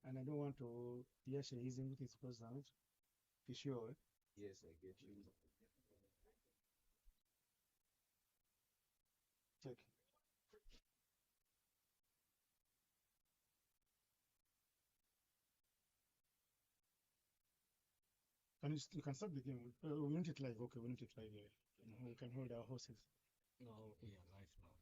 And I don't want to yes, using it is present. For sure. Yes, I get you. Check. You can start the game. We want it live. Okay, we want it live. We can hold our horses. No, yeah, life now.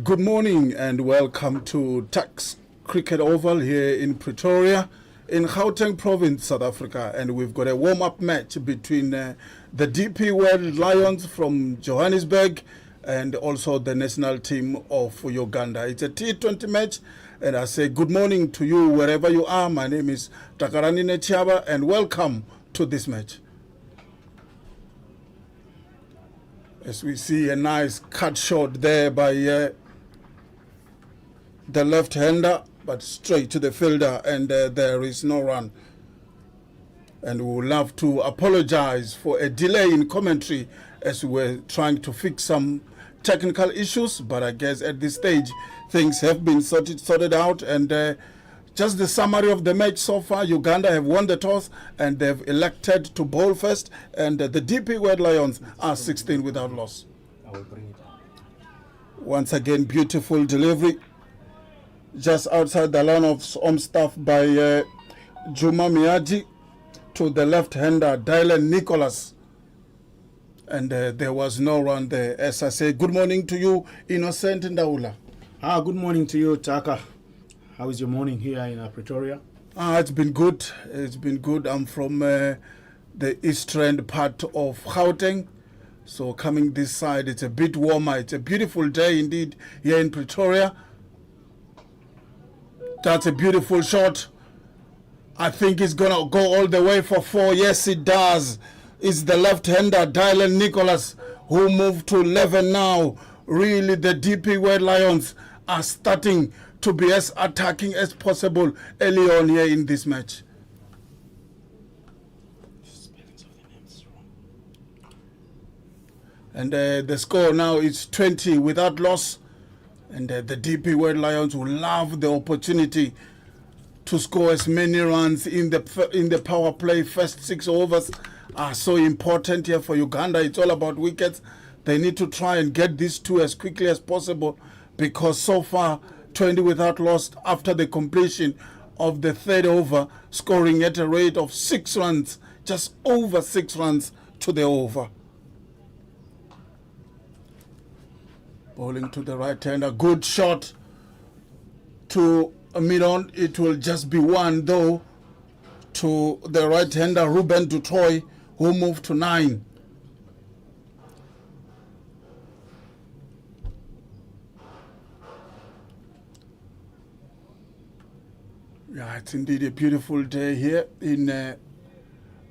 Good morning and welcome to Tax Cricket Oval here in Pretoria in Gauteng Province, South Africa. And we've got a warm-up match between the DP World Lions from Johannesburg and also the national team of Uganda. It's a T20 match, and I say good morning to you wherever you are. My name is Takarani Nechiaba and welcome to this match. As we see a nice cut shot there by the left-hander, but straight to the fielder, and there is no run. And we would love to apologize for a delay in commentary as we were trying to fix some technical issues, but I guess at this stage things have been sorted out. And just the summary of the match so far: Uganda have won the toss and they've elected to bowl first, and the DP World Lions are 16 without loss. I will bring it up. Once again, beautiful delivery just outside the line of staff by Juma Miyaji to the left-hander Dylan Nicholas, and there was no run there. As I say, good morning to you, Innocent Ndaula. Good morning to you, Taka. How is your morning here in Pretoria? It's been good. It's been good. I'm from the eastern part of Gauteng, so coming this side, it's a bit warmer. It's a beautiful day indeed here in Pretoria. That's a beautiful shot. I think it's going to go all the way for 4. Yes, it does. It's the left-hander, Dylan Nicholas, who moved to 11 now. Really, the DP World Lions are starting to be as attacking as possible early on here in this match. And the score now is 20 without loss. And the DP World Lions will love the opportunity to score as many runs in the power play. First 6 overs are so important here for Uganda. It's all about wickets. They need to try and get these 2 as quickly as possible, because so far 20 without loss after the completion of the 3rd over, scoring at a rate of 6 runs, just over 6 runs to the over. Bowling to the right-hander, good shot to mid-on. It will just be 1 though to the right-hander Ruben Dutoy, who moved to 9. Yeah, it's indeed a beautiful day here in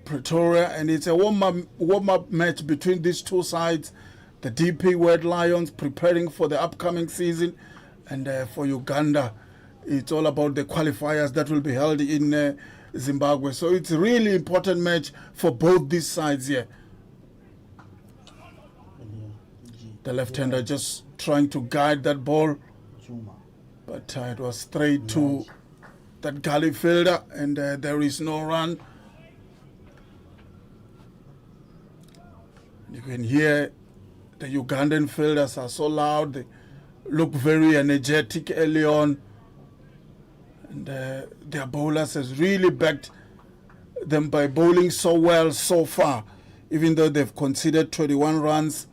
Pretoria, and it's a warm-up match between these 2 sides. The DP World Lions preparing for the upcoming season, and for Uganda, it's all about the qualifiers that will be held in Zimbabwe. So it's a really important match for both these sides here. The left-hander just trying to guide that ball, but it was straight to that gully fielder, and there is no run. You can hear the Ugandan fielders are so loud. They look very energetic early on, and their bowlers has really backed them by bowling so well so far, even though they've conceded 21 runs.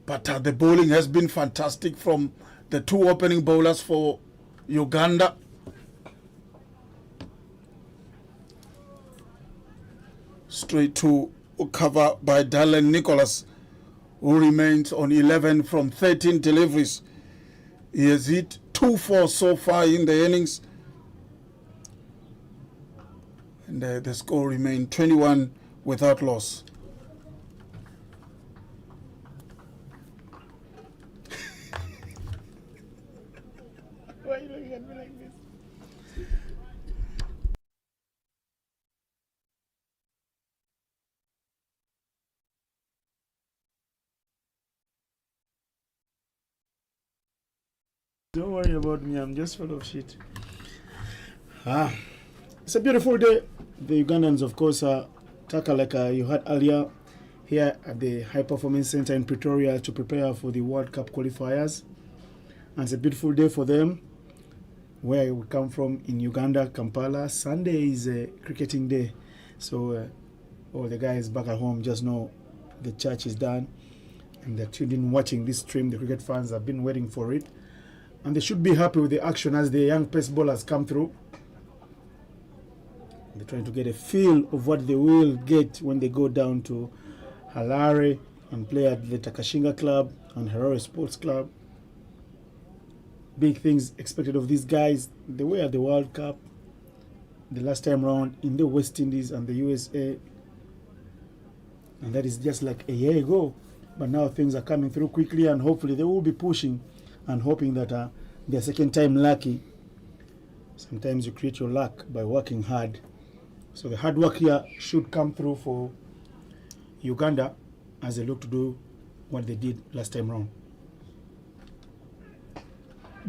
But the bowling has been fantastic from the 2 opening bowlers for Uganda. Straight to cover by Dylan Nicholas, who remains on 11 from 13 deliveries. He has hit 2-4 so far in the innings. And the score remains 21 without loss. Why are you looking at me like this? Don't worry about me, I'm just full of shit. It's a beautiful day. The Ugandans, of course, are like you heard earlier, here at the High Performance Center in Pretoria to prepare for the World Cup qualifiers. And it's a beautiful day for them. Where we come from in Uganda, Kampala, Sunday is a cricketing day. So all the guys back at home just know the church is done. And they're tuned in watching this stream. The cricket fans have been waiting for it. And they should be happy with the action as the young pace bowlers come through. They're trying to get a feel of what they will get when they go down to Harare and play at the Takashinga Club and Harare Sports Club. Big things expected of these guys. They were at the World Cup the last time round in the West Indies and the USA. And that is just like a year ago. But now things are coming through quickly, and hopefully they will be pushing and hoping that their second time lucky. Sometimes you create your luck by working hard. So the hard work here should come through for Uganda as they look to do what they did last time round.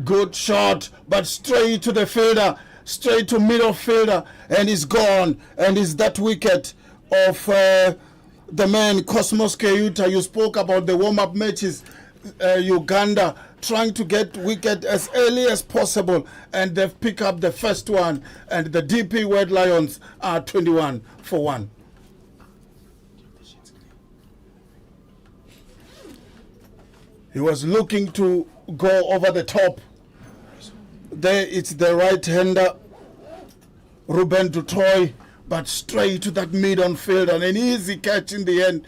Good shot, but straight to the fielder, straight to middle fielder, and he's gone. And it's that wicket of the man Cosmos Keuta. You spoke about the warm-up matches, Uganda trying to get wicket as early as possible, and they've picked up the first one, and the DP World Lions are 21 for 1. He was looking to go over the top. There it's the right-hander, Ruben Dutoy, but straight to that mid-on field, and an easy catch in the end.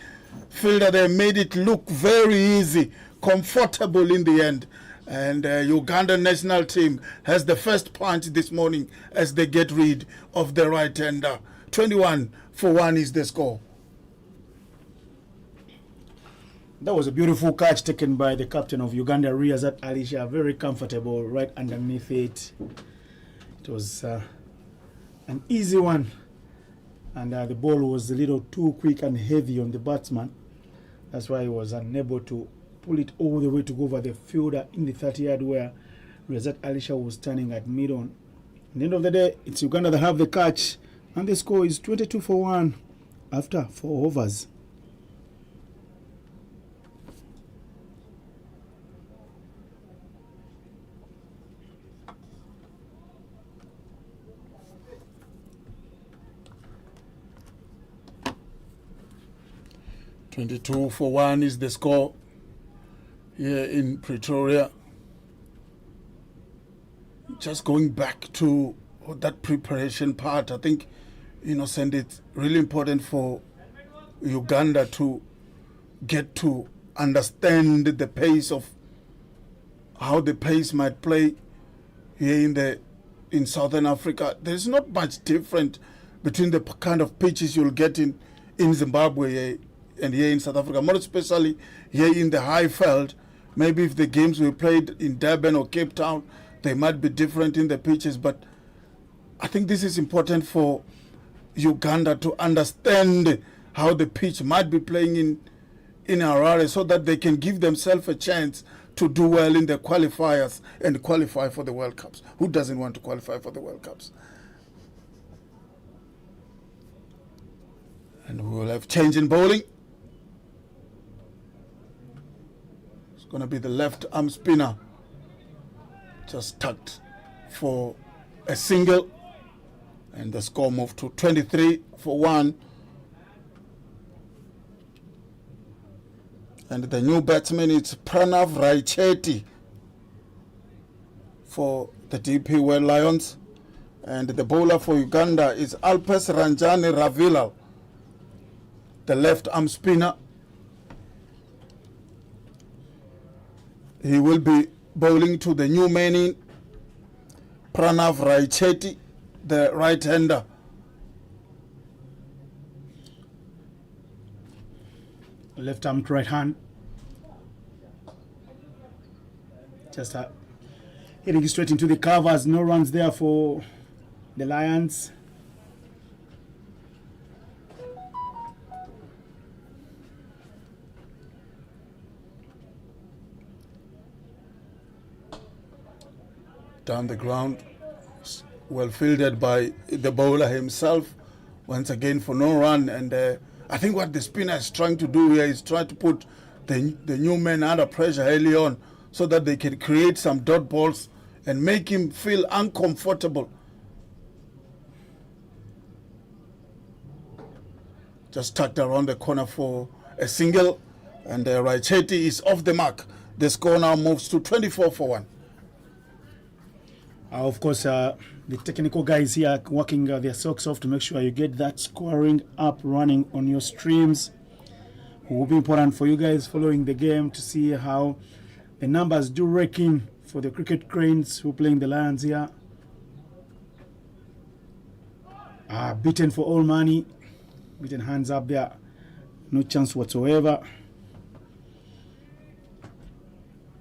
Fielder, they made it look very easy, comfortable in the end. And Uganda national team has the first punch this morning as they get rid of the right-hander. 21 for 1 is the score. That was a beautiful catch taken by the captain of Uganda, Riyazat Alisha. Very comfortable right underneath it. It was an easy one. And the ball was a little too quick and heavy on the batsman. That's why he was unable to pull it all the way to go over the fielder in the 30-yard where Riyazat Alisha was standing at mid-on. At the end of the day, it's Uganda that have the catch. And the score is 22 for 1 after 4 overs. $22 for 1 is the score here in Pretoria. Just going back to that preparation part, I think, Innocent, it's really important for Uganda to get to understand the pace of how the pace might play here in Southern Africa. There's not much different between the kind of pitches you'll get in Zimbabwe and here in South Africa, more especially here in the Highveld. Maybe if the games were played in Durban or Cape Town, they might be different in the pitches. But I think this is important for Uganda to understand how the pitch might be playing in Harare so that they can give themselves a chance to do well in the qualifiers and qualify for the World Cups. Who doesn't want to qualify for the World Cups? And we will have change in bowling. It's going to be the left arm spinner, just tucked for a single, and the score moved to 23 for 1. And the new batsman is Pranav Raicheti for the DP World Lions, and the bowler for Uganda is Alpes Ranjani Ravila, the left arm spinner. He will be bowling to the new man in Pranav Raicheti, the right-hander. Left arm to right hand. Just hitting straight into the covers. No runs there for the Lions. Down the ground, well fielded by the bowler himself, once again for no run. And I think what the spinner is trying to do here is try to put the new man under pressure early on so that they can create some dot balls and make him feel uncomfortable. Just tucked around the corner for a single, and Raicheti is off the mark. The score now moves to 24 for 1. Of course, the technical guys here are working their socks off to make sure you get that scoring up running on your streams. It will be important for you guys following the game to see how the numbers do rake in for the cricket cranes who are playing the Lions here. Beaten for all money. Beaten hands up there. No chance whatsoever.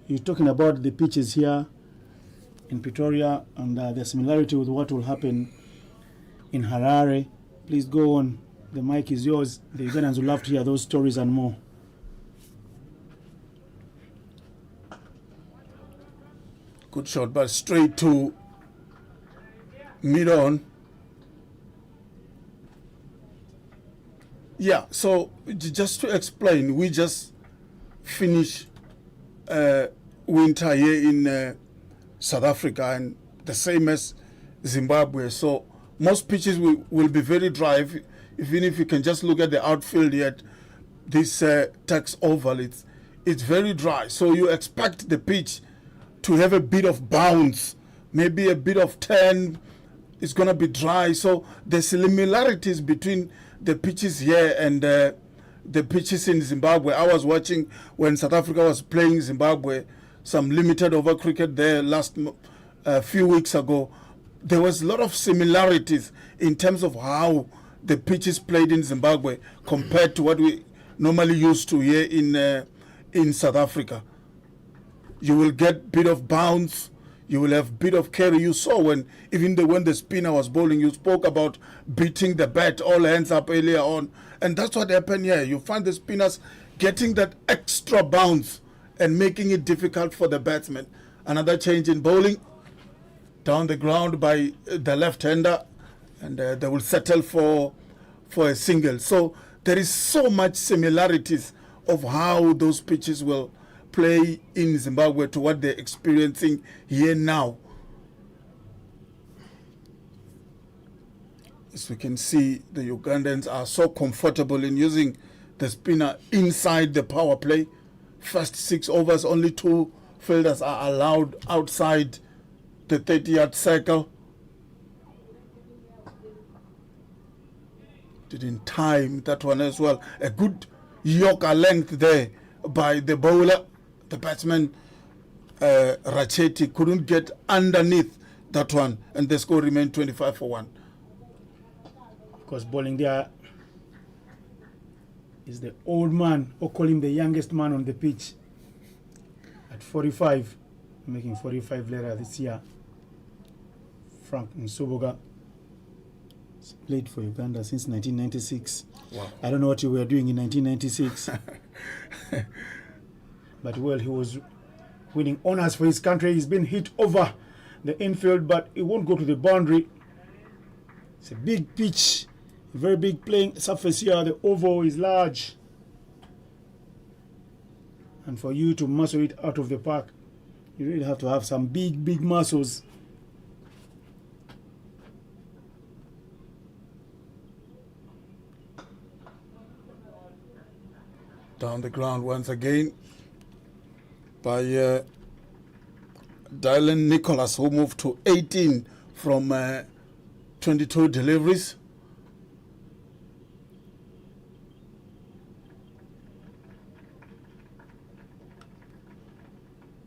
You're talking about the pitches here in Pretoria and the similarity with what will happen in Harare. Please go on. The mic is yours. The Ugandans will love to hear those stories and more. Good shot, but straight to mid-on. Yeah, so just to explain, we just finished winter here in South Africa, and the same as Zimbabwe. So most pitches will be very dry. Even if you can just look at the outfield yet, this tax oval, it's very dry. So you expect the pitch to have a bit of bounce, maybe a bit of turn. It's going to be dry. So the similarities between the pitches here and the pitches in Zimbabwe. I was watching when South Africa was playing Zimbabwe, some limited over cricket there last few weeks ago. There was a lot of similarities in terms of how the pitches played in Zimbabwe compared to what we normally used to here in South Africa. You will get bit of bounce. You will have bit of carry. You saw when the spinner was bowling, you spoke about beating the bat, all hands up earlier on. And that's what happened here. You find the spinners getting that extra bounce and making it difficult for the batsman. Another change in bowling. Down the ground by the left-hander. And they will settle for a single. So there is so much similarities of how those pitches will play in Zimbabwe to what they're experiencing here now. As we can see, the Ugandans are so comfortable in using the spinner inside the power play. First 6 overs, only 2 fielders are allowed outside the 30-yard circle. Didn't time that one as well. A good Yorker length there by the bowler. The batsman, Rachetti, couldn't get underneath that one, and the score remained 25 for 1. Of course, bowling there is the old man, or call him the youngest man on the pitch. At 45, making 45 later this year. Frank Nsubuga. He's played for Uganda since 1996. Wow. I don't know what you were doing in 1996. But well, he was winning honors for his country. He's been hit over the infield, but it won't go to the boundary. It's a big pitch, a very big playing surface here. The oval is large. And for you to muscle it out of the park, you really have to have some big muscles. Down the ground once again by Dylan Nicholas, who moved to 18 from 22 deliveries.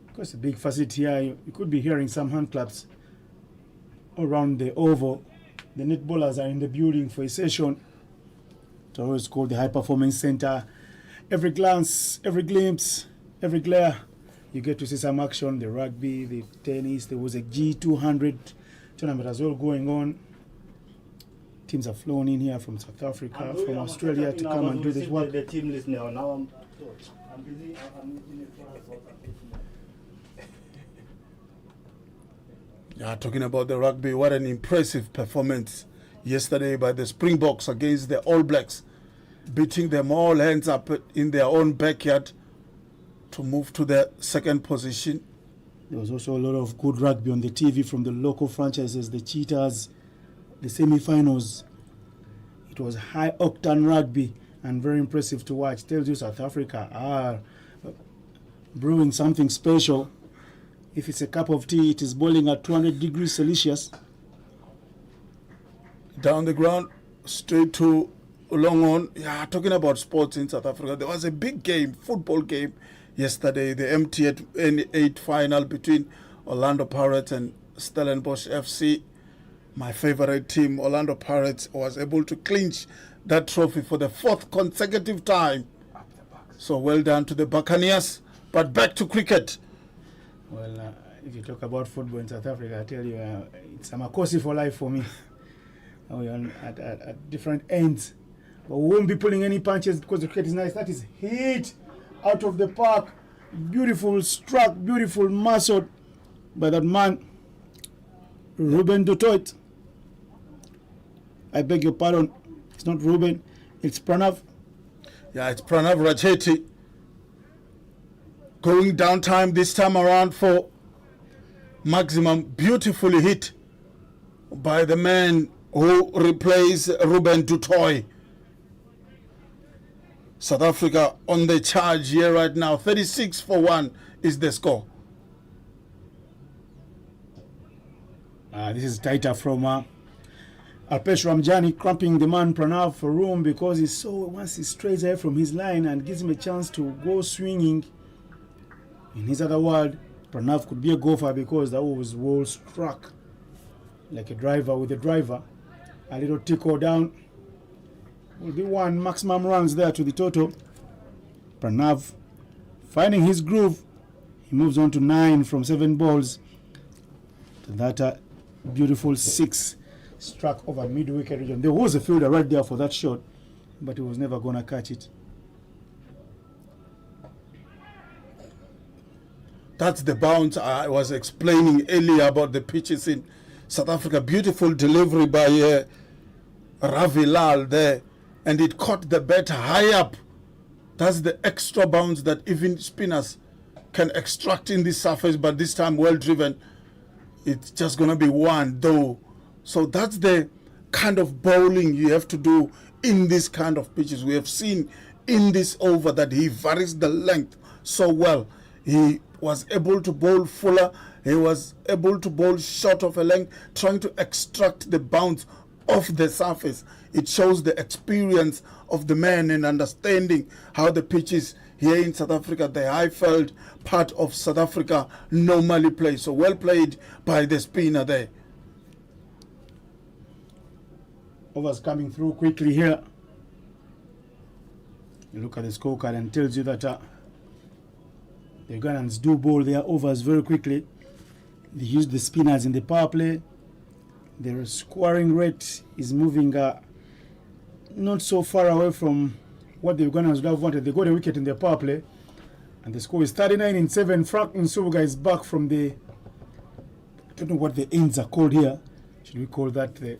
Of course, a big facility here. You could be hearing some hand claps around the oval. The net bowlers are in the building for a session. It's always called the High Performance Center. Every glance, every glimpse, every glare, you get to see some action. The rugby, the tennis. There was a G200 tournament as well going on. Teams have flown in here from South Africa, from Australia to come and do this work. The team list now. Now I'm busy. Yeah, talking about the rugby, what an impressive performance yesterday by the Springboks against the All Blacks, beating them all hands up in their own backyard to move to the second position. There was also a lot of good rugby on the TV from the local franchises, the Cheetahs, the semi-finals. It was high-octane rugby and very impressive to watch. Tells you South Africa are brewing something special If it's a cup of tea, it is boiling at 200 degrees Celsius. Down the ground, straight to long on. Yeah, talking about sports in South Africa, there was a big game, football game yesterday, the MT8 final between Orlando Pirates and Stellenbosch FC. My favorite team, Orlando Pirates, was able to clinch that trophy for the 4th consecutive time. So well done to the Buccaneers. But back to cricket. Well, if you talk about football in South Africa, I tell you, it's a makosi for life for me. We're at different ends. But we won't be pulling any punches because the cricket is nice. That is hit out of the park. Beautiful struck, beautiful muscle by that man, Ruben Dutoit. I beg your pardon. It's not Ruben, it's Pranav. Yeah, it's Pranav Racheti. Going down time this time around for maximum. Beautifully hit by the man who replaced Ruben Dutoit. South Africa on the charge here right now. 36 for 1 is the score. This is tighter from Alpesh Ramjani cramping the man Pranav for room because he saw once he strays away from his line and gives him a chance to go swinging. In his other world, Pranav could be a golfer because that was well struck like a driver with a driver. A little tickle down. Will be 1 maximum runs there to the total. Pranav finding his groove. He moves on to 9 from 7 balls. To that beautiful 6 struck over mid-wicket region. There was a fielder right there for that shot, but he was never going to catch it. That's the bounce I was explaining earlier about the pitches in South Africa. Beautiful delivery by Ravi Lal there, and it caught the bat high up. That's the extra bounce that even spinners can extract in this surface, but this time well driven. It's just going to be 1 though. So that's the kind of bowling you have to do in this kind of pitches. We have seen in this over that he varies the length so well. He was able to bowl fuller. He was able to bowl short of a length, trying to extract the bounce off the surface. It shows the experience of the man and understanding how the pitches here in South Africa, the Highveld part of South Africa, normally play. So well played by the spinner there. Overs coming through quickly here. You look at the scorecard and tells you that the Ugandans do bowl their overs very quickly. They use the spinners in the power play. Their scoring rate is moving not so far away from what the Ugandans would have wanted. They got a wicket in their power play, and the score is 39-7. Frank Nsubuga is back from the, I don't know what the ends are called here. Should we call that the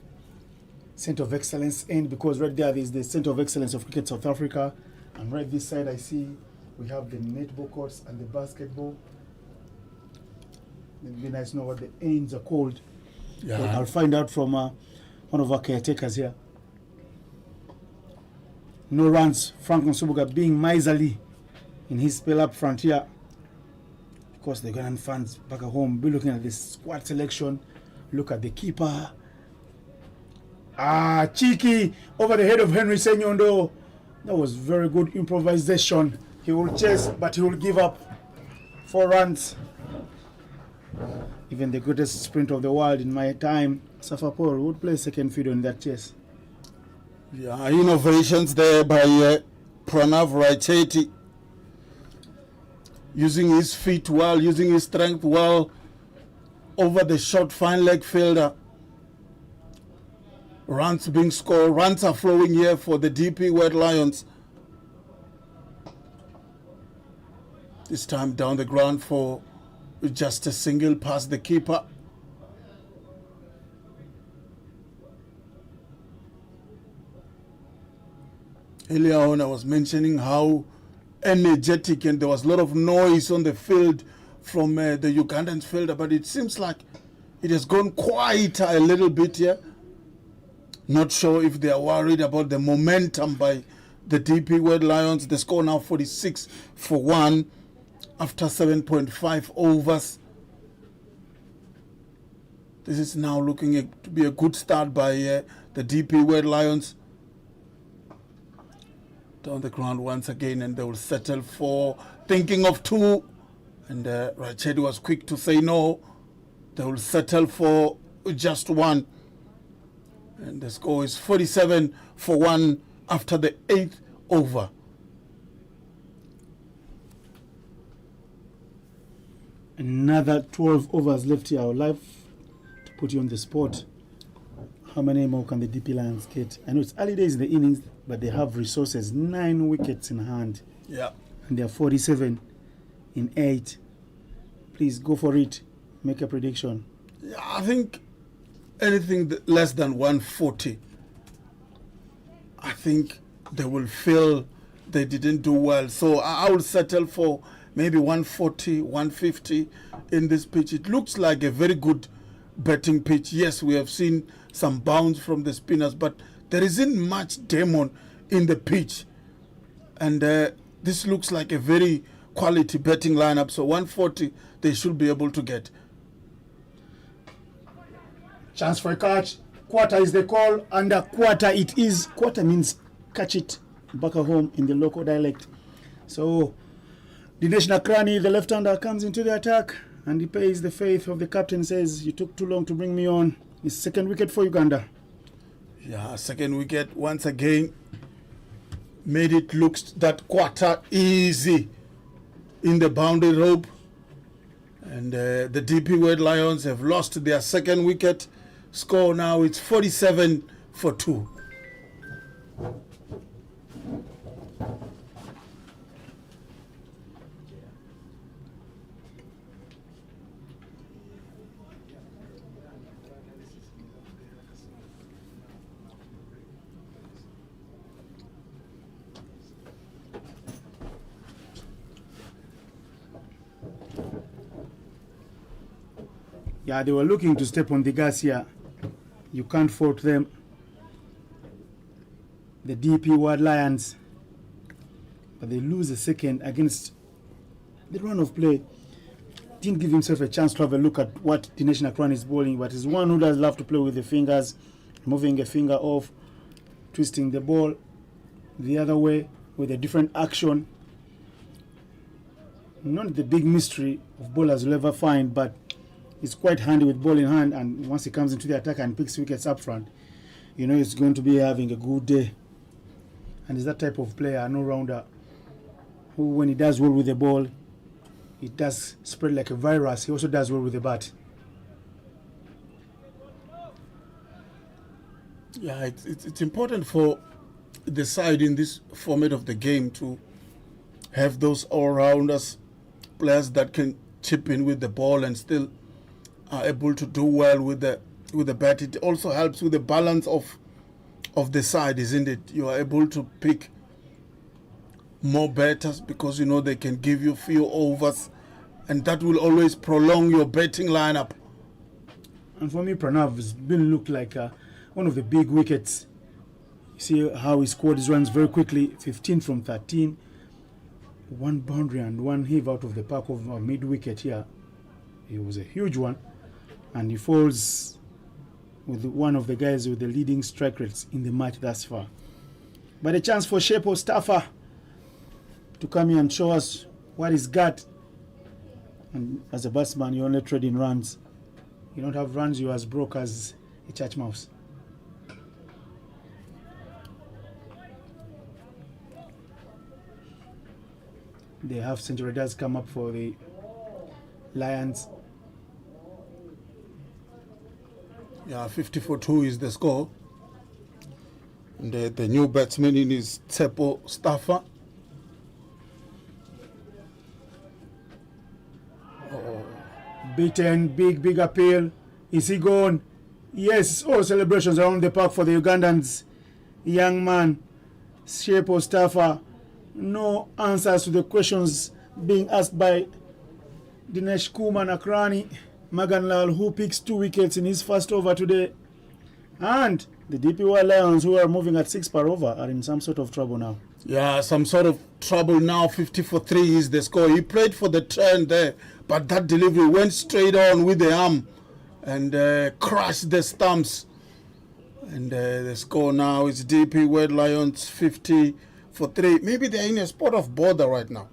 Centre of Excellence end? Because right there is the Centre of Excellence of Cricket South Africa, and right this side I see we have the netball courts and the basketball. It'd be nice to know what the ends are called. Yeah. So I'll find out from one of our caretakers here. No runs. Frank Nsubuga being miserly in his spell up front here. Of course, the Ugandan fans back at home be looking at this squad selection. Look at the keeper. Cheeky over the head of Henry Senyondo. That was very good improvisation. He will chase, but he will give up 4 runs. Even the greatest sprint of the world in my time, Safapol, would play second fiddle in that chase. Yeah, innovations there by Pranav Racheti. Using his feet well, using his strength well over the short fine leg fielder. Runs being scored, runs are flowing here for the DP White Lions. This time down the ground for just a single past the keeper. Earlier on I was mentioning how energetic and there was a lot of noise on the field from the Ugandan fielder, but it seems like it has gone quieter a little bit here. Not sure if they are worried about the momentum by the DP World Lions. The score now 46 for 1 after 7.5 overs. This is now looking to be a good start by the DP World Lions. Down the ground once again, and they will settle for thinking of 2. And Rachedi was quick to say no. They will settle for just 1. And the score is 47 for 1 after the 8th over. Another 12 overs left here. I would like to put you on the spot. How many more can the DP Lions get? I know it's early days in the innings, but they have resources. 9 wickets in hand. Yeah. And they are 47 in 8. Please go for it. Make a prediction. Yeah, I think anything less than 140. I think they will feel they didn't do well. So I will settle for maybe 140, 150 in this pitch. It looks like a very good betting pitch. Yes, we have seen some bounce from the spinners, but there isn't much demon in the pitch. And this looks like a very quality betting lineup. So 140 they should be able to get. Chance for a catch. Quarter is the call. Under quarter it is. Quarter means catch it back at home in the local dialect. So the national cranny, the left-hander, comes into the attack and he pays the faith of the captain, says, you took too long to bring me on. It's second wicket for Uganda. Yeah, second wicket once again made it look that quarter easy in the boundary rope. And the DP World Lions have lost their second wicket. Score now it's 47 for 2. Yeah, they were looking to step on the gas here. You can't fault them. The DP World Lions. But they lose a second against the run of play. Didn't give himself a chance to have a look at what the national crown is bowling, but he's one who does love to play with the fingers, moving a finger off, twisting the ball the other way with a different action. Not the big mystery of bowlers you'll ever find, but he's quite handy with ball in hand, and once he comes into the attack and picks wickets up front, you know he's going to be having a good day. And he's that type of player, no rounder, who when he does well with the ball, it does spread like a virus. He also does well with the bat. Yeah, it's important for the side in this format of the game to have those all-rounders, players that can chip in with the ball and still are able to do well with the bat. It also helps with the balance of the side, isn't it? You are able to pick more batters because you know they can give you few overs, and that will always prolong your batting lineup. And for me, Pranav has been looked like one of the big wickets. You see how he scored his runs very quickly, 15 from 13. One boundary and one heave out of the park of mid wicket here. It was a huge one, and he falls with one of the guys with the leading strike rates in the match thus far. But a chance for Shepo Staffer to come here and show us what he's got. And as a batsman, you only trade in runs. You don't have runs, you're as broke as a church mouse. The half century does come up for the Lions. Yeah, 50-2 is the score. And the new batsman in is Tsepo Staffer. Beaten, big appeal. Is he gone? Yes, all celebrations around the park for the Ugandans. Young man, Shepo Staffer. No answers to the questions being asked by Dinesh Kumar Nakrani Maganlal, who picks 2 wickets in his first over today. And the DPY Lions, who are moving at 6 per over, are in some sort of trouble now. Yeah, some sort of trouble now. 50-3 is the score. He played for the turn there, but that delivery went straight on with the arm and crush the stumps. And the score now is DP World Lions 50 for 3. Maybe they're in a spot of bother right now.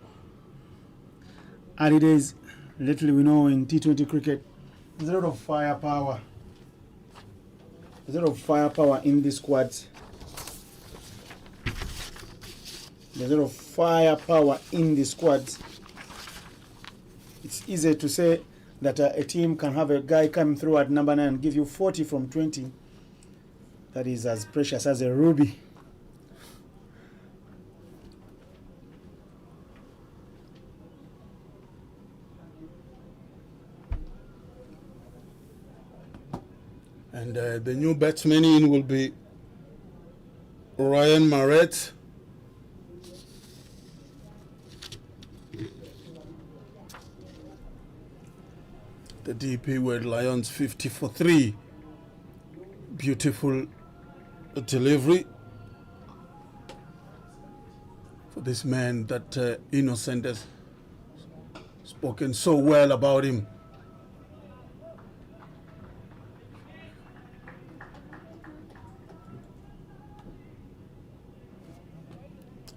Early days, literally we know in T20 cricket, there's a lot of firepower. There's a lot of firepower in the squads. There's a lot of firepower in the squads. It's easy to say that a team can have a guy coming through at number 9 and give you 40 from 20. That is as precious as a ruby. And the new batsman in will be Ryan Maret. The DP World Lions 50 for 3. Beautiful delivery for this man that Innocent has spoken so well about him.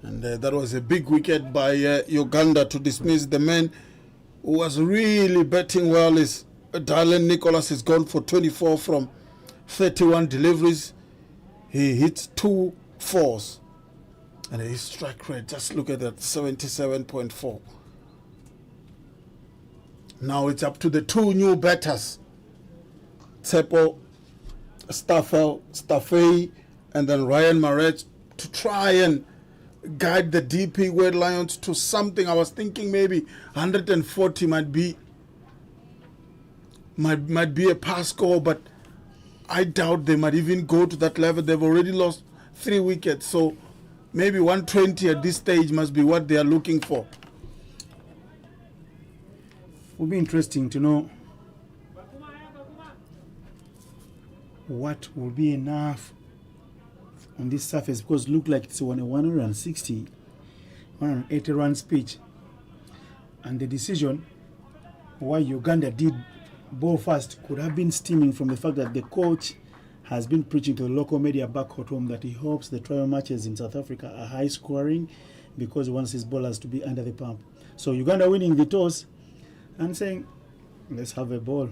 And that was a big wicket by Uganda to dismiss the man who was really batting well. Is Dylan Nicholas has gone for 24 from 31 deliveries. He hits 2 fours. And his strike rate, just look at that, 77.4. Now it's up to the 2 new batters. Tsepo, Staffey, and then Ryan Maret to try and guide the DP World Lions to something. I was thinking maybe 140 might be a pass score, but I doubt they might even go to that level. They've already lost 3 wickets, so maybe 120 at this stage must be what they are looking for. It will be interesting to know what will be enough on this surface, because it looked like it's on a 160, 180 runs pitch. And the decision why Uganda did bowl fast could have been stemming from the fact that the coach has been preaching to the local media back at home that he hopes the trial matches in South Africa are high scoring because he wants his bowlers to be under the pump. So Uganda winning the toss and saying, let's have a ball.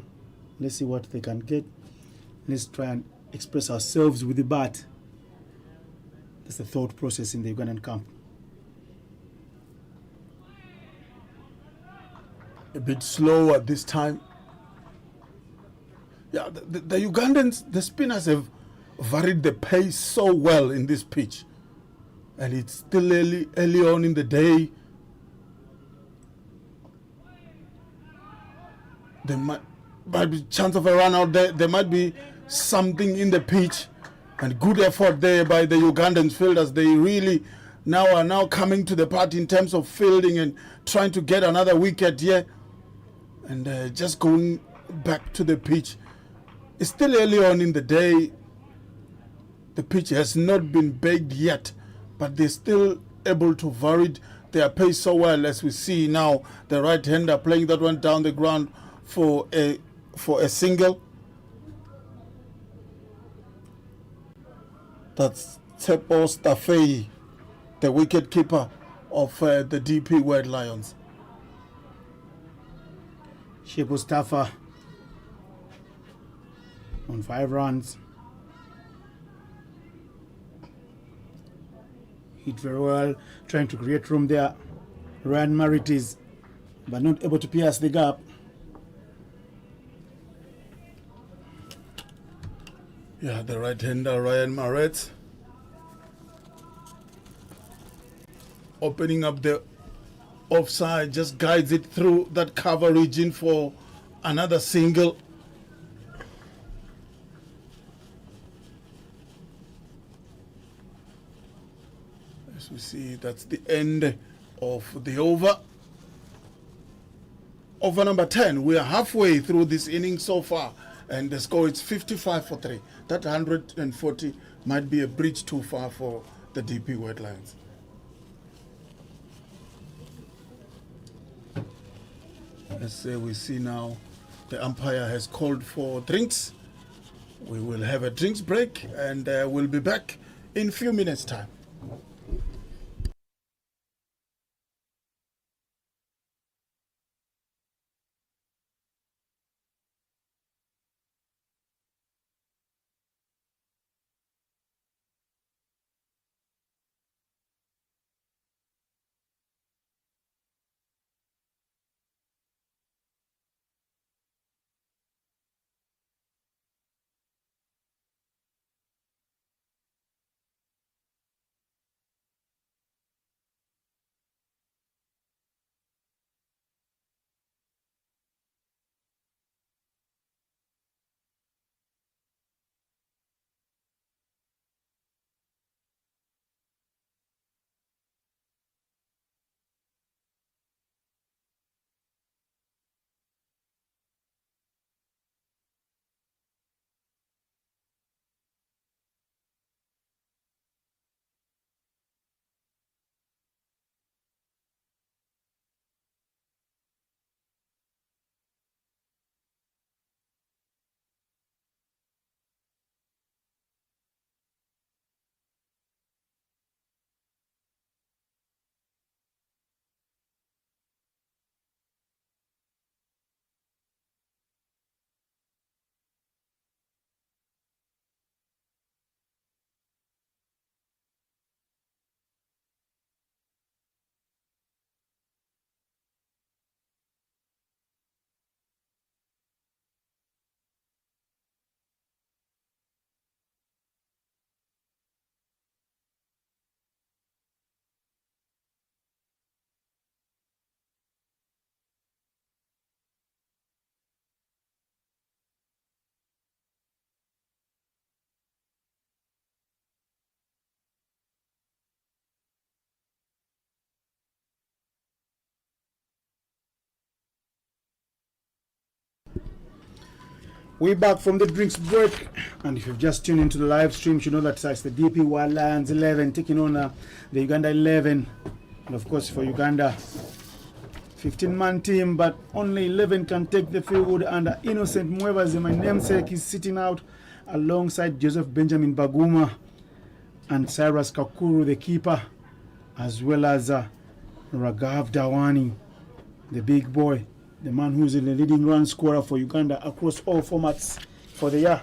Let's see what they can get. Let's try and express ourselves with the bat. That's the thought process in the Ugandan camp. A bit slow at this time. Yeah, the Ugandans, the spinners have varied the pace so well in this pitch. And it's still early on in the day. There might be chance of a run out there. There might be something in the pitch. And good effort there by the Ugandan fielders. They really are now coming to the party in terms of fielding and trying to get another wicket here. And just going back to the pitch. It's still early on in the day. The pitch has not been baked yet, but they're still able to vary their pace so well, as we see now. The right-hander playing that one down the ground for a single. That's Tsepo Staffey, the wicket keeper of the DP World Lions. Shepo Staffa on 5 runs. Hit very well, trying to create room there. Ryan Maret is, but not able to pierce the gap. Yeah, the right-hander Ryan Maret opening up the offside, just guides it through that cover region for another single. As we see, that's the end of the over. Over number 10. We are halfway through this inning so far, and the score is 55 for 3. That 140 might be a bridge too far for the DP World Lions. Let's say we see now The umpire has called for drinks. We will have a drinks break and we'll be back in a few minutes' time. We're back from the drinks break, and if you've just tuned into the live stream, you know that it's the DP Wild Lions 11 taking on the Uganda 11. And of course, for Uganda, 15-man team, but only 11 can take the field. And Innocent Mwebazi, my namesake, is sitting out alongside Joseph Benjamin Baguma and Cyrus Kakuru, the keeper, as well as Raghav Dawani, the big boy, the man who's the leading run scorer for Uganda across all formats for the year.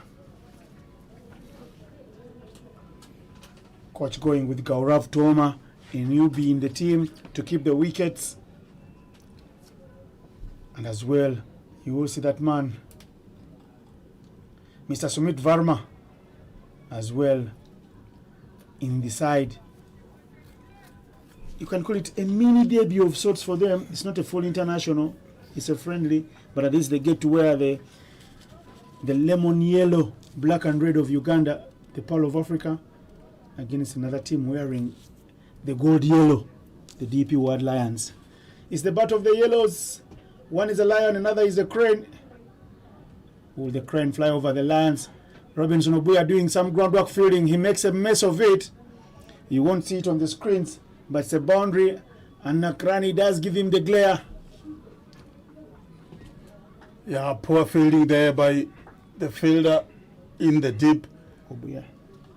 Coach going with Gaurav Toma, a newbie in the team, to keep the wickets. And as well, you will see that man, Mr. Sumit Varma, as well in the side. You can call it a mini debut of sorts for them. It's not a full international. It's a friendly, but at least they get to wear the lemon yellow, black and red of Uganda, the Pearl of Africa, against another team wearing the gold yellow, the DP Wild Lions. It's the battle of the yellows. One is a lion, another is a crane. Will the crane fly over the lions? Robinson Obuya doing some groundwork fielding. He makes a mess of it. You won't see it on the screens, but it's a boundary, and Nakrani does give him the glare. Yeah, poor fielding there by the fielder in the deep.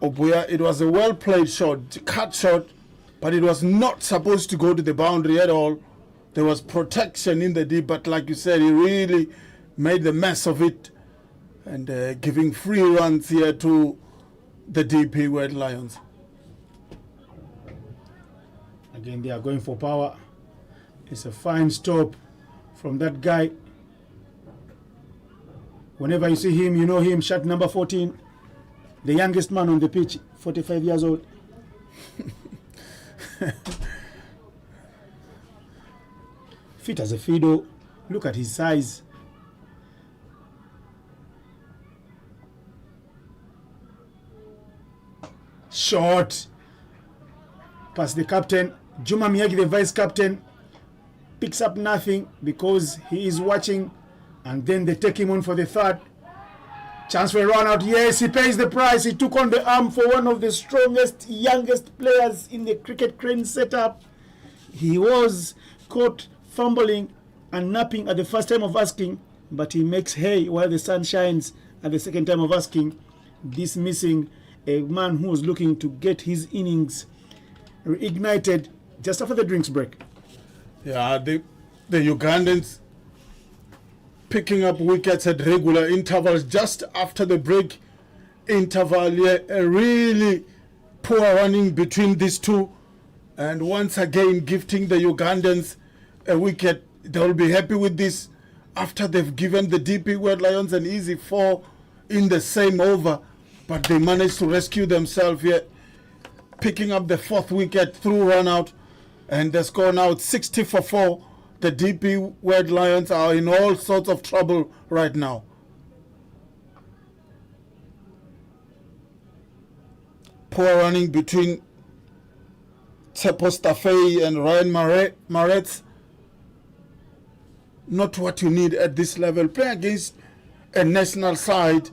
Obuya, it was a well-played shot, cut shot, but it was not supposed to go to the boundary at all. There was protection in the deep, but like you said, he really made the mess of it and giving free runs here to the DP Wild Lions. Again, they are going for power. It's a fine stop from that guy. Whenever you see him, you know him, shot number 14, the youngest man on the pitch, 45 years old. Fit as a fiddle. Look at his size. Short. Past the captain. Juma Miyagi, the vice captain, picks up nothing because he is watching. And then they take him on for the third. Chance for a run out. Yes, he pays the price. He took on the arm for one of the strongest, youngest players in the cricket crane setup. He was caught fumbling and napping at the first time of asking, but he makes hay while the sun shines at the second time of asking, dismissing a man who was looking to get his innings reignited just after the drinks break. Yeah, the Ugandans picking up wickets at regular intervals just after the break interval. Yeah, a really poor running between these two, and once again gifting the Ugandans a wicket. They'll be happy with this after they've given the DP World Lions an easy 4 in the same over, but they managed to rescue themselves here, picking up the 4th wicket through run out, and the score now 60 for 4. The DP World Lions are in all sorts of trouble right now. Poor running between Tsepo Stafei and Ryan Maretz. Not what you need at this level. Play against a national side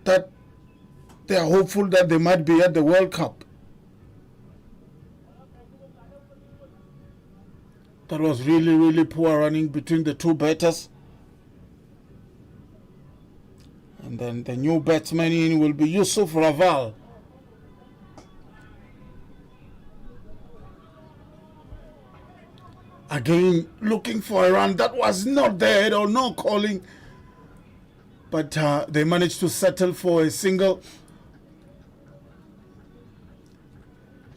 that they are hopeful that they might be at the World Cup. That was really, really poor running between the two batters. And then the new batsman in will be Yusuf Raval. Again, looking for a run that was not there or no calling. But they managed to settle for a single.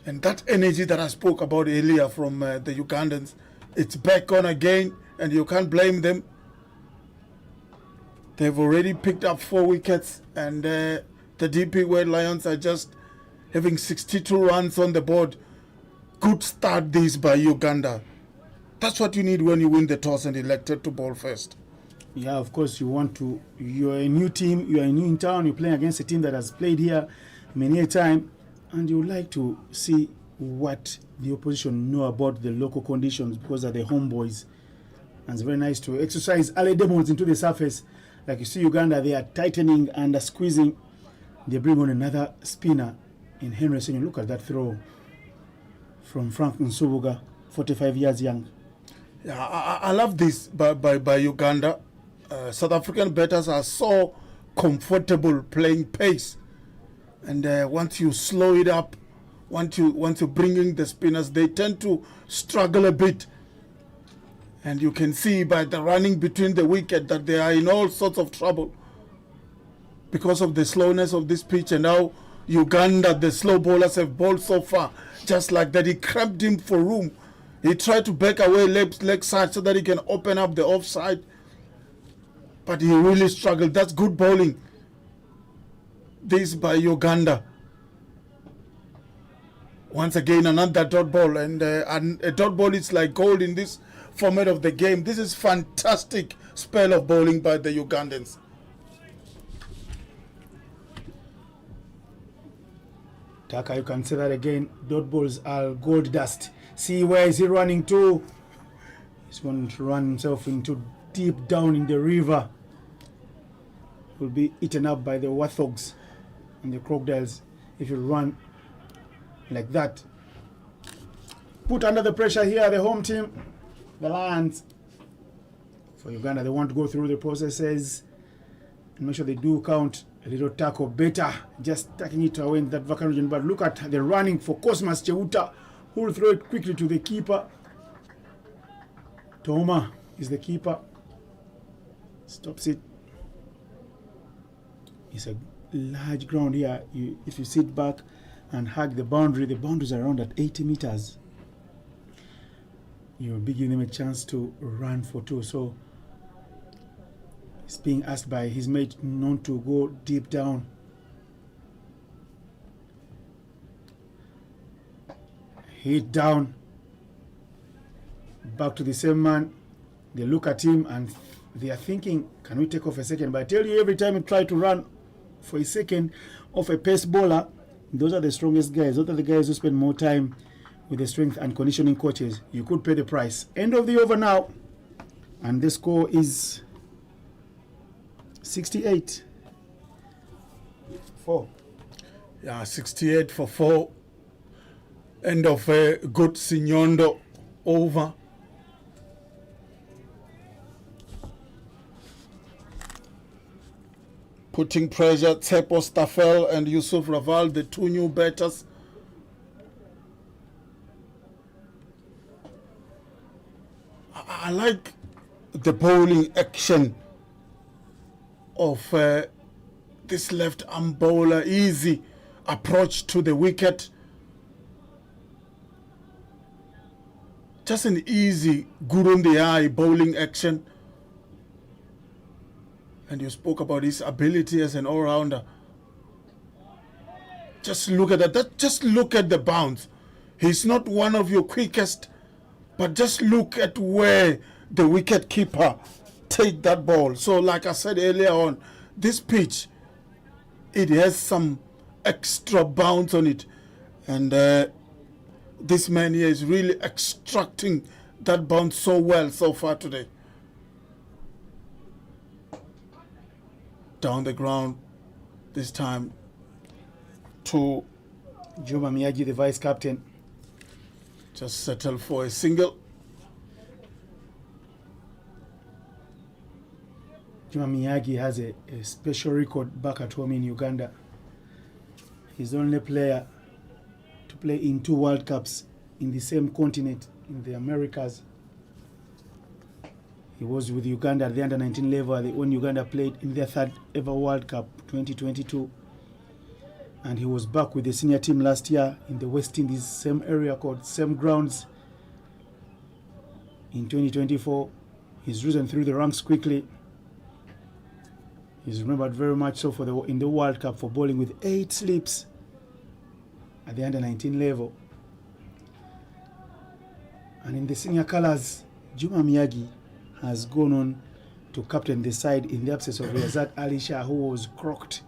And that energy that I spoke about earlier from the Ugandans, it's back on again, and you can't blame them. They've already picked up 4 wickets, and the DP World Lions are just having 62 runs on the board. Good start this by Uganda. That's what you need when you win the toss and elected to bowl first. Yeah, of course, you're a new team, you're new in town, you're playing against a team that has played here many a time, and you would like to see what the opposition know about the local conditions because they're the homeboys. And it's very nice to exercise early demos into the surface. Like you see Uganda, they are tightening and squeezing. They bring on another spinner in Henry Senyo. Look at that throw from Frank Nsubuga, 45 years young. Yeah, I love this by Uganda. South African batters are so comfortable playing pace, and once you slow it up, once you bring in the spinners, they tend to struggle a bit. And you can see by the running between the wicket that they are in all sorts of trouble because of the slowness of this pitch. And now Uganda, the slow bowlers have bowled so far, just like that. He cramped him for room. He tried to back away leg side so that he can open up the offside. But he really struggled. That's good bowling. This by Uganda. Once again, another dot ball. And a dot ball is like gold in this format of the game. This is fantastic spell of bowling by the Ugandans. Taka, you can say that again. Dot balls are gold dust. See, where is he running to? He's going to run himself into deep down in the river. Will be eaten up by the warthogs and the crocodiles if you run like that. Put under the pressure here, the home team, the Lions. For Uganda, they want to go through the processes and make sure they do count a little tackle better, just taking it away in that vacant region. But look at the running for Cosmas Cheuta, who will throw it quickly to the keeper. Toma is the keeper. Stops it. It's a large ground here. If you sit back and hug the boundaries are around at 80 meters. You'll be giving them a chance to run for 2. So he's being asked by his mate not to go deep down. Hit down. Back to the same man. They look at him and they are thinking, can we take off a second? But I tell you, every time you try to run for a second off a pace bowler, those are the strongest guys. Those are the guys who spend more time with the strength and conditioning coaches. You could pay the price. End of the over now. And the score is 68 4. Yeah, 68 for 4. End of a good Sinyondo over. putting pressure. Tsepo Staffel and Yusuf Raval, the two new batters. I like the bowling action of this left arm bowler. Easy approach to the wicket. Just an easy, good on the eye bowling action. And you spoke about his ability as an all-rounder. Just look at that. Just look at the bounce. He's not one of your quickest, but just look at where the wicket keeper take that ball. So like I said earlier on, this pitch, it has some extra bounce on it. And this man here is really extracting that bounce so well so far today. Down the ground this time to Juma Miyagi, the vice captain. Just settle for a single. Juma Miyagi has a special record back at home in Uganda. He's the only player to play in 2 World Cups in the same continent, in the Americas. He was with Uganda at the under-19 level when Uganda played in their 3rd ever World Cup, 2022. And he was back with the senior team last year in the West Indies, same area code, same grounds. In 2024, he's risen through the ranks quickly. He's remembered very much so in the World Cup for bowling with 8 slips at the under-19 level. And in the senior colours, Juma Miyagi has gone on to captain the side in the absence of Yazat Ali Shah, who was crocked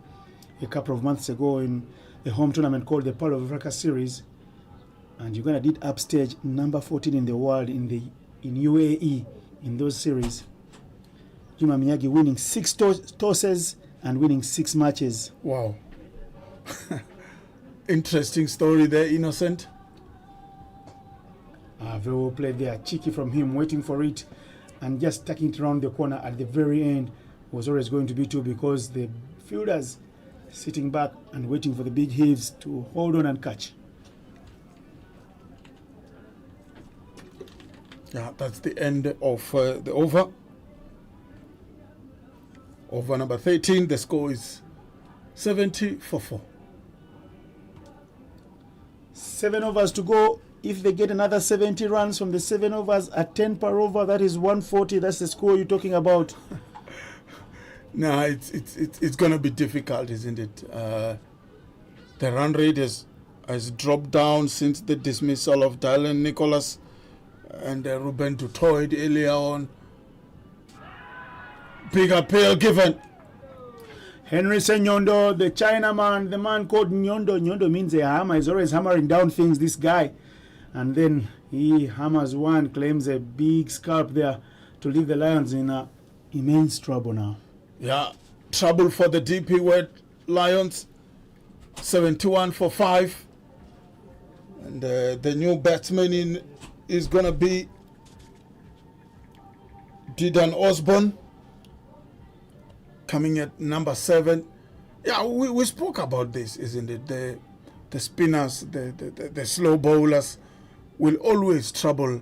a couple of months ago in a home tournament called the Pearl of Africa Series. And Uganda did upstage number 14 in the world in UAE in those series. Juma Miyagi winning 6 tosses and winning 6 matches. Wow. Interesting story there, Innocent. Very well played there. Cheeky from him, waiting for it and just taking it around the corner at the very end was always going to be 2 because the fielders sitting back and waiting for the big heaves to hold on and catch. Yeah, that's the end of the over. Over number 13, the score is 70 for 4. 7 overs to go. If they get another 70 runs from the 7 overs at 10 per over, that is 140. That's the score you're talking about. No, it's going to be difficult, isn't it? The run rate has dropped down since the dismissal of Dylan Nicholas and Ruben Dutoit earlier on. Big appeal given. Henry Senyondo, the Chinaman, the man called Nyondo. Nyondo means a hammer. He's always hammering down things, this guy. And then he hammers one, claims a big scalp there to leave the Lions in immense trouble now. Yeah, trouble for the DP World Lions. 71 for 5. And the new batsman is going to be Didan Osborne, coming at number 7. Yeah, we spoke about this, isn't it? The spinners, the slow bowlers will always trouble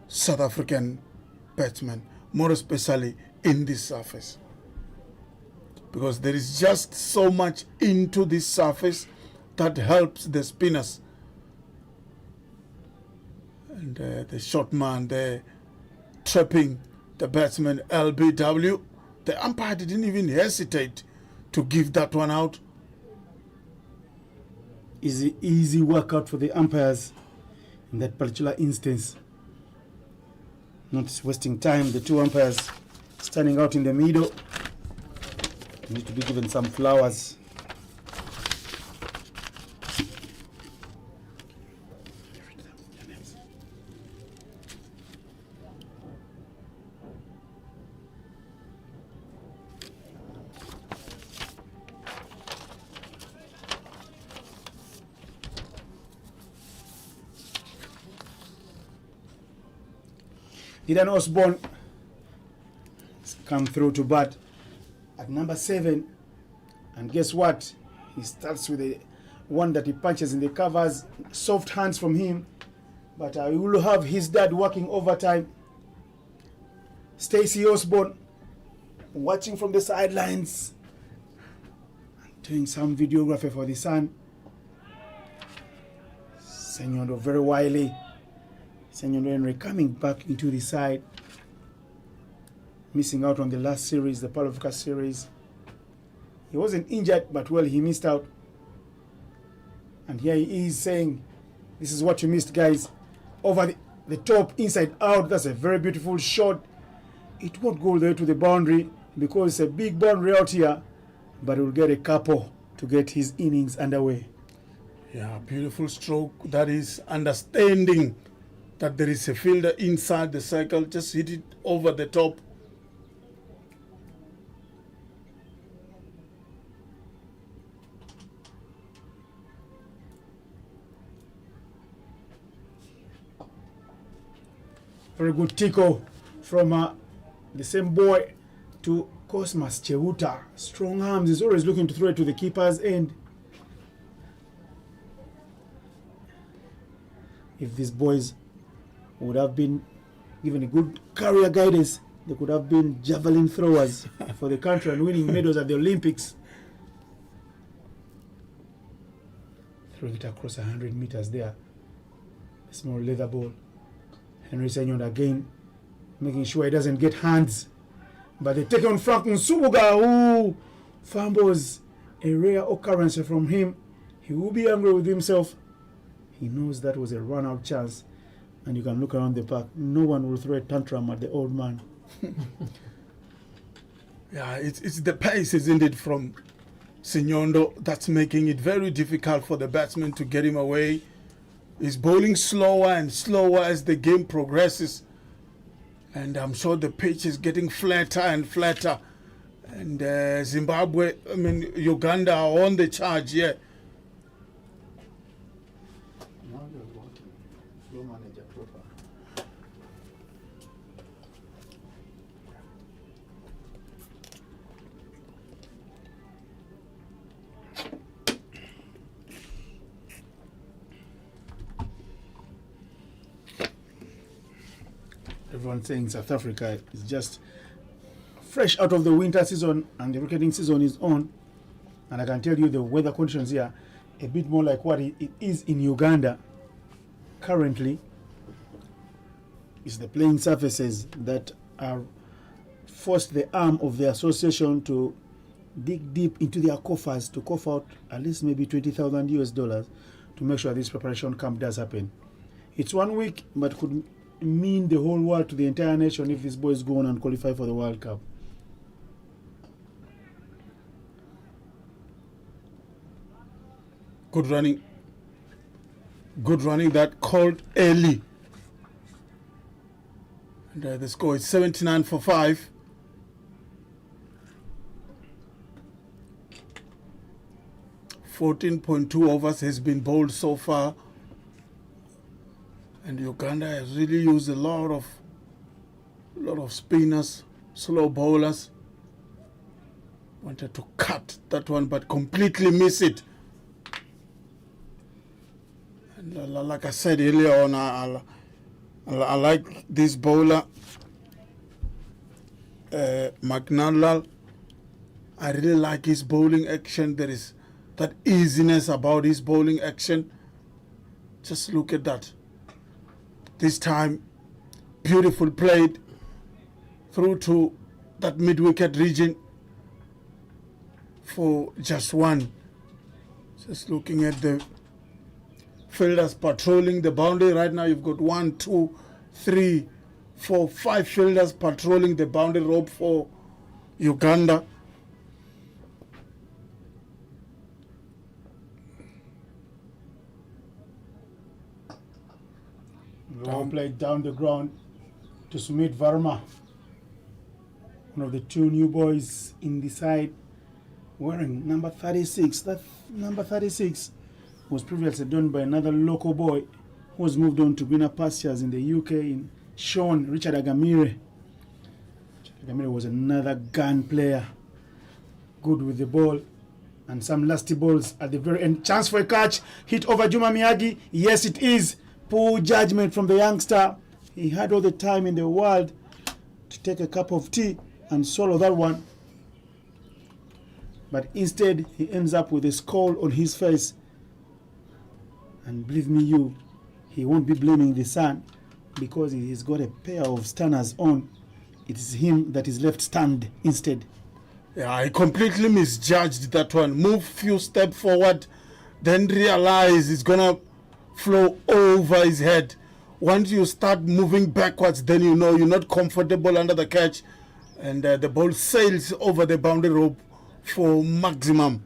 South African batsmen, more especially in this surface. Because there is just so much into this surface that helps the spinners. And the short man there trapping the batsman LBW. The umpire didn't even hesitate to give that one out. Easy workout for the umpires in that particular instance. Not wasting time. The 2 umpires standing out in the middle need to be given some flowers. Didan Osborne come through to bat at number 7. And guess what? He starts with the one that he punches in the covers. Soft hands from him. But he will have his dad working overtime. Stacey Osborne watching from the sidelines. Doing some videography for the son. Senyondo very wily. Senyondo Henry coming back into the side. Missing out on the last series, the Palovka series. He wasn't injured, but well, he missed out. And here he is saying, this is what you missed, guys. Over the top, inside out. That's a very beautiful shot. It won't go there to the boundary because it's a big boundary out here, but it will get a couple to get his innings underway. Yeah, beautiful stroke. That is understanding that there is a fielder inside the circle. Just hit it over the top. Very good tickle from the same boy to Cosmas Cheuta. Strong arms. He's always looking to throw it to the keeper's end. If these boys would have been given a good career guidance, they could have been javelin throwers for the country and winning medals at the Olympics. Throwing it across 100 meters there. A small leather ball. Henry Senyondo again making sure he doesn't get hands. But they take on Frank Nsubuga, who fumbles. A rare occurrence from him. He will be angry with himself. He knows that was a run-out chance. And you can look around the park. No one will throw a tantrum at the old man. Yeah, it's the pace, isn't it, from Senyondo that's making it very difficult for the batsman to get him away. He's bowling slower and slower as the game progresses. And I'm sure the pitch is getting flatter and flatter. And Uganda are on the charge here. Now you're working. Flow manager proper. Everyone's saying South Africa is just fresh out of the winter season and the cricketing season is on. And I can tell you the weather conditions here a bit more like what it is in Uganda currently. It's the playing surfaces that are forced the arm of the association to dig deep into their coffers to cough out at least maybe $20,000 to make sure this preparation camp does happen. It's 1 week, but could mean the whole world to the entire nation if these boys go on and qualify for the World Cup. Good running. Good running that called early. And the score is 79 for 5. .2 overs has been bowled so far. And Uganda has really used a lot of spinners, slow bowlers. Wanted to cut that one, but completely miss it. And like I said earlier on, I like this bowler, McNally. I really like his bowling action. There is that easiness about his bowling action. Just look at that. This time, beautiful played through to that mid-wicket region for just one. Just looking at the fielders patrolling the boundary. Right now you've got 1, 2, 3, 4, 5 fielders patrolling the boundary rope for Uganda. Long play down the ground to Sumit Verma, one of the two new boys in the side, wearing number 36. That number 36 was previously done by another local boy who was moved on to greener pastures in the UK, in Sean Richard Agamire. Richard Agamire was another gun player, good with the ball. And some lusty balls at the very end. Chance for a catch. Hit over Juma Miyagi. Yes, it is. Poor judgment from the youngster. He had all the time in the world to take a cup of tea and swallow that one. But instead, he ends up with a skull on his face. And believe me, he won't be blaming the sun because he's got a pair of stunners on. It is him that is left stunned instead. Yeah, I completely misjudged that one. Move few steps forward, then realize it's gonna flow over his head. Once you start moving backwards, then you know you're not comfortable under the catch, and the ball sails over the boundary rope for maximum.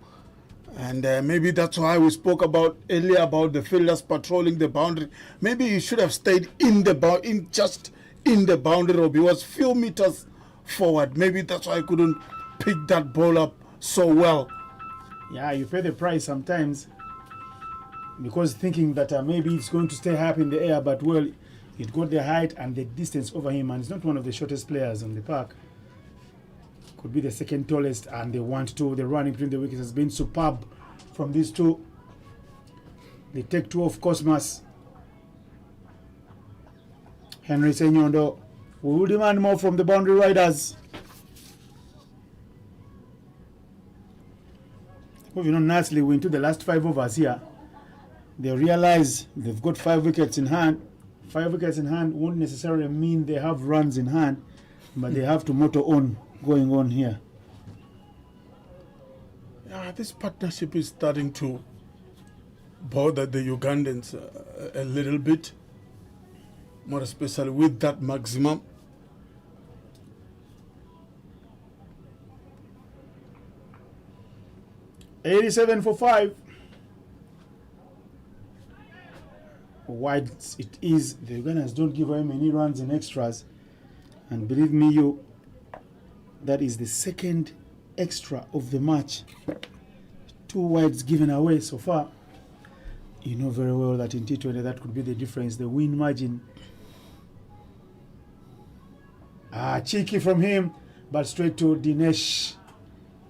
And maybe that's why we spoke about earlier about the fielders patrolling the boundary. Maybe he should have stayed in the boundary rope. He was few meters forward. Maybe that's why I couldn't pick that ball up so well. Yeah, you pay the price sometimes because thinking that maybe it's going to stay high up in the air, but well, it got the height and the distance over him, and he's not one of the shortest players on the park. Could be the second tallest, and they want to. The running between the wickets has been superb from these two. They take two of Cosmas. Henry Senyondo. We will demand more from the boundary riders. Moving on nicely, we're into the last 5 overs here. They realize they've got 5 wickets in hand. 5 wickets in hand won't necessarily mean they have runs in hand, but they have to motor on going on here. Yeah, this partnership is starting to bother the Ugandans a little bit, more especially with that maximum. $87 for 5. Wide it is. The Ugandans don't give away many runs in extras, and believe me, that is the second extra of the match. 2 wides given away so far. You know very well that in T20 that could be the difference, the win margin. Cheeky from him, but straight to Dinesh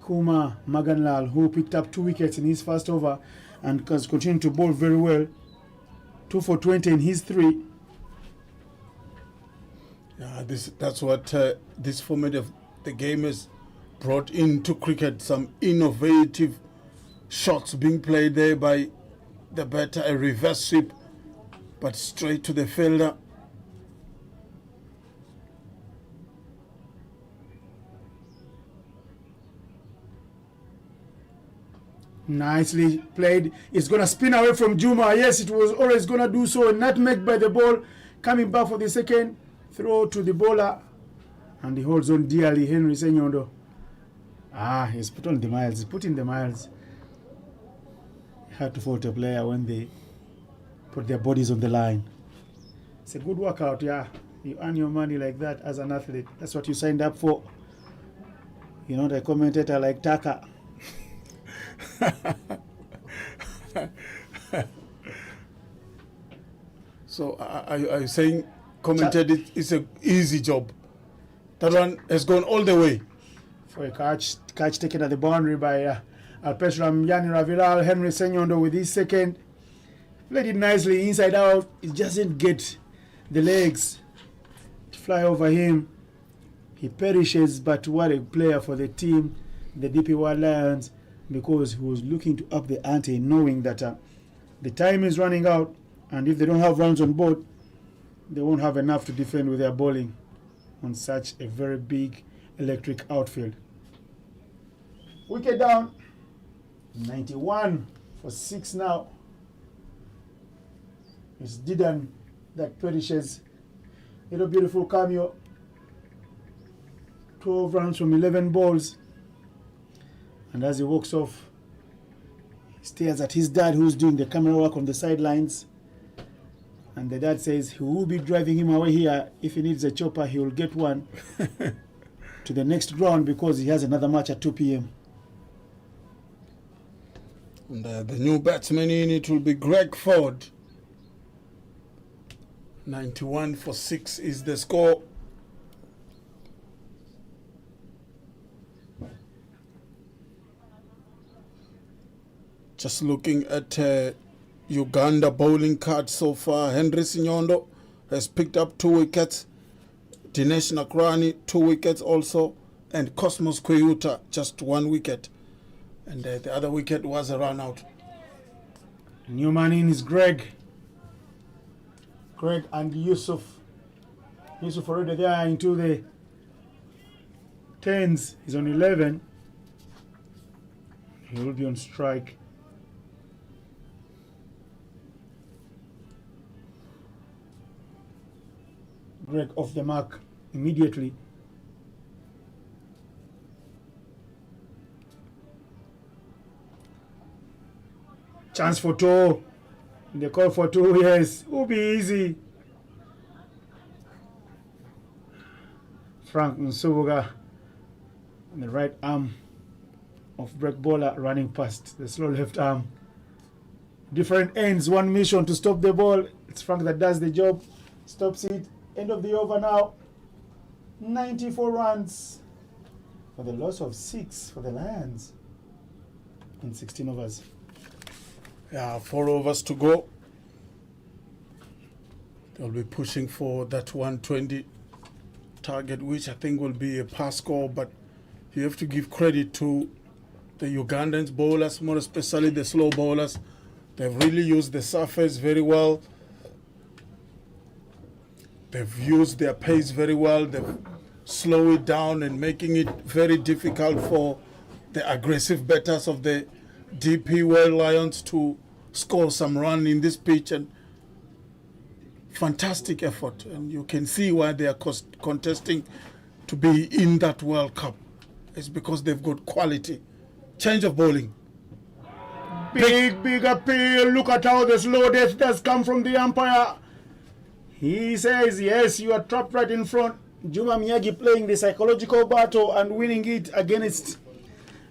Kumar Maganlal, who picked up 2 wickets in his first over and has continued to bowl very well. 2 for 20 in his 3. Yeah, that's what this format of the game has brought into cricket. Some innovative shots being played there by the batter, a reverse sweep, but straight to the fielder. Nicely played. It's going to spin away from Juma. Yes, it was always going to do so. Nutmeg by the ball. Coming back for the second. Throw to the bowler. And he holds on dearly. Henry Senyondo. He's put on the miles. He's put in the miles. Hard to fault a player when they put their bodies on the line. It's a good workout, yeah. You earn your money like that as an athlete. That's what you signed up for. You're not a commentator like Taka. So are you saying commented it's an easy job? That one has gone all the way. For a catch taken at the boundary by Alpeshram Yani Raviral. Henry Senyondo with his second. Played it nicely inside out. It just didn't get the legs to fly over him. He perishes, but what a player for the team, the DP World Lions, because he was looking to up the ante, knowing that the time is running out, and if they don't have runs on board, they won't have enough to defend with their bowling on such a very big electric outfield. Wicket down. 91 for 6 now. It's Didan that perishes. Little beautiful cameo. 12 runs from 11 balls. And as he walks off, he stares at his dad, who's doing the camera work on the sidelines. And the dad says he will be driving him away here. If he needs a chopper, he will get one to the next ground because he has another match at 2 p.m. And the new batsman in it will be Greg Ford. 91 for 6 is the score. Just looking at Uganda bowling card so far, Henry Sinyondo has picked up 2 wickets. Dinesh Nakrani 2 wickets also, and Cosmos Kuyuta just 1 wicket. And the other wicket was a run out. New man in is Greg. Greg and Yusuf. Yusuf already there into the 10s. He's on 11. He will be on strike. Greg off the mark immediately. Chance for 2. They call for 2, yes. Will be easy. Frank Nsubuga on the right arm of break bowler running past the slow left arm. Different ends, one mission to stop the ball. It's Frank that does the job. Stops it. End of the over now. 94 runs for the loss of 6 for the Lions in 16 overs. Yeah, 4 overs to go. They'll be pushing for that 120 target, which I think will be a pass score, but you have to give credit to the Ugandans bowlers, more especially the slow bowlers. They've really used the surface very well. They've used their pace very well. They've slowed it down and making it very difficult for the aggressive batters of the DP World Lions to score some run in this pitch. And fantastic effort. And you can see why they are contesting to be in that World Cup. It's because they've got quality. Change of bowling. Big appeal. Look at how the slow death does come from the umpire. He says, yes, you are trapped right in front. Juma Miyagi playing the psychological battle and winning it against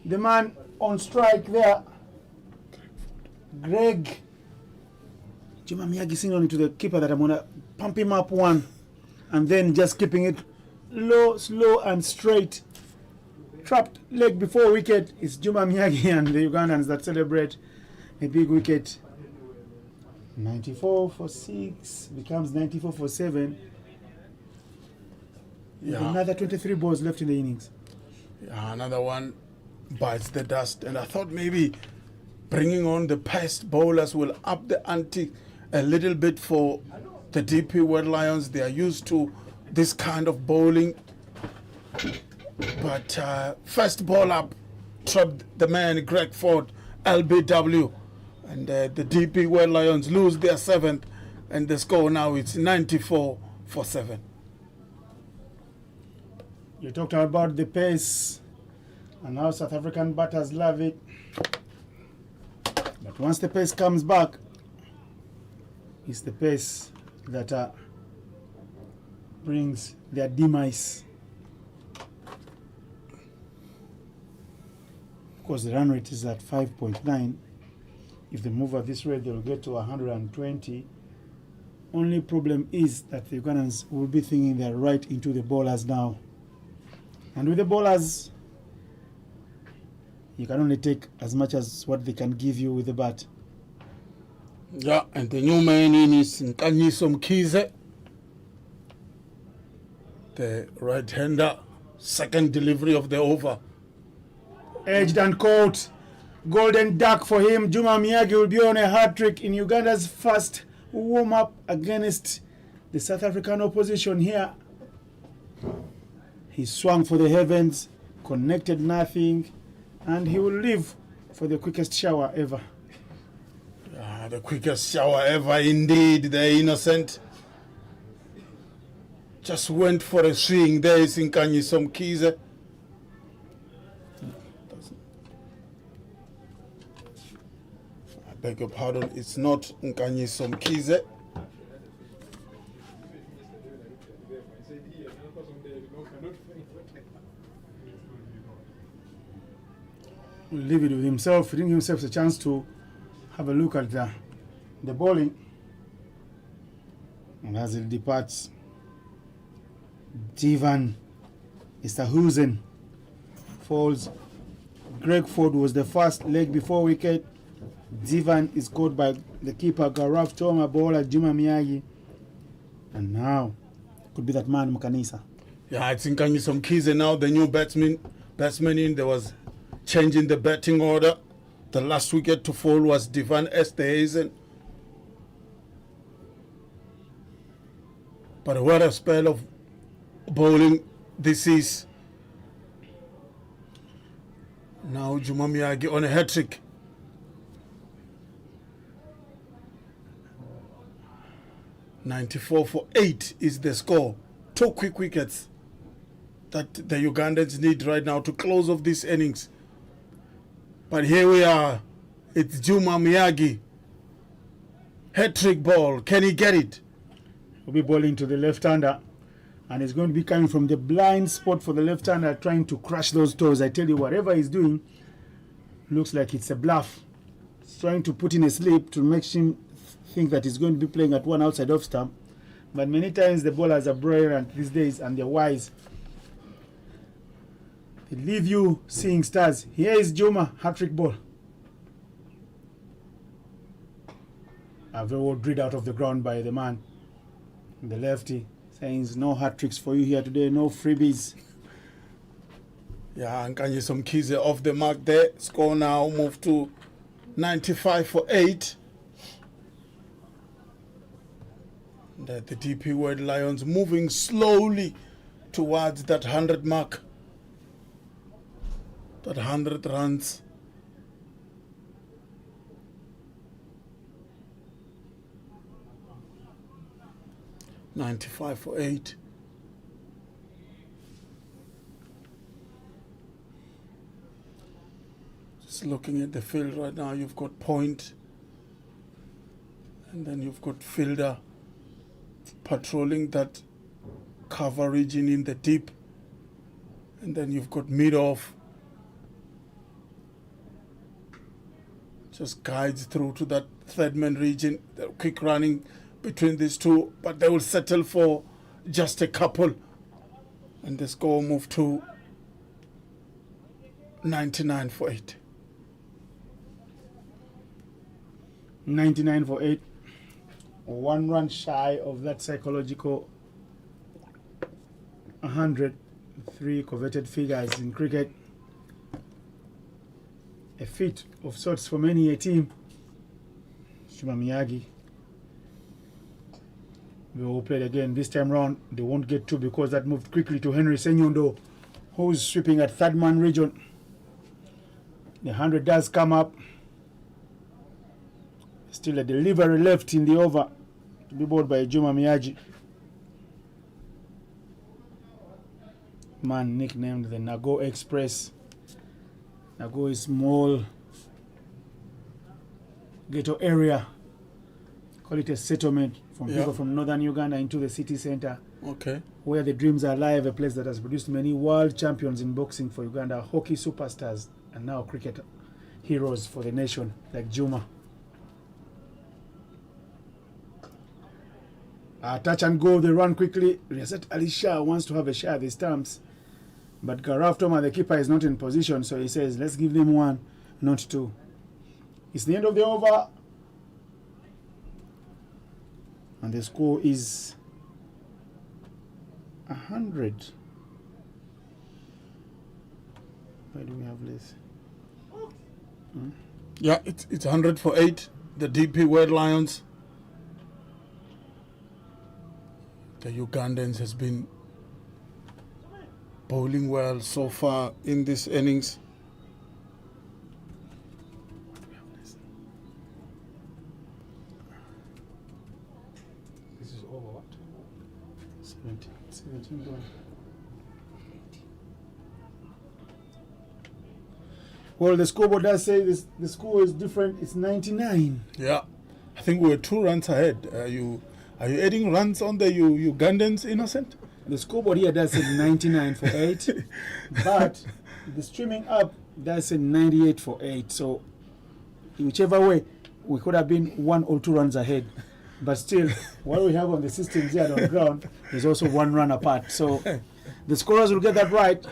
the man on strike there. Greg. Juma Miyagi signaling to the keeper that I'm going to pump him up 1 and then just keeping it low, slow and straight. Trapped leg before wicket is Juma Miyagi and the Ugandans that celebrate a big wicket. 94 for 6 becomes 94 for 7. Yeah. Another 23 balls left in the innings. Yeah, another one bites the dust. And I thought maybe bringing on the past bowlers will up the ante a little bit for the DP World Lions. They are used to this kind of bowling. But first ball up trapped the man Greg Ford, LBW. And the DP World Lions lose their 7th, and the score now it's 94 for 7. You talked about the pace, and how South African batters love it. But once the pace comes back, it's the pace that brings their demise. Of course, the run rate is at 5.9. If they move at this rate, they'll get to 120. Only problem is that the Ugandans will be thinking they're right into the bowlers now. And with the bowlers, you can only take as much as what they can give you with the bat. Yeah, and the new man in is Nkanyiso Mkhize, the right-hander, second delivery of the over. Edged and caught. Golden duck for him. Juma Miyagi will be on a hat-trick in Uganda's first warm-up against the South African opposition here. He swung for the heavens, connected nothing, and he will leave for the quickest shower ever. The quickest shower ever indeed, the innocent. Just went for a swing. There is Nkanyiso Mkhize. I beg your pardon, it's not Nkanyiso Mkhize. Will leave it with himself, giving himself a chance to have a look at the bowling. And as it departs, Divan Esterhuizen falls. Greg Ford was the first leg before wicket. Divan is caught by the keeper Garaf Toma, bowler Juma Miyagi. And now, could be that man Mukanisa. Yeah, I think I need some keys. And now the new batsman in, there was change in the batting order. The last wicket to fall was Divan Esterhazen. But what a spell of bowling this is. Now Juma Miyagi on a hat-trick. (94 for 8) is the score. 2 quick wickets that the Ugandans need right now to close off this innings. But here we are. It's Juma Miyagi. Hat-trick ball. Can he get it? Will be bowling to the left-hander. And it's going to be coming from the blind spot for the left-hander, trying to crush those toes. I tell you, whatever he's doing looks like it's a bluff. He's trying to put in a slip to make him think that he's going to be playing at one outside off stump. But many times the bowlers are brilliant these days and they're wise. They leave you seeing stars. Here is Juma, hat-trick ball. A very well drilled out of the ground by the man, the lefty, saying no hat-tricks for you here today, no freebies. Yeah, and Kanye some keys off the mark there. Score now move to 95 for 8. The DP World Lions moving slowly towards that 100 mark. That 100 runs. (95 for 8). Just looking at the field right now, you've got point, and then you've got fielder patrolling that cover region in the deep, and then you've got mid-off just guides through to that third man region. They're quick running between these two, but they will settle for just a couple, and the score move to 99 for 8. 99 for 8. 1 run shy of that psychological 100. 3 coveted figures in cricket. A feat of sorts for many a team. Juma Miyagi. We will play it again. This time round, they won't get 2 because that moved quickly to Henry Senyondo, who's sweeping at third man region. The 100 does come up. Still a delivery left in the over to be bowled by Juma Miyagi. Man nicknamed the Nago Express. Nago is small ghetto area. Call it a settlement from people from northern Uganda into the city center. Okay. Where the dreams are alive, a place that has produced many world champions in boxing for Uganda, hockey superstars, and now cricket heroes for the nation like Juma. Touch and go, they run quickly. Reset Ali Shah wants to have a share of the stumps. But Garaf Toma, the keeper, is not in position, so he says, let's give them 1, not 2. It's the end of the over. And the score is 100. Why do we have less? Yeah, it's 100 for 8. The DP World Lions. The Ugandans has been bowling well so far in this innings. This is over what? 17 going. Well, the scoreboard does say this, the score is different. It's 99. Yeah, I think we were 2 runs ahead. Are you adding runs on the Ugandans, Innocent? The scoreboard here does say 99 for 8, but the streaming up does say 98 for 8. So whichever way, we could have been 1 or 2 runs ahead. But still, what we have on the systems here on the ground is also 1 run apart. So the scorers will get that right.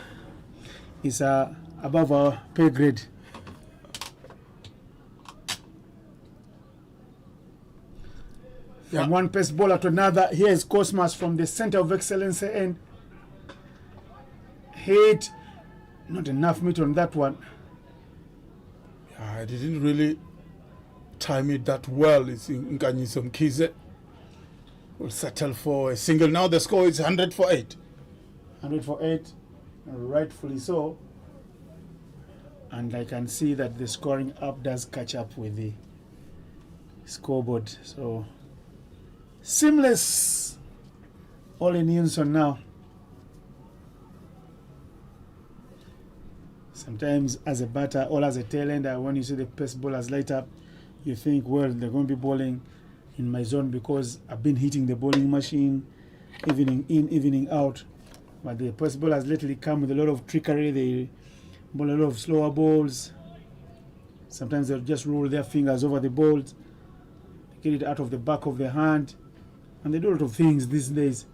It's above our pay grade. From one pace bowler to another. Here is Cosmas from the center of excellence end. Hit. Not enough meat on that one. Yeah, I didn't really time it that well. It's Nkanyiso Mkhize will settle for a single. Now the score is 100 for 8. 100 for 8. Rightfully so. And I can see that the scoring up does catch up with the scoreboard. So seamless. All in unison now. Sometimes as a batter or as a tail ender, when you see the pace bowlers light up, you think, well, they're going to be bowling in my zone because I've been hitting the bowling machine evening in, evening out. But the pace bowlers lately come with a lot of trickery. They bowl a lot of slower balls. Sometimes they'll just roll their fingers over the balls, get it out of the back of the hand, and they do a lot of things these days.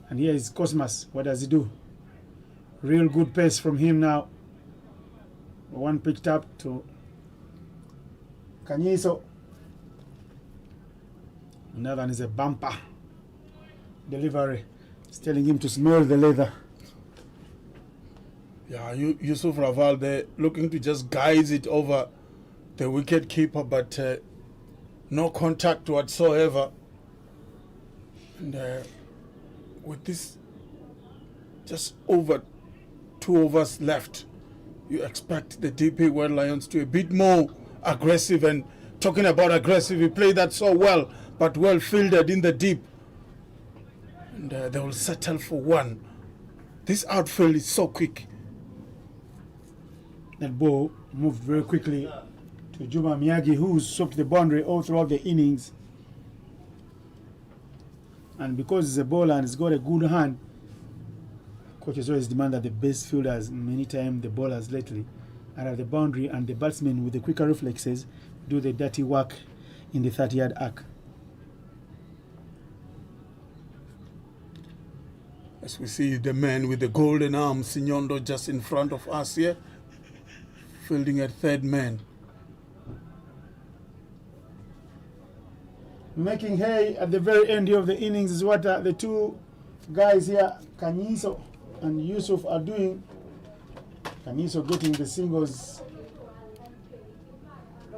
And here is Cosmas. What does he do? Real good pace from him now. One picked up to Kanyiso. Another one is a bumper delivery. It's telling him to smell the leather. Yeah, Yusuf Raval there looking to just guide it over the wicket keeper, but no contact whatsoever. And with this just over 2 overs left, you expect the DP World Lions to be a bit more aggressive. And talking about aggressive, he played that so well, but well fielded in the deep. And they will settle for 1. This outfield is so quick. That ball moved very quickly to Juma Miyagi, who swept the boundary all throughout the innings. And because he's a bowler and he's got a good hand, coaches always demand that the best fielders, many times the bowlers lately, are at the boundary, and the batsmen with the quicker reflexes do the dirty work in the 30-yard arc. As we see the man with the golden arm, Sinyondo, just in front of us here, fielding at third man. Making hay at the very end of the innings is what the two guys here, Kanyiso and Yusuf, are doing. Kanyiso getting the singles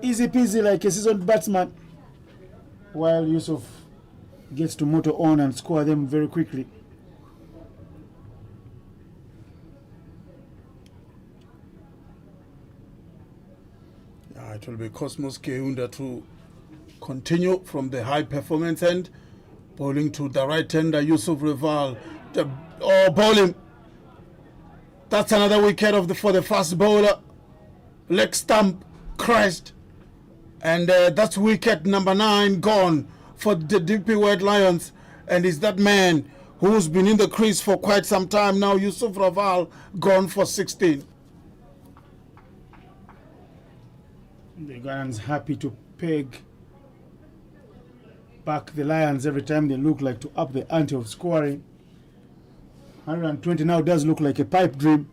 easy peasy like a seasoned batsman, while Yusuf gets to motor on and score them very quickly. It will be Cosmos Keunda to continue from the high performance end, bowling to the right hander Yusuf Rival. Bowling. That's another wicket for the fast bowler. Leg stump crashed, and that's wicket number 9 gone for the DP World Lions. And it's that man who's been in the crease for quite some time now, Yusuf Raval, gone for 16. The Ugandans happy to peg back the Lions every time they look like to up the ante of scoring. 120 now does look like a pipe dream.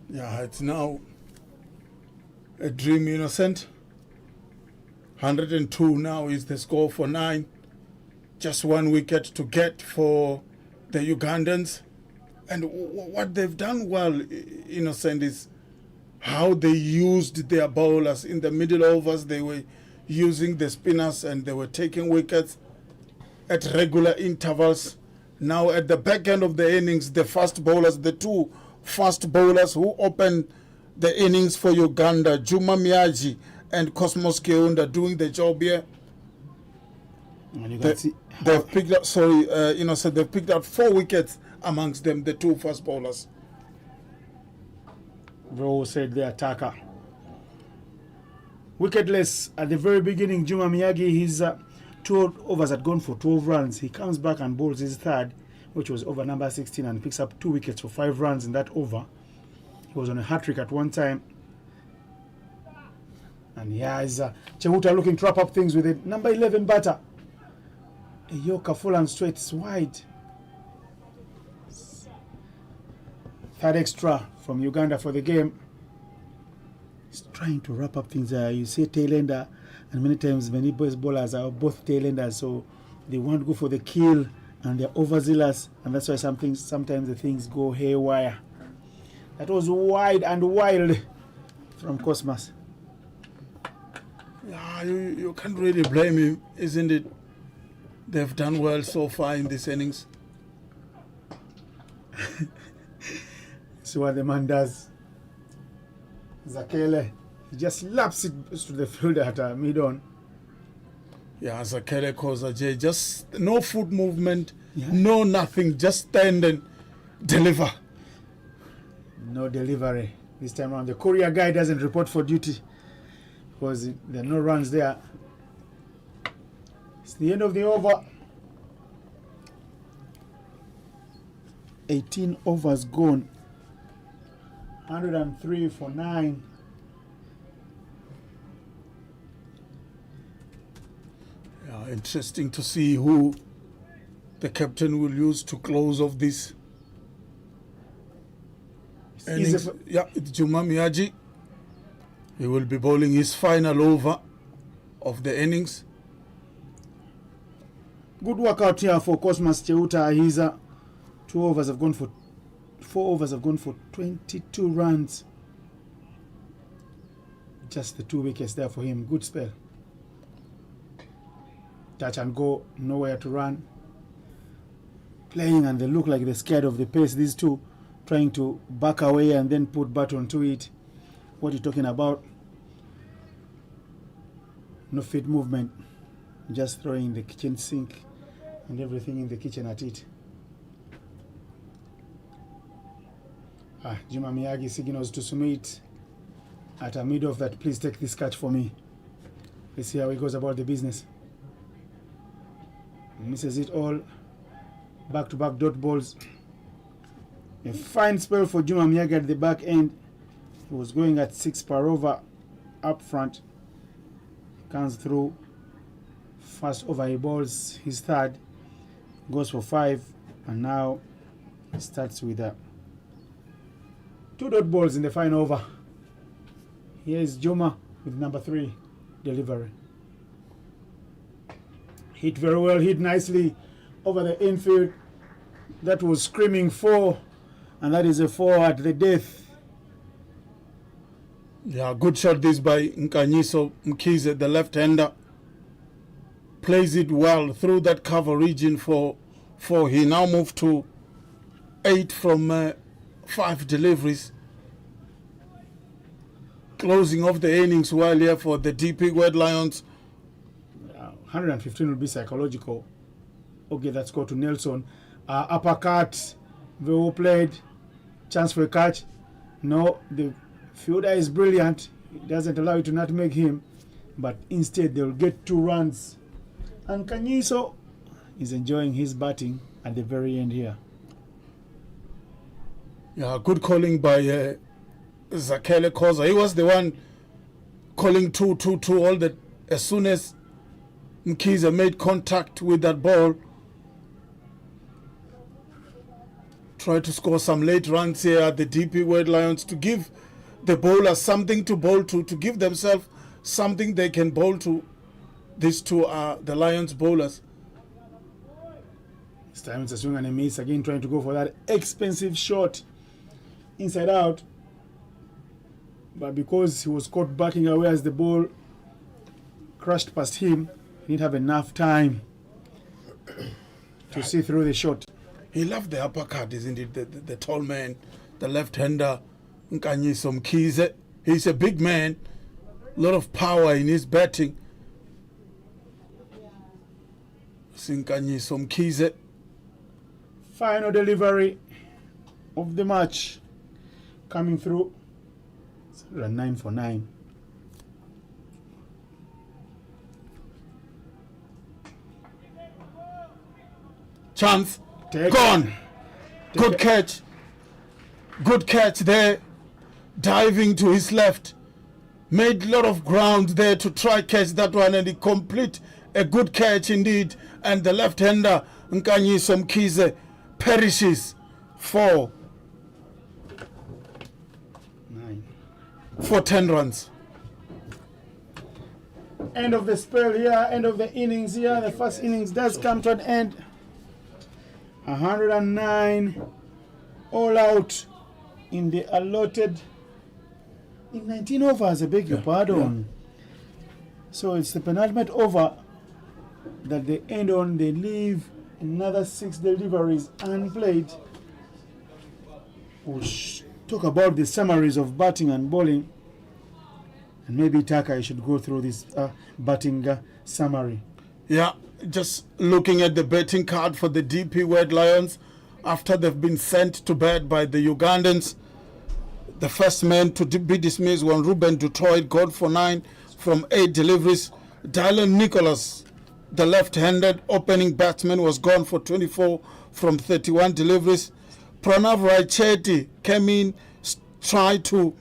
Yeah, it's now a dream, innocent. 102 now is the score for 9. Just 1 wicket to get for the Ugandans. And what they've done well, innocent, is how they used their bowlers. In the middle overs, they were using the spinners and they were taking wickets at regular intervals. Now at the back end of the innings, the fast bowlers, the 2 fast bowlers who opened the innings for Uganda, Juma Miyagi and Cosmos Keunda, doing the job here. And you can see They've picked up, they've picked out 4 wickets amongst them, the 2 fast bowlers. Bro said the attacker. Wicketless at the very beginning, Juma Miyagi, his 2 overs had gone for 12 runs. He comes back and bowls his third, which was over number 16, and picks up 2 wickets for 5 runs in that over. He was on a hat-trick at one time. And here is Chehuta looking to wrap up things with it. Number 11 batter. A Yorker full and straight, it's wide. 3rd extra from Uganda for the game. trying to wrap up things. You see tailender, and many times many boys bowlers are both tailenders, so they want to go for the kill, and they're overzealous, and that's why sometimes the things go haywire. That was wide and wild from Cosmas. Yeah, you can't really blame him, isn't it? They've done well so far in this innings. See what the man does. Zakele, he just laps it to the fielder at mid-on. Yeah, Zakele Kozaje, just no foot movement, Yeah. no nothing, just stand and deliver. No delivery this time around. The courier guy doesn't report for duty because there are no runs there. It's the end of the over. 18 overs gone. 103 for 9. Yeah, interesting to see who the captain will use to close off this innings. Yeah, it's Juma Miyaji. He will be bowling his final over of the innings. Good work out here for Cosmas Cheuta. His 4 overs have gone for 22 runs. Just the 2 wickets there for him. Good spell. Touch and go, nowhere to run. Playing, and they look like they're scared of the pace. These two trying to back away and then put baton to it. What are you talking about? No feet movement. Just throwing the kitchen sink and everything in the kitchen at it. Juma Miyagi signals to Sumit at a mid-off that please take this catch for me. Let's see how he goes about the business. Misses it all. Back-to-back dot balls. A fine spell for Juma Miyagi at the back end. He was going at 6 per over up front. Comes through. First over he bowls his third. Goes for 5. And now starts with 2 dot balls in the final over. Here is Juma with number 3 delivery. Hit very well, hit nicely over the infield. That was screaming 4, and that is a 4 at the death. Yeah, good shot this by Nkanyiso Mkhize, the left-hander. Plays it well through that cover region for 4. He now moved to 8 from 5 deliveries. Closing off the innings well here for the DP Wet Lions. 115 will be psychological. Okay, that's go to Nelson. Uppercut, very well played. Chance for a catch. No, the fielder is brilliant. It doesn't allow you to not make him. But instead, they'll get 2 runs. And Kanyiso is enjoying his batting at the very end here. Yeah, good calling by Zakele Koza. He was the one calling 2-2-2 all that. As soon as Mkhize made contact with that ball, tried to score some late runs here at the DP World Lions to give the bowlers something to bowl to give themselves something they can bowl to. These two are the Lions bowlers. This time it's a swing and a miss. Again, trying to go for that expensive shot inside out. But because he was caught backing away as the ball crashed past him, he didn't have enough time to see through the shot. He loved the uppercut, isn't it? The tall man, the left-hander, Nkanyiso Mkhize. He's a big man, a lot of power in his batting. Nkanyiso Mkhize. Final delivery of the match coming through. 9 for 9. Chance. Gone. Good catch. Good catch there. Diving to his left. Made a lot of ground there to try catch that one, and he complete a good catch indeed. And the left-hander Nkanyiso Mkhize perishes for 10 runs. end of the spell here, end of the innings here. The first innings does come to an end. 109 all out in the allotted in 19 overs, I beg your pardon. So it's the penultimate over that they end on. They leave another 6 deliveries unplayed. We'll talk about the summaries of batting and bowling, and maybe Taka, I should go through this batting summary. Yeah, just looking at the betting card for the DP World Lions after they've been sent to bed by the Ugandans. The first man to be dismissed was Ruben Dutoit, gone for 9 from 8 deliveries. Dylan Nicholas, the left-handed opening batsman, was gone for 24 from 31 deliveries. Pranav Raicheti came in, tried to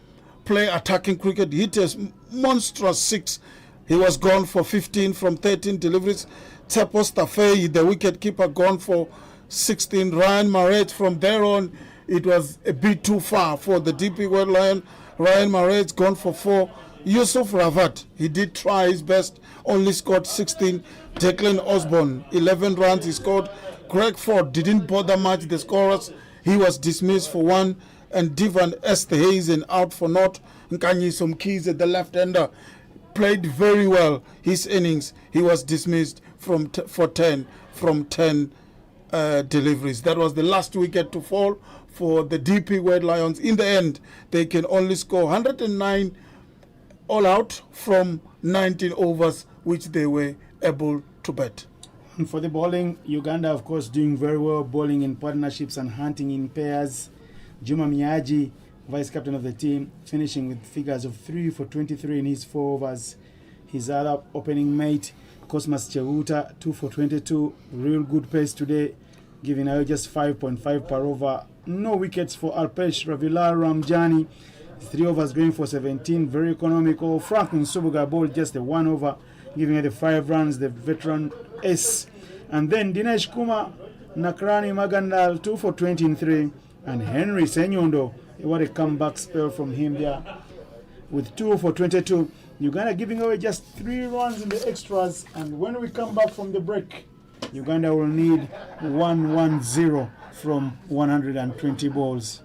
play attacking cricket, hit a monstrous 6. He was gone for 15 from 13 deliveries. Tepos Tafei, the wicket keeper, gone for 16. Ryan Maret, from there on, it was a bit too far for the DP World Lion. Ryan Maret gone for 4. Yusuf Ravat, he did try his best, only scored 16. Declan Osborne, 11 runs he scored. Craig Ford didn't bother much the scorers. He was dismissed for 1. And Divan Esterhazen out for naught. Nkanyi Somkize, the left-hander, played very well his innings. He was dismissed for 10 from 10 deliveries. That was the last wicket to fall for the DP World Lions. In the end, they can only score 109 all out from 19 overs, which they were able to bat. And for the bowling, Uganda, of course, doing very well, bowling in partnerships and hunting in pairs. Juma Miyaji, vice captain of the team, finishing with figures of 3 for 23 in his 4 overs. His other opening mate, Cosmas Chewuta, 2 for 22. Real good pace today, giving away just 5.5 per over. No wickets for Alpesh Ravilar Ramjani. 3 overs going for 17. Very economical. Frank Nsubuga bowled just a 1 over, giving away the 5 runs, the veteran ace. And then Dinesh Kumar, Nakrani Magandal, 2 for 23. And Henry Senyondo, what a comeback spell from him there, with 2 for 22. Uganda giving away just 3 runs in the extras. And when we come back from the break, Uganda will need 110 from 120 balls.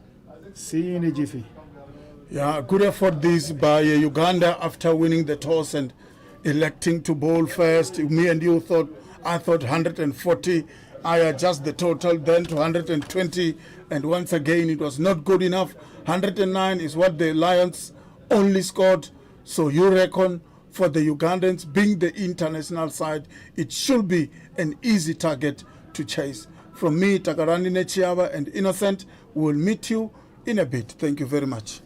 See you in a jiffy. Yeah, good effort this by Uganda after winning the toss and electing to bowl first. Me and you I thought 140. I adjust the total then to 120, and once again it was not good enough. 109 is what the Lions only scored. So you reckon for the Ugandans, being the international side, it should be an easy target to chase. From me, Takarani Nechiaba and Innocent, will meet you in a bit. Thank you very much.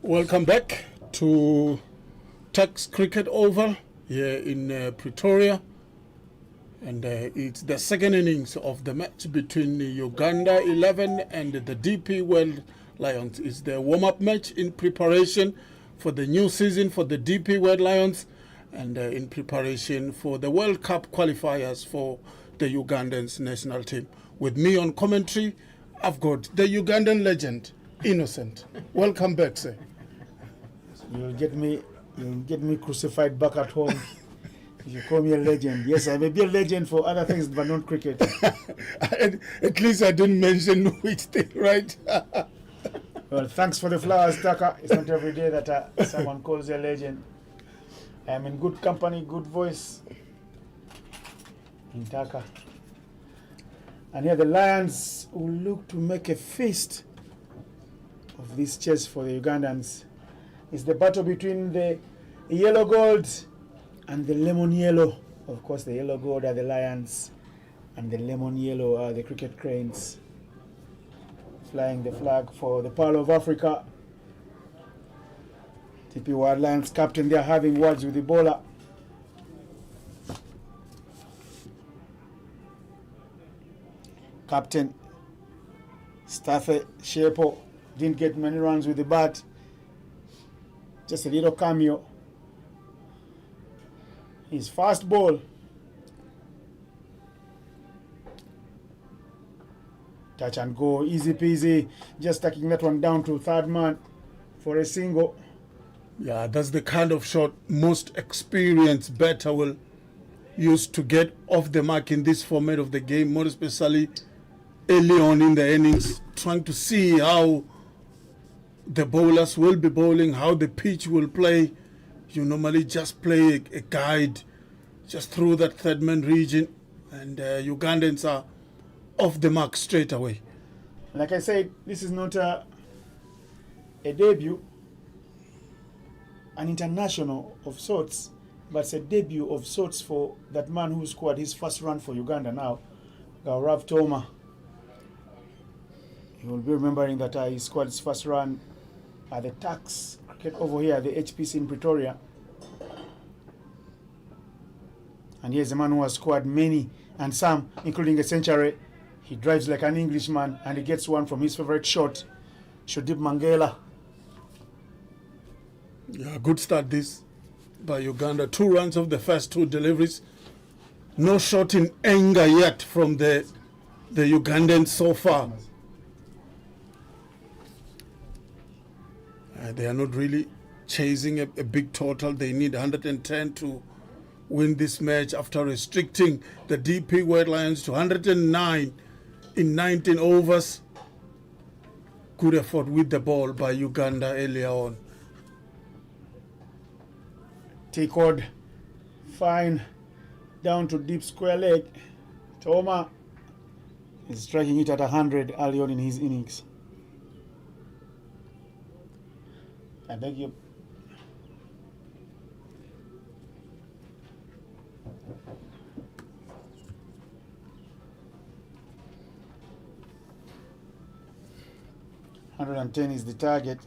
Welcome back to Tax Cricket Oval here in Pretoria. And it's the second innings of the match between Uganda 11 and the DP World Lions. It's the warm-up match in preparation for the new season for the DP World Lions and in preparation for the World Cup qualifiers for the Ugandan national team. With me on commentary, I've got the Ugandan legend, Innocent. Welcome back, sir. You'll get me crucified back at home. You call me a legend. Yes, I may be a legend for other things, but not cricket. At least I didn't mention which thing, right? Well, thanks for the flowers, Taka. It's not every day that someone calls you a legend. I am in good company, good voice in Taka. And here the Lions will look to make a feast of this chase for the Ugandans. It's the battle between the yellow gold and the lemon yellow. Of course, the yellow gold are the Lions, and the lemon yellow are the cricket cranes. Flying the flag for the Pearl of Africa. TP World Lions captain there having words with the bowler. Captain Staffe Shepo didn't get many runs with the bat. Just a little cameo. His fast ball. Touch and go, easy peasy. Just taking that one down to third man for a single. Yeah, that's the kind of shot most experienced batter will use to get off the mark in this format of the game, more especially early on in the innings, trying to see how the bowlers will be bowling, how the pitch will play. You normally just play a guide just through that third man region, and Ugandans are off the mark straight away. Like I said, this is not a debut, an international of sorts, but it's a debut of sorts for that man who scored his first run for Uganda now, Gaurav Toma. You will be remembering that he scored his first run at the Tax Cricket over here, the HPC in Pretoria. And here's a man who has scored many, and some, including a century. He drives like an Englishman, and he gets one from his favorite shot, Shudip Mangela. Yeah, good start this by Uganda. 2 runs of the first 2 deliveries. No shot in anger yet from the Ugandans so far. They are not really chasing a big total. They need 110 to win this match after restricting the DP World Lions to 109 in 19 overs. Good effort with the ball by Uganda earlier on. T-Code, fine, down to deep square leg. Toma is striking it at 100 early on in his innings. I beg you. $110 is the target.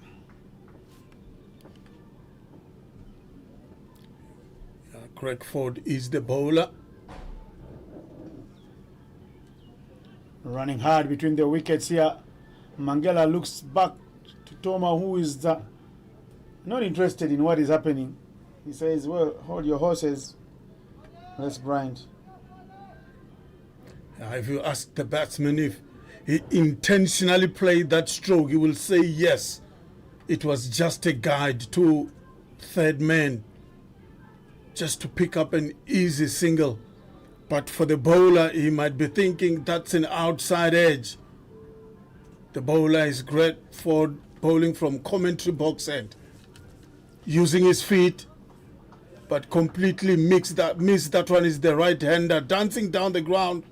Craig Ford is the bowler. Running hard between the wickets here. Mangela looks back to Toma, who is not interested in what is happening. He says, well, hold your horses. Let's grind. If you ask the batsman if he intentionally played that stroke, he will say yes. It was just a guide to third man, just to pick up an easy single. But for the bowler, he might be thinking that's an outside edge. The bowler is great for bowling from commentary box end, using his feet, but completely missed that one. Is the right-hander dancing down the ground,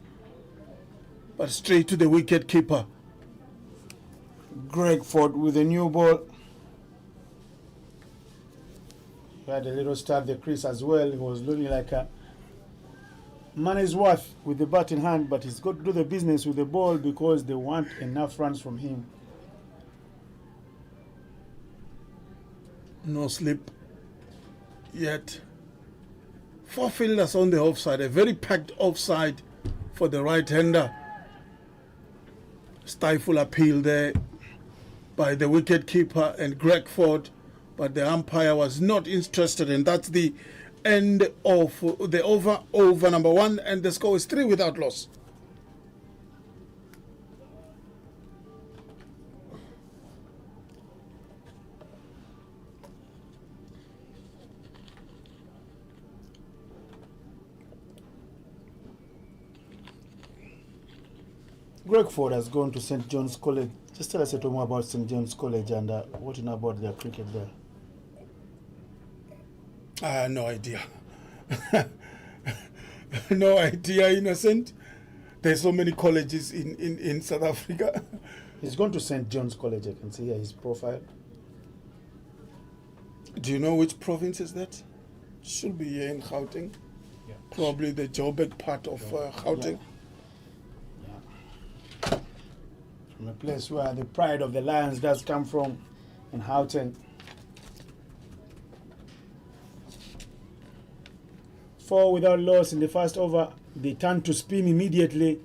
but straight to the wicket keeper. Greg Ford with a new ball. He had a little stab the crease as well. He was looking like a money's worth with the bat in hand, but he's got to do the business with the ball because they want enough runs from him. No slip yet. 4 fielders on the offside, a very packed offside for the right-hander. Stifle appeal there by the wicket keeper and Greg Ford, but the umpire was not interested, and that's the end of the over number 1, and the score is 3 without loss. Greg Ford has gone to St. John's College. Just tell us a little more about St. John's College and what you know about their cricket there. I have no idea. No idea, Innocent. There's so many colleges in South Africa. He's gone to St. John's College. I can see here his profile. Do you know which province is that? Should be here in Gauteng. Yeah. Probably the Joburg part of Gauteng. Yeah. From a place where the pride of the Lions does come from, in Gauteng. 4 without loss in the first over. They turned to spin immediately.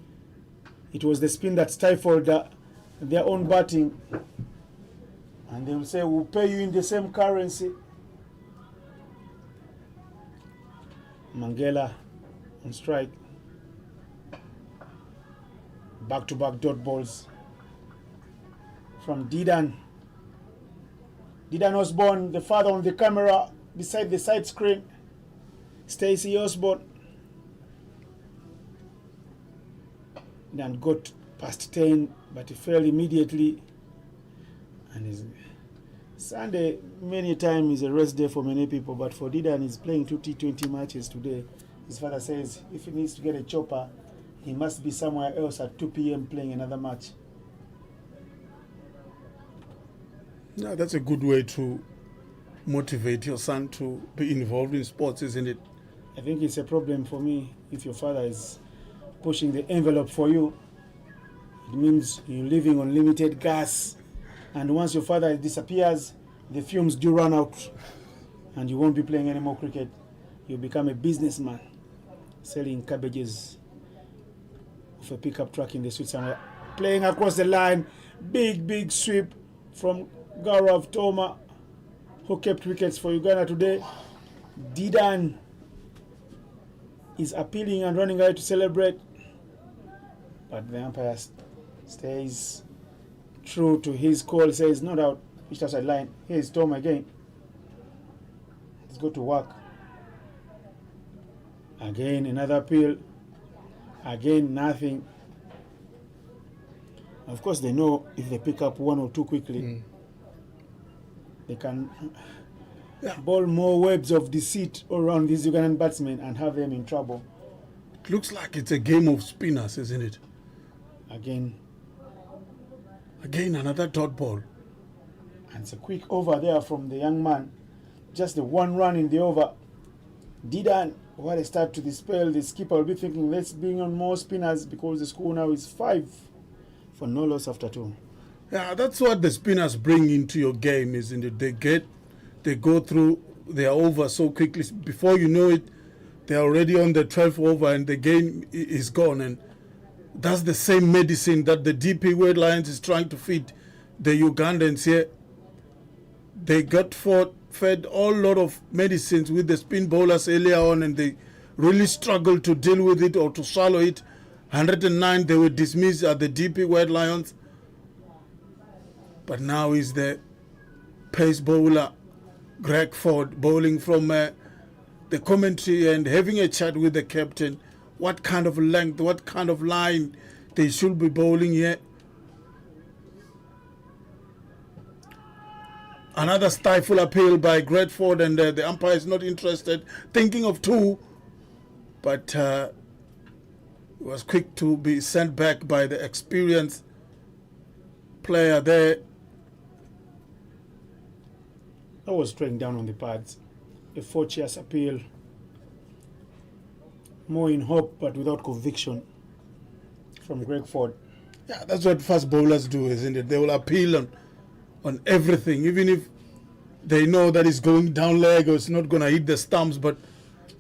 It was the spin that stifled their own batting. And they will say, we'll pay you in the same currency. Mangela on strike. Back-to-back dot balls from Didan. Didan Osborne, the father on the camera, beside the side screen. Stacey Osborne. And got past 10, but he fell immediately. And Sunday, many times, is a rest day for many people, but for Didan, he's playing 2 T20 matches today. His father says if he needs to get a chopper, he must be somewhere else at 2 p.m. playing another match. Yeah, that's a good way to motivate your son to be involved in sports, isn't it? I think it's a problem for me if your father is pushing the envelope for you. It means you're living on limited gas, and once your father disappears, the fumes do run out, and you won't be playing any more cricket. You'll become a businessman, selling cabbages of a pickup truck in the streets and playing across the line. Big sweep from Gaurav Toma, who kept wickets for Uganda today. Didan is appealing and running away to celebrate, but the umpire stays true to his call, says no doubt, pitched outside line. Here's Tom again. Let's go to work. Again, another appeal. Again, nothing. Of course, they know if they pick up 1 or 2 quickly, they can bowl more webs of deceit around these Ugandan batsmen and have them in trouble. It looks like it's a game of spinners, isn't it? Again, another dot ball. and it's a quick over there from the young man. Just the 1 run in the over. Didan, what a start to the spell. The skipper will be thinking, let's bring on more spinners, because the score now is 5 for no loss after 2. Yeah, that's what the spinners bring into your game, isn't it? They go through their over so quickly. Before you know it, they're already on the 12th over and the game is gone. And that's the same medicine that the DP World Lions is trying to feed the Ugandans here. They got fed all lot of medicines with the spin bowlers earlier on, and they really struggled to deal with it or to swallow it. 109, they were dismissed at the DP World Lions. But now is the pace bowler Greg Ford bowling from the commentary and having a chat with the captain. What kind of length, what kind of line they should be bowling here. Another stifle appeal by Greg Ford, and the umpire is not interested, thinking of 2, but was quick to be sent back by the experienced player there. I was throwing down on the pads. A 4-cheers appeal. More in hope, but without conviction, from Greg Ford. Yeah, that's what fast bowlers do, isn't it? They will appeal on everything, even if they know that it's going down leg or it's not going to hit the stumps, but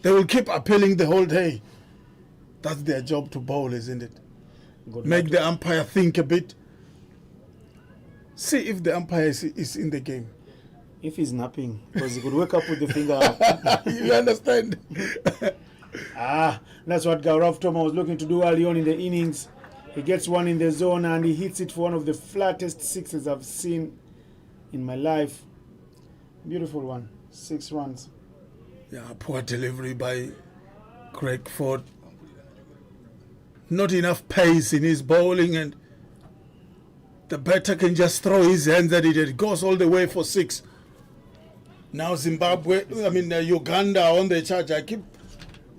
they will keep appealing the whole day. That's their job to bowl, isn't it? Good Make luck. the umpire think a bit. See if the umpire is in the game. If he's napping, because he could wake up with the finger up. You understand? That's what Gaurav Toma was looking to do early on in the innings. He gets one in the zone and he hits it for one of the flattest sixes I've seen in my life. Beautiful one. 6 runs. Yeah, poor delivery by Craig Ford. Not enough pace in his bowling, and the batter can just throw his hands at it. It goes all the way for 6. Now Uganda on the charge. I keep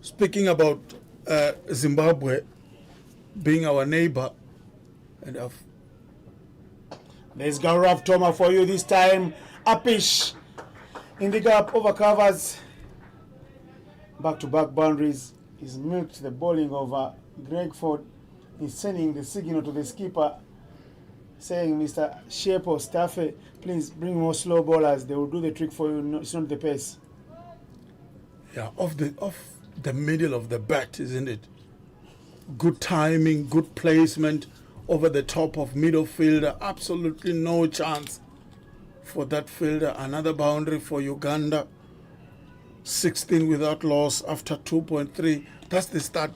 speaking about Zimbabwe being our neighbor, and There's Gaurav Toma for you this time. Uppish in the gap, over covers. Back-to-back boundaries. He's milked the bowling of Greg Ford. He's sending the signal to the skipper saying, Mr. Shepo, Staffy, please bring more slow bowlers. They will do the trick for you. No, it's not the pace. yeah, off the middle of the bat, isn't it? Good timing, good placement over the top of middle fielder. Absolutely no chance for that fielder. Another boundary for Uganda. 16 without loss after 2.3. That's the start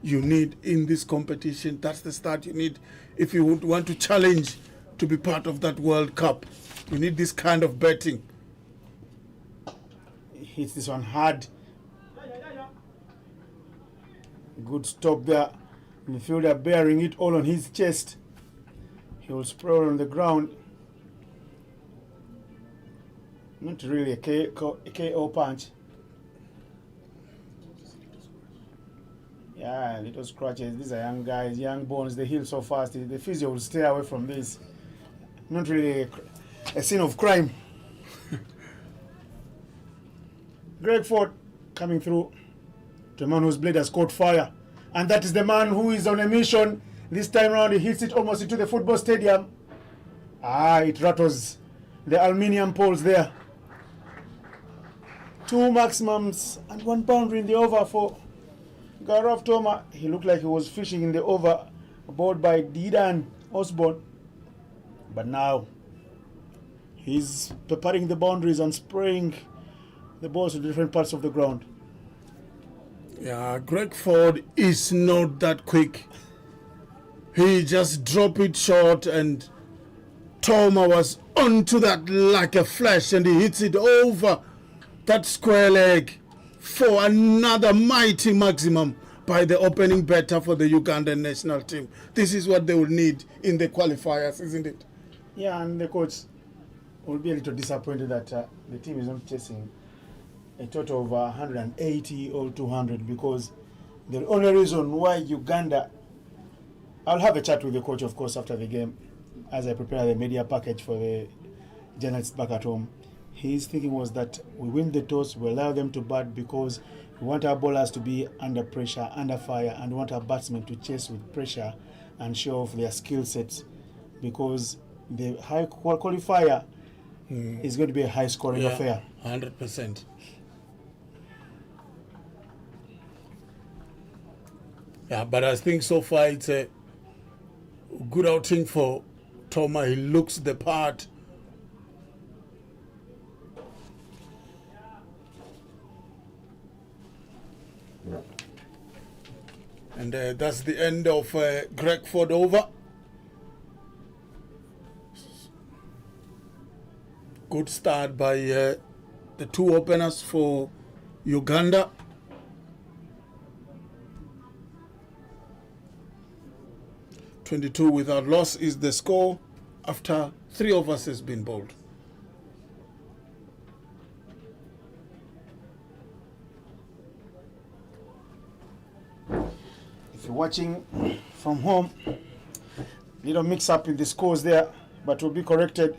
you need in this competition. That's the start you need if you would want to challenge to be part of that World Cup. You need this kind of batting. Hits this one hard. Good stop there. Midfielder bearing it all on his chest. He will sprawl on the ground. Not really a KO punch. Yeah, little scratches. These are young guys, young bones. They heal so fast. The physio will stay away from this. Not really a scene of crime. Greg Ford coming through. The man whose blade has caught fire. And that is the man who is on a mission. This time around he hits it almost into the football stadium. It rattles the aluminium poles there. 2 maximums and 1 boundary in the over for Gaurav Toma. He looked like he was fishing in the over, bowled by Didan Osborne. But now he's preparing the boundaries and spraying the balls to different parts of the ground. Yeah, Greg Ford is not that quick. He just dropped it short, and Toma was onto that like a flash, and he hits it over that square leg for another mighty maximum by the opening batter for the Ugandan national team. This is what they will need in the qualifiers, isn't it? Yeah, and the coach will be a little disappointed that the team is not chasing a total of 180 or 200, because the only reason why Uganda... I'll have a chat with the coach, of course, after the game, as I prepare the media package for the journalists back at home. His thinking was that we win the toss, we allow them to bat, because we want our bowlers to be under pressure, under fire, and we want our batsmen to chase with pressure and show off their skill sets, because the high qualifier is going to be a high scoring affair. 100%. Yeah, but I think so far it's a good outing for Toma. He looks the part. And that's the end of Greg Ford over. Good start by the 2 openers for Uganda. .22 without loss is the score after 3 overs has been bowled. If you're watching from home, little mix up in the scores there, but will be corrected.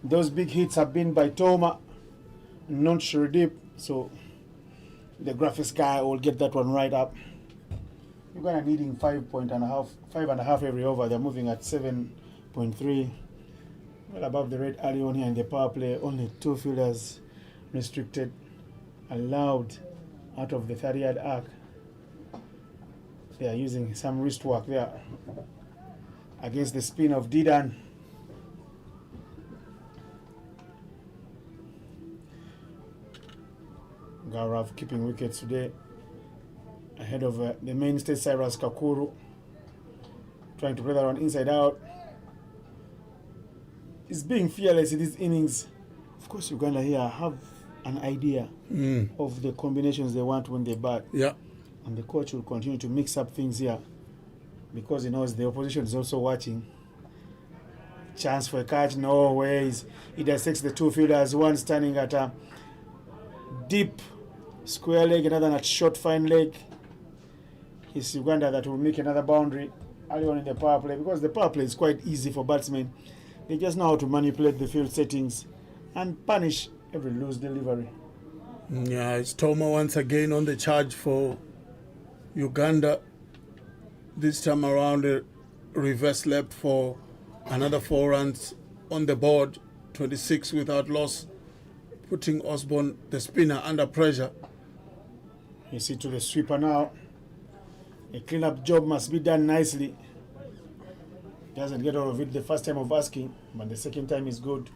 Those big hits have been by Toma, not Shredeep, so the graphics guy will get that one right up. You're gonna needing 5.5 every over. They're moving at 7.3. well above the red early on here in the power play. Only 2 fielders restricted, allowed out of the 30-yard arc. They are using some wrist work there against the spin of Didan. Gaurav keeping wickets today ahead of the mainstay Cyrus Kakuru, trying to play that one inside out. He's being fearless in these innings. Of course, Uganda here have an idea of the combinations they want when they bat. Yeah. And the coach will continue to mix up things here because he knows the opposition is also watching. Chance for a catch, no ways. He dissects the 2 fielders, one standing at a deep square leg, another at short fine leg. It's Uganda that will make another boundary early on in the power play, because the power play is quite easy for batsmen. They just know how to manipulate the field settings and punish every loose delivery. Yeah, it's Toma once again on the charge for Uganda. This time around, a reverse left for another 4 runs on the board, 26 without loss, putting Osborne, the spinner, under pressure. You see to the sweeper now. A clean-up job must be done nicely. Doesn't get out of it the first time of asking, but the second time is good.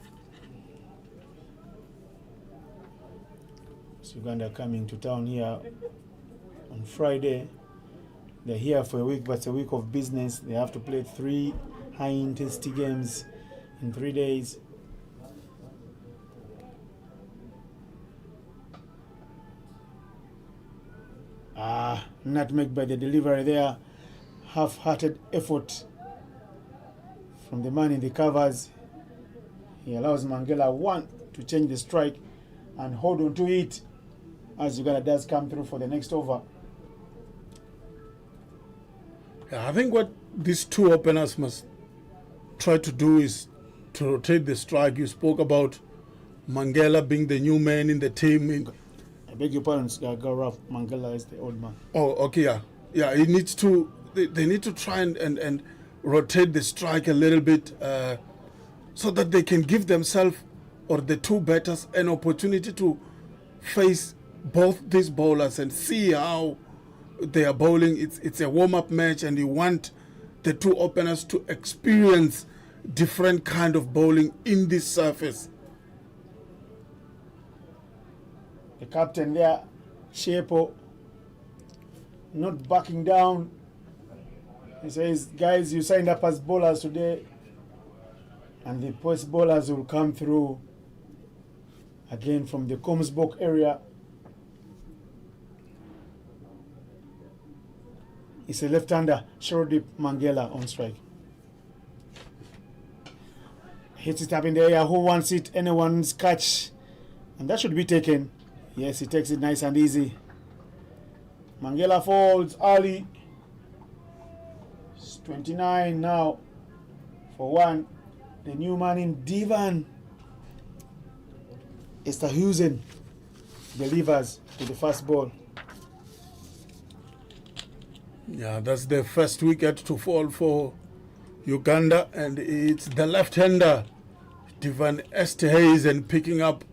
So Uganda coming to town here on Friday. They're here for a week, but it's a week of business. They have to play 3 high-intensity games in 3 days. Nutmeg by the delivery there. Half-hearted effort from the man in the covers. He allows Mangela one to change the strike and hold on to it as Uganda does come through for the next over. I think what these 2 openers must try to do is to rotate the strike. You spoke about Mangela being the new man in the team. I beg your pardon, Gaurav. Mangala is the old man. Oh, okay, yeah. Yeah, he needs to, they need to try and rotate the strike a little bit so that they can give themselves or the 2 batters an opportunity to face both these bowlers and see how they are bowling. It's a warm-up match, and you want the 2 openers to experience different kind of bowling in this surface. The captain there, Shepo, not backing down. He says, guys, you signed up as bowlers today, and the post bowlers will come through again from the Komsbok area. It's a left-hander, Shorodip Mangela on strike. Hits it up in the air. Who wants it? Anyone's catch. And that should be taken. Yes, he takes it nice and easy. Mangela falls early. It's 29 now for 1. The new man in Divan. Esterhuizen delivers to the first ball. Yeah, that's the first wicket to fall for Uganda, and it's the left-hander, Divan Esterhuizen, picking up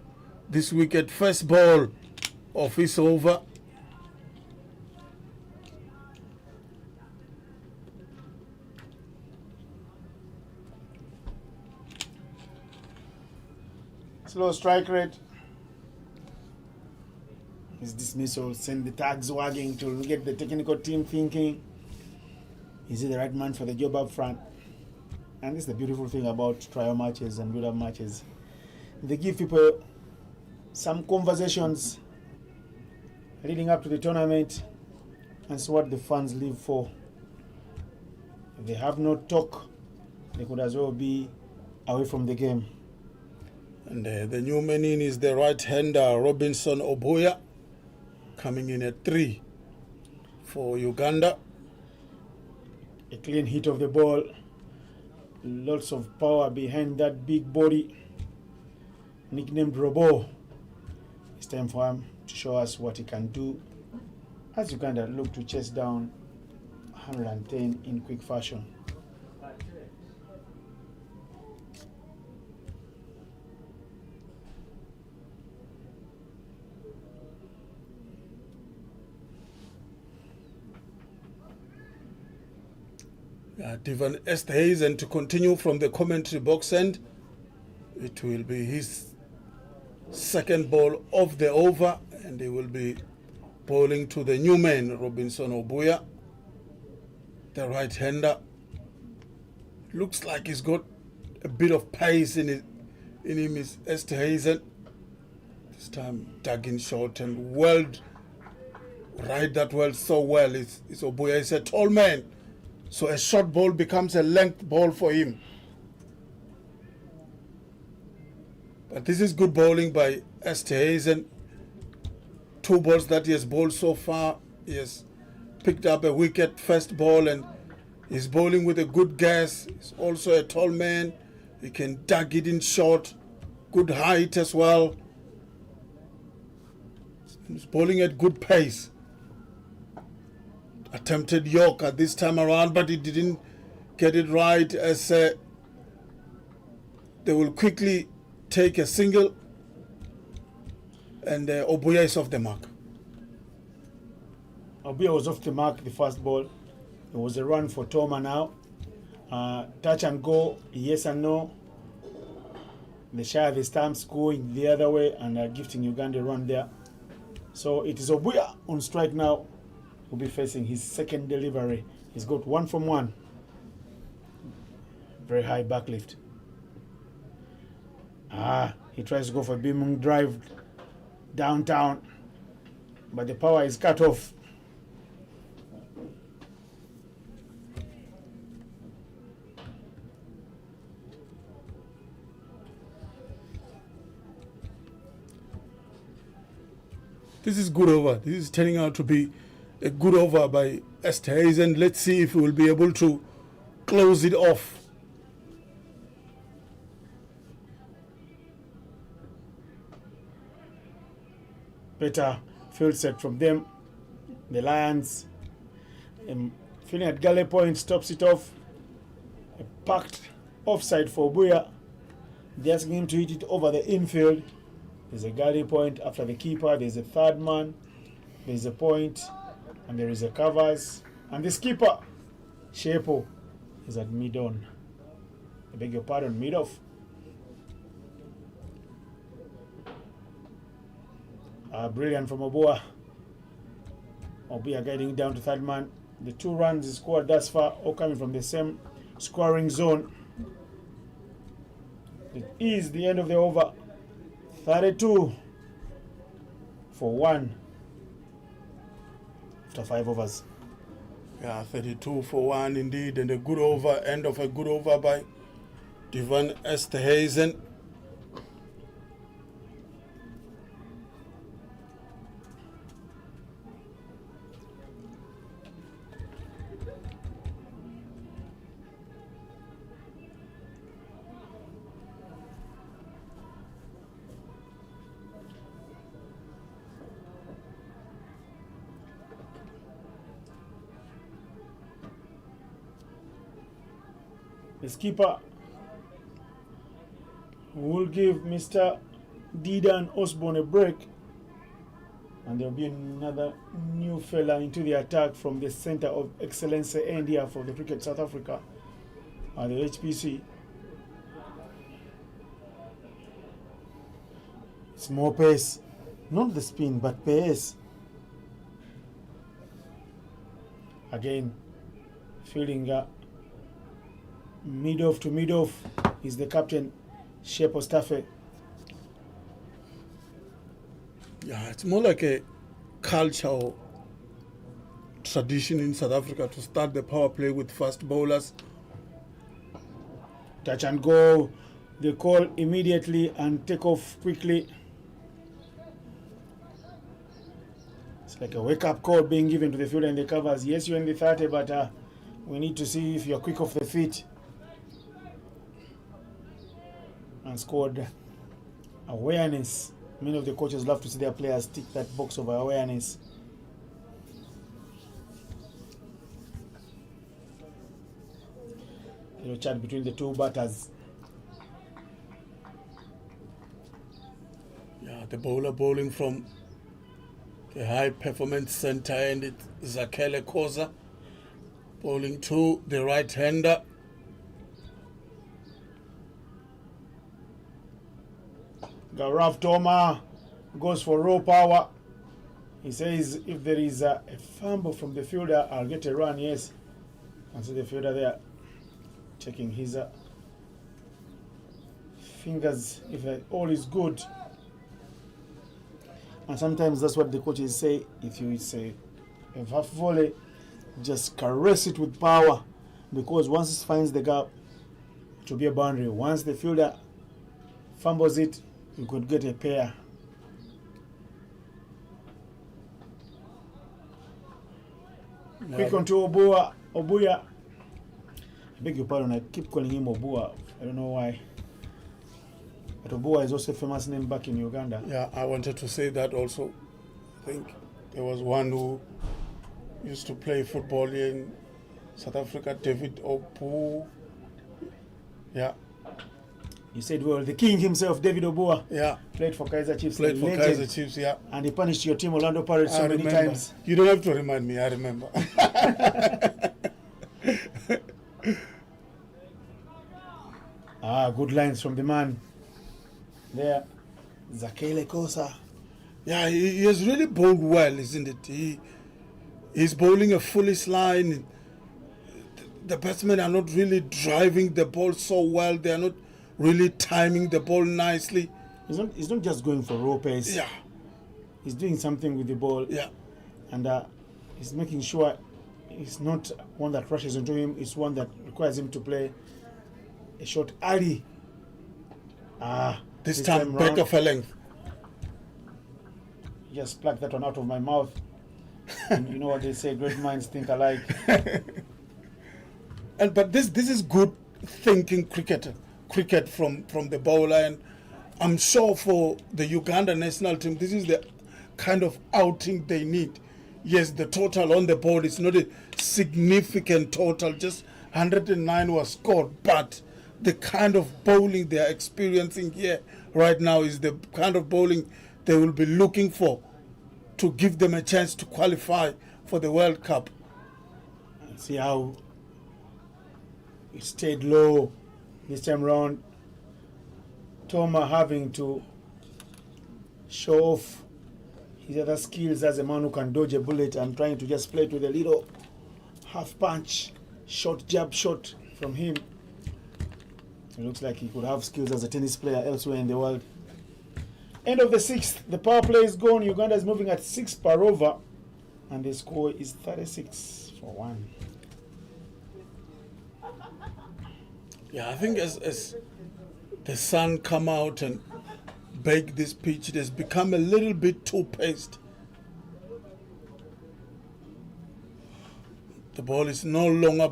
this wicket. First ball of his over. Slow strike rate. His dismissal send the tags wagging to get the technical team thinking, is he the right man for the job up front? And this is the beautiful thing about trial matches and build-up matches. They give people some conversations leading up to the tournament, and it's what the fans live for. If they have no talk, they could as well be away from the game. And the new man in is the right-hander, Robinson Obuya, coming in at 3 for Uganda. A clean hit of the ball. Lots of power behind that big body. Nicknamed Robo. It's time for him to show us what he can do as Uganda look to chase down 110 in quick fashion. Divan Esthazen to continue from the commentary box end. It will be his second ball of the over, and he will be bowling to the new man, Robinson Obuya, the right-hander. Looks like he's got a bit of pace in him, is Esthazen. This time dug in short and well, right that well so well. It's Obuya. He's a tall man, so a short ball becomes a length ball for him. But this is good bowling by Esthazen. 2 balls that he has bowled so far. He has picked up a wicket first ball, and he's bowling with a good gas. He's also a tall man. He can dug it in short. Good height as well. He's bowling at good pace. Attempted Yorker this time around, but he didn't get it right, as they will quickly take a single, and Obuya is off the mark. Obuya was off the mark the first ball. It was a run for Toma now. Touch and go, yes and no. The shy of the stamps going the other way and gifting Uganda a run there. So it is Obuya on strike now. Will be facing his second delivery. He's got 1 from 1. Very high backlift. He tries to go for beaming drive downtown, but the power is cut off. This is good over. This is turning out to be a good over by Esthazen. Let's see if he will be able to close it off. Better field set from them. The Lions feeling at galley point, stops it off. A packed offside for Obuya. They're asking him to hit it over the infield. There's a galley point after the keeper. There's a third man. There's a point. And there is a covers. And the skipper, Shepo, is at mid-on. I beg your pardon, mid-off. Brilliant from Obuya. Obuya guiding down to third man. The 2 runs he scored thus far, all coming from the same scoring zone. It is the end of the over. 32 for 1 after 5 overs. Yeah, 32 for 1 indeed, and a good over, end of a good over by Divan Esthazen. The skipper will give Mr. Didan Osborne a break, and there will be another new fella into the attack from the Center of Excellence end here for the Cricket South Africa, the HPC. It's more pace, not the spin, but pace. Again, fielding mid-off to mid-off is the captain, Shepo Stafe. Yeah, it's more like a cultural tradition in South Africa to start the power play with fast bowlers. Touch and go, they call immediately and take off quickly. It's like a wake-up call being given to the fielder and the covers. Yes, you're in the 30, but we need to see if you're quick off the feet. And scored awareness. Many of the coaches love to see their players tick that box of awareness. Little chat between the 2 batters. Yeah, the bowler bowling from the high performance center, and it's Zakele Khoza. Bowling to the right-hander. Gaurav Toma goes for raw power. He says if there is a fumble from the fielder, I'll get a run. Yes. And see the fielder there checking his fingers if all is good. And sometimes that's what the coaches say. If you say a half volley, just caress it with power, because once it finds the gap, it will be a boundary. Once the fielder fumbles it, you could get a pair. Quick on to Obuya. I beg your pardon, I keep calling him Obua. I don't know why. But Obua is also a famous name back in Uganda. Yeah, I wanted to say that also. I think there was one who used to play football in South Africa, David Obu. Yeah. You said, well, the king himself, David Obua, Yeah. played for Kaizer Chiefs. Played for legend, Kaizer Chiefs, yeah. and he punished your team, Orlando Pirates, so I many remember. times. You don't have to remind me, I remember. Good lines from the man there, Zakele Kosa. Yeah, he has really bowled well, isn't it? He's bowling a foolish line. The batsmen are not really driving the ball so well. They are not really timing the ball nicely. He's not just going for raw pace. Yeah, He's doing something with the ball. yeah. And he's making sure it's not one that rushes into him. It's one that requires him to play a shot early. This time back round, of a length. just pluck that one out of my mouth. And you know what they say, great minds think alike. But this is good thinking cricket from the bowler, and I'm sure for the Uganda national team this is the kind of outing they need. Yes, the total on the board is not a significant total, just 109 was scored, but the kind of bowling they are experiencing here right now is the kind of bowling they will be looking for to give them a chance to qualify for the World Cup. See how it stayed low this time round. Toma having to show off his other skills as a man who can dodge a bullet. I'm trying to just play it with a little half punch, short jab shot from him. It looks like he could have skills as a tennis player elsewhere in the world. End of the sixth, the power play is gone. Uganda is moving at 6 per over, and the score is 36-1. Yeah, I think as the sun come out and bake this pitch, it has become a little bit too paced. The ball is no longer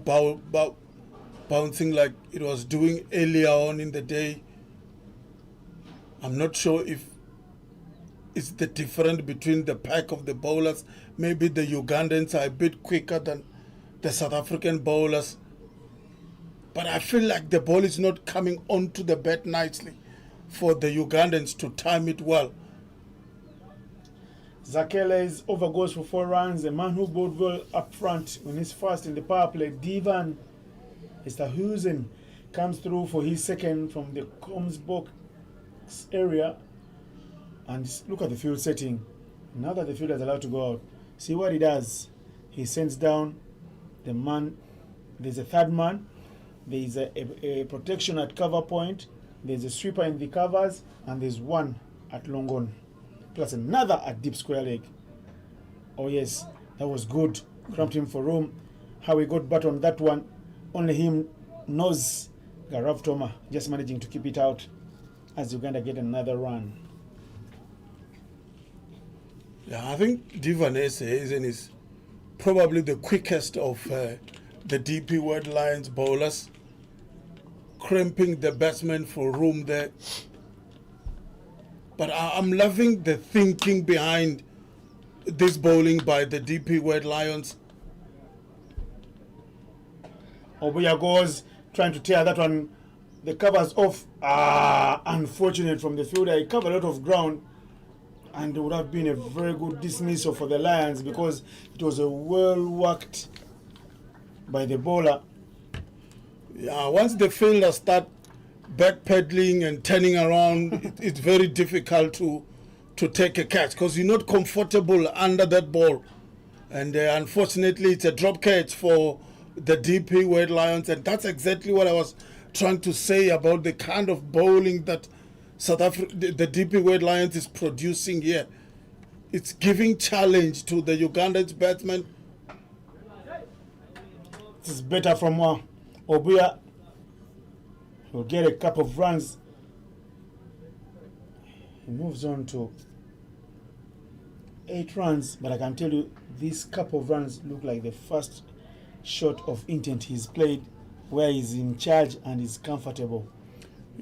bouncing like it was doing earlier on in the day. I'm not sure if it's the difference between the pack of the bowlers. Maybe the Ugandans are a bit quicker than the South African bowlers. But I feel like the ball is not coming onto the bat nicely for the Ugandans to time it well. Zakele's over goes for 4 runs. The man who bowled well up front when he's first in the power play, Divan Esterhuizen, comes through for his second from the Combs box area. And look at the field setting. Now that the fielder is allowed to go out, see what he does. He sends down the man. There's a third man. There's a protection at cover point. There's a sweeper in the covers, and there's one at long on, plus another at deep square leg. Oh yes, that was good. Cramped him for room. How he got back on that one, only him knows. Gaurav Toma just managing to keep it out as Uganda get another run. Yeah, I think Divan Esterhuizen is probably the quickest of the DP World Lions bowlers, cramping the batsman for room there. But I'm loving the thinking behind this bowling by the DP World Lions. Obuya goes, trying to tear that one. The covers off. Unfortunate from the fielder. He covered a lot of ground, and it would have been a very good dismissal for the Lions because it was a well-worked by the bowler. Yeah, once the fielder start backpedaling and turning around, it's very difficult to take a catch because you're not comfortable under that ball. And unfortunately, it's a drop catch for the DP White Lions, and that's exactly what I was trying to say about the kind of bowling that South Africa, the DP White Lions is producing here. It's giving challenge to the Ugandan batsmen. This is better from Obuya. He'll get a couple of runs. He moves on to 8 runs, but I can tell you these couple of runs look like the first shot of intent he's played, where he's in charge and is comfortable.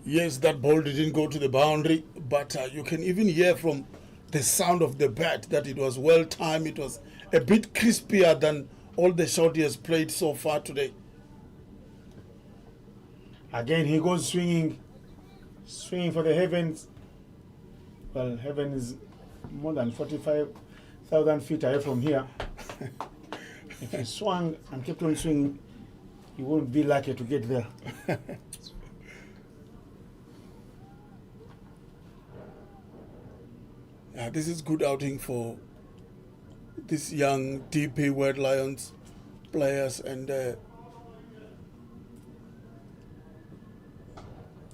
Yes, that ball didn't go to the boundary, but you can even hear from the sound of the bat that it was well timed. It was a bit crispier than all the shots he has played so far today. Again, he goes swinging for the heavens. Well, heaven is more than 45,000 feet away from here. If he swung and kept on swinging, he wouldn't be lucky to get there. Yeah, this is good outing for these young DP White Lions players, and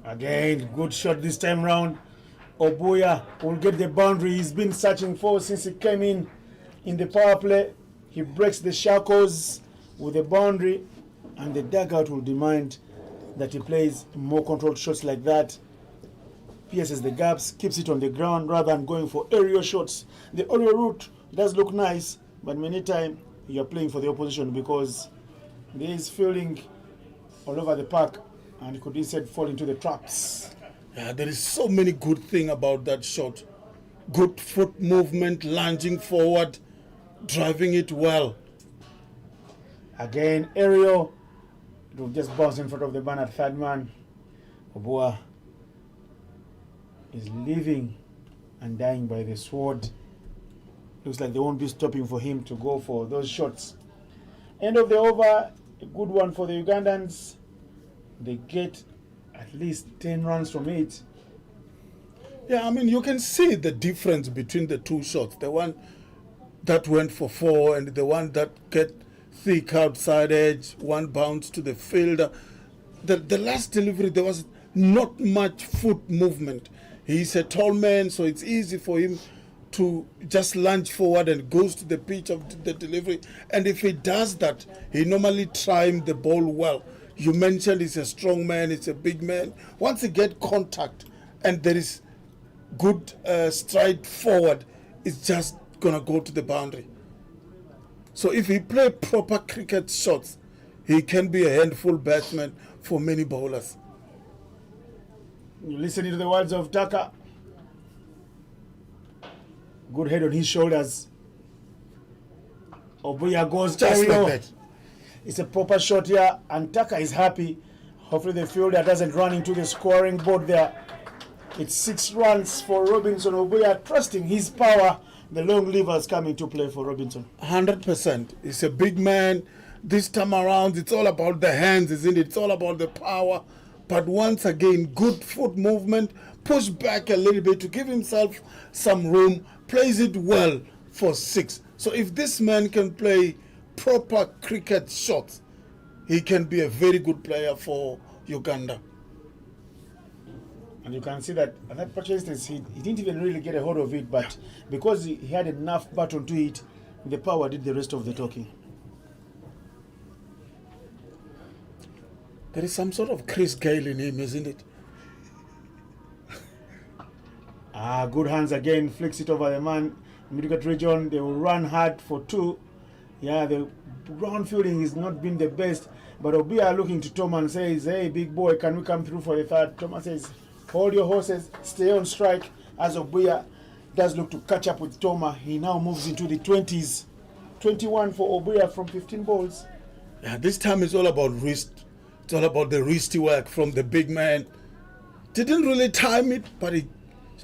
again, good shot this time round. Obuya will get the boundary he's been searching for since he came in the power play. He breaks the shackles with the boundary, and the dugout will demand that he plays more controlled shots like that. Pierces the gaps, keeps it on the ground rather than going for aerial shots. The aerial route does look nice, but many times you're playing for the opposition because there is fielding all over the park and could instead fall into the traps. yeah, there is so many good things about that shot. Good foot movement, lunging forward, driving it well. Again, aerial. It will just bounce in front of the man at third man. Obua is living and dying by the sword. Looks like they won't be stopping for him to go for those shots. End of the over, a good one for the Ugandans. They get at least 10 runs from it. Yeah, I mean, you can see the difference between the two shots. The one that went for 4 and the one that get thick outside edge, one bounce to the fielder. The last delivery, there was not much foot movement. He's a tall man, so it's easy for him to just lunge forward and goes to the pitch of the delivery. And if he does that, he normally times the ball well. You mentioned he's a strong man, he's a big man. Once he get contact and there is good stride forward, it's just gonna go to the boundary. So if he play proper cricket shots, he can be a handful batsman for many bowlers. You listening to the words of Taka. Good head on his shoulders. Obuya goes Just aerial. like that. It's a proper shot here, and Taka is happy. Hopefully the fielder doesn't run into the scoring board there. It's 6 runs for Robinson. Obuya trusting his power. The long levers coming to play for Robinson. 100%. He's a big man. This time around, it's all about the hands, isn't it? It's all about the power. But once again, good foot movement, push back a little bit to give himself some room, plays it well for 6. So if this man can play proper cricket shots, he can be a very good player for Uganda. And you can see that at that particular instance, he didn't even really get a hold of it, but because he had enough baton to it, the power did the rest of the talking. There is some sort of Chris Gayle in him, isn't it? Good hands again, flicks it over the man. Mid-wicket region, they will run hard for 2. Yeah, the ground fielding has not been the best, but Obuya looking to Tom and says, hey, big boy, can we come through for the third? Thomas says, hold your horses, stay on strike, as Obuya does look to catch up with Toma. He now moves into the 20s. 21 for Obuya from 15 balls. Yeah, this time it's all about wrist. It's all about the wristy work from the big man. Didn't really time it, but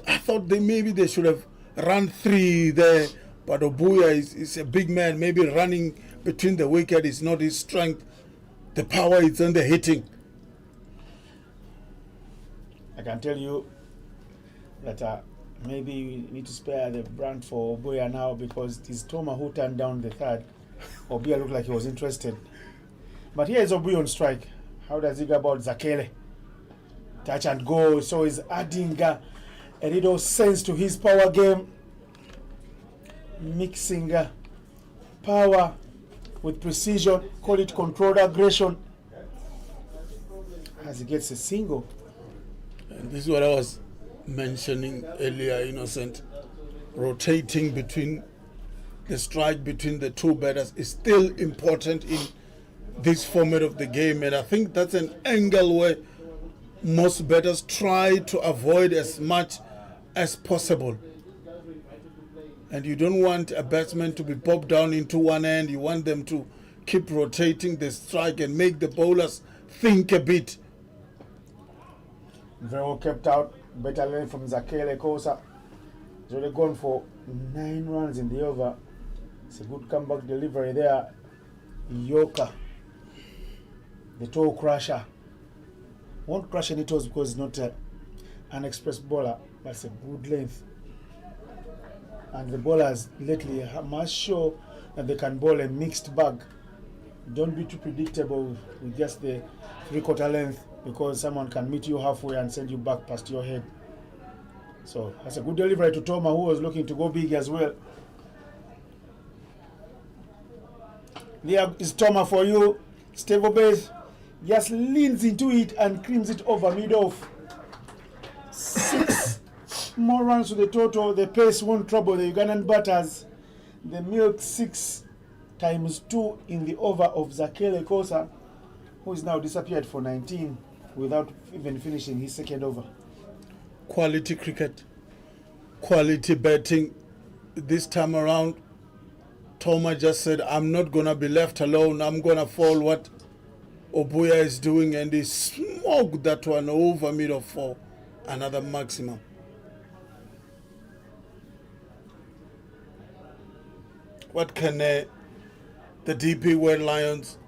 I thought maybe they should have run 3 there. But Obuya is a big man. Maybe running between the wicket is not his strength. The power is on the hitting. I can tell you that maybe we need to spare the brand for Obuya now because it is Toma who turned down the third. Obuya looked like he was interested. But here is Obuya on strike. How does he go about Zakele? Touch and go. So he's adding a little sense to his power game. Mixing power with precision. Call it controlled aggression. As he gets a single. And this is what I was mentioning earlier, Innocent. Rotating between the strike between the two batters is still important in this format of the game, and I think that's an angle where most batters try to avoid as much as possible. And you don't want a batsman to be popped down into one end. You want them to keep rotating the strike and make the bowlers think a bit. Very well kept out. Better lane from Zakele Kosa. He's already gone for 9 runs in the over. It's a good comeback delivery there. Yoka, the toe crusher. Won't crush any toes because it's not an express bowler, but it's a good length. And the bowlers lately must show that they can bowl a mixed bag. Don't be too predictable with just the 3/4 length because someone can meet you halfway and send you back past your head. So that's a good delivery to Toma, who was looking to go big as well. There is Toma for you. Steve Obey just leans into it and creams it over mid-off. 6 more runs to the total. The pace won't trouble the Ugandan batters. The milk 6 times 2 in the over of Zakele Kosa, who is now disappeared for 19 without even finishing his second over. Quality cricket, quality batting. This time around, Toma just said, I'm not going to be left alone. I'm going to follow what Obuya is doing, and he smoked that one over middle for another maximum. What can the DP World Lions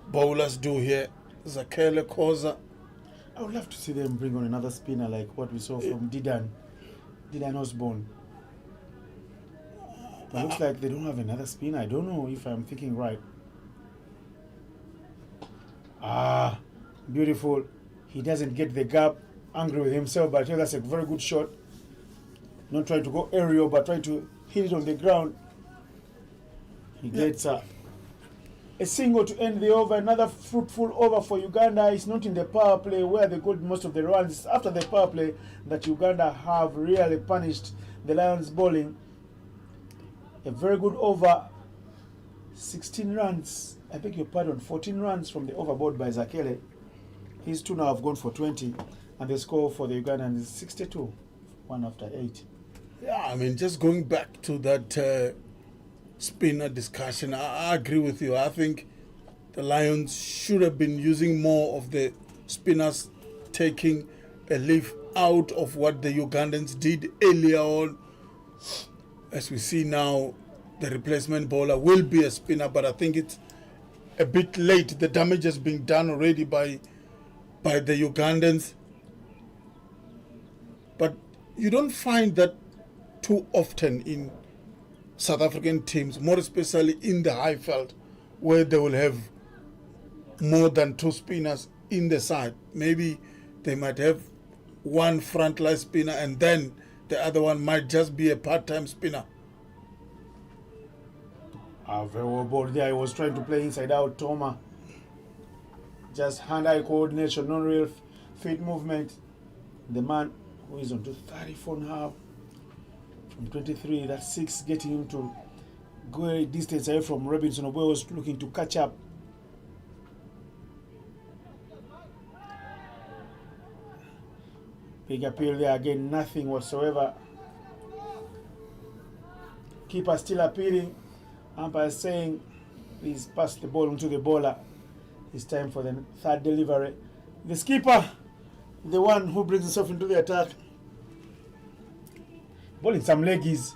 bowlers do here? Zakele Kosa. I would love to see them bring on another spinner like what we saw from Didan Osborne. It looks like they don't have another spinner. I don't know if I'm thinking right. Beautiful. He doesn't get the gap. Angry with himself, but I think that's a very good shot. Not trying to go aerial, but trying to hit it on the ground. He gets a single to end the over. Another fruitful over for Uganda. It's not in the power play where they got most of the runs. It's after the power play that Uganda have really punished the Lions bowling. A very good over. 16 runs. I beg your pardon. 14 runs from the overboard by Zakele. His 2 now have gone for 20. And the score for the Ugandans is 62. 1 after 8. Yeah, I mean, just going back to that spinner discussion, I agree with you. I think the Lions should have been using more of the spinners, taking a leaf out of what the Ugandans did earlier on. As we see now, the replacement bowler will be a spinner, but I think it's a bit late. The damage has been done already by the Ugandans. But you don't find that too often in South African teams, more especially in the Highveld, where they will have more than 2 spinners in the side. Maybe they might have one frontline spinner and then the other one might just be a part-time spinner. Very well bowled there. He was trying to play inside out. Toma. Just hand-eye coordination, no real feet movement. The man who is on to 34 now from 23, that's 6, getting him to go a distance away from Robinson. Oboe was looking to catch up. Big appeal there again, nothing whatsoever. Keeper still appealing. Umpire saying, please pass the ball onto the bowler. It's time for the 3rd delivery. The skipper, the one who brings himself into the attack, bowling some leggies.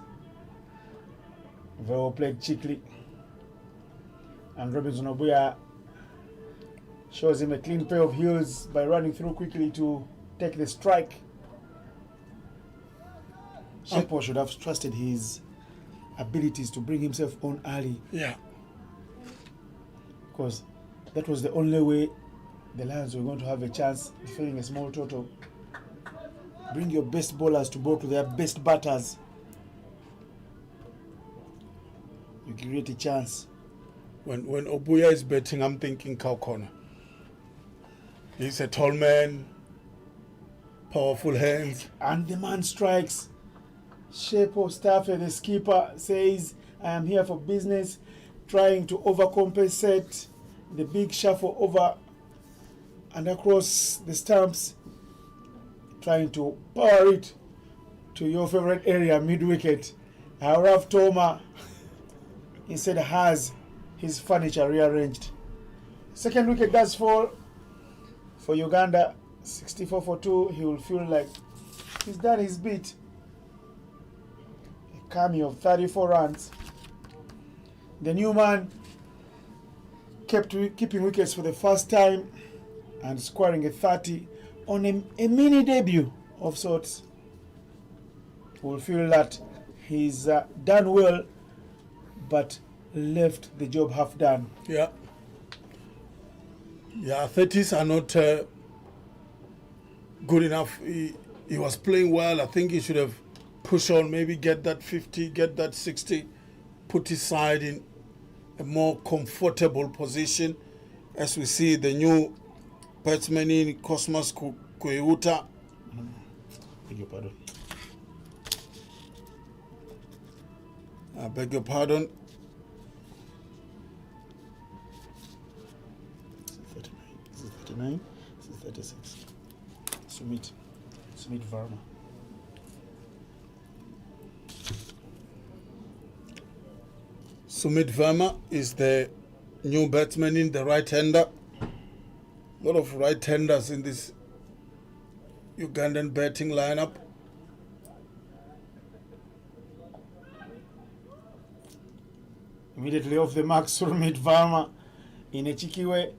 Very well played, Chikli. And Robinson Obuya Shows him a clean pair of heels by running through quickly to take the strike. Shepo should have trusted his abilities to bring himself on early. Yeah. Because that was the only way the Lions were going to have a chance defending a small total. Bring your best bowlers to bowl to their best batters. You create a chance. When Obuya is batting, I'm thinking cow corner. He's a tall man, powerful hands. And the man strikes. Shepo Stafford, the skipper, says, I am here for business, trying to overcompensate. The big shuffle over and across the stumps, trying to power it to your favorite area, mid-wicket. Haraf Toma instead has his furniture rearranged. Second wicket does fall for Uganda, 64 for 2. He will feel like he's done his bit. A cameo of 34 runs. The new man keeping wickets for the first time and scoring a 30 on a mini debut of sorts. Will feel that he's done well, but left the job half done. Yeah. Yeah, 30s are not good enough. He was playing well. I think he should have pushed on, maybe get that 50, get that 60, put his side in a more comfortable position. As we see the new batsman in Cosmas Kueuta. Beg your pardon. I beg your pardon. 39, this is 36. Sumit Verma. Sumit Verma is the new batsman in the right-hander. A lot of right-handers in this Ugandan batting lineup. Immediately off the mark, Sumit Verma in a cheeky way.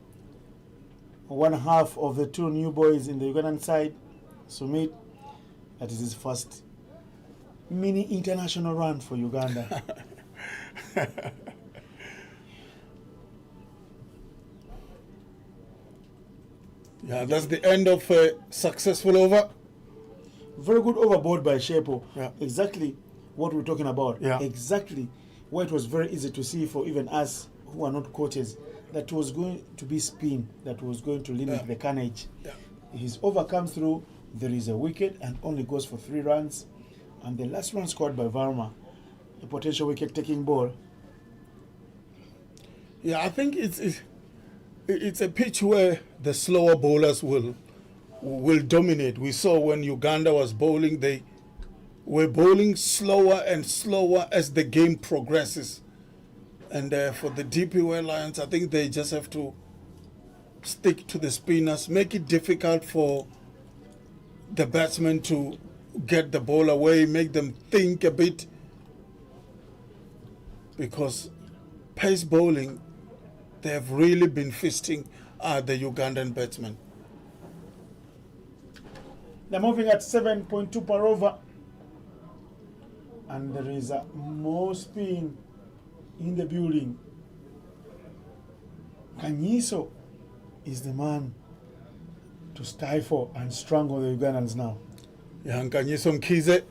One half of the two new boys in the Ugandan side. Sumit, that is his first mini international run for Uganda. Yeah, that's the end of a successful over. Very good overboard by Shepo. Yeah. Exactly what we're talking about. Yeah. Exactly where it was very easy to see for even us who are not coaches that was going to be spin, that was going to limit the carnage. Yeah. His over comes through, there is a wicket and only goes for 3 runs. And the last run scored by Verma, a potential wicket-taking ball. Yeah, I think it's a pitch where the slower bowlers will dominate. We saw when Uganda was bowling, they were bowling slower and slower as the game progresses. And for the DP Lions, I think they just have to stick to the spinners, make it difficult for the batsmen to get the ball away, make them think a bit. Because pace bowling, they have really been feasting the Ugandan batsmen. They're moving at 7.2 per over. And there is more spin in the building. Kanyiso is the man to stifle and strangle the Ugandans now. Kanyiso Mkize,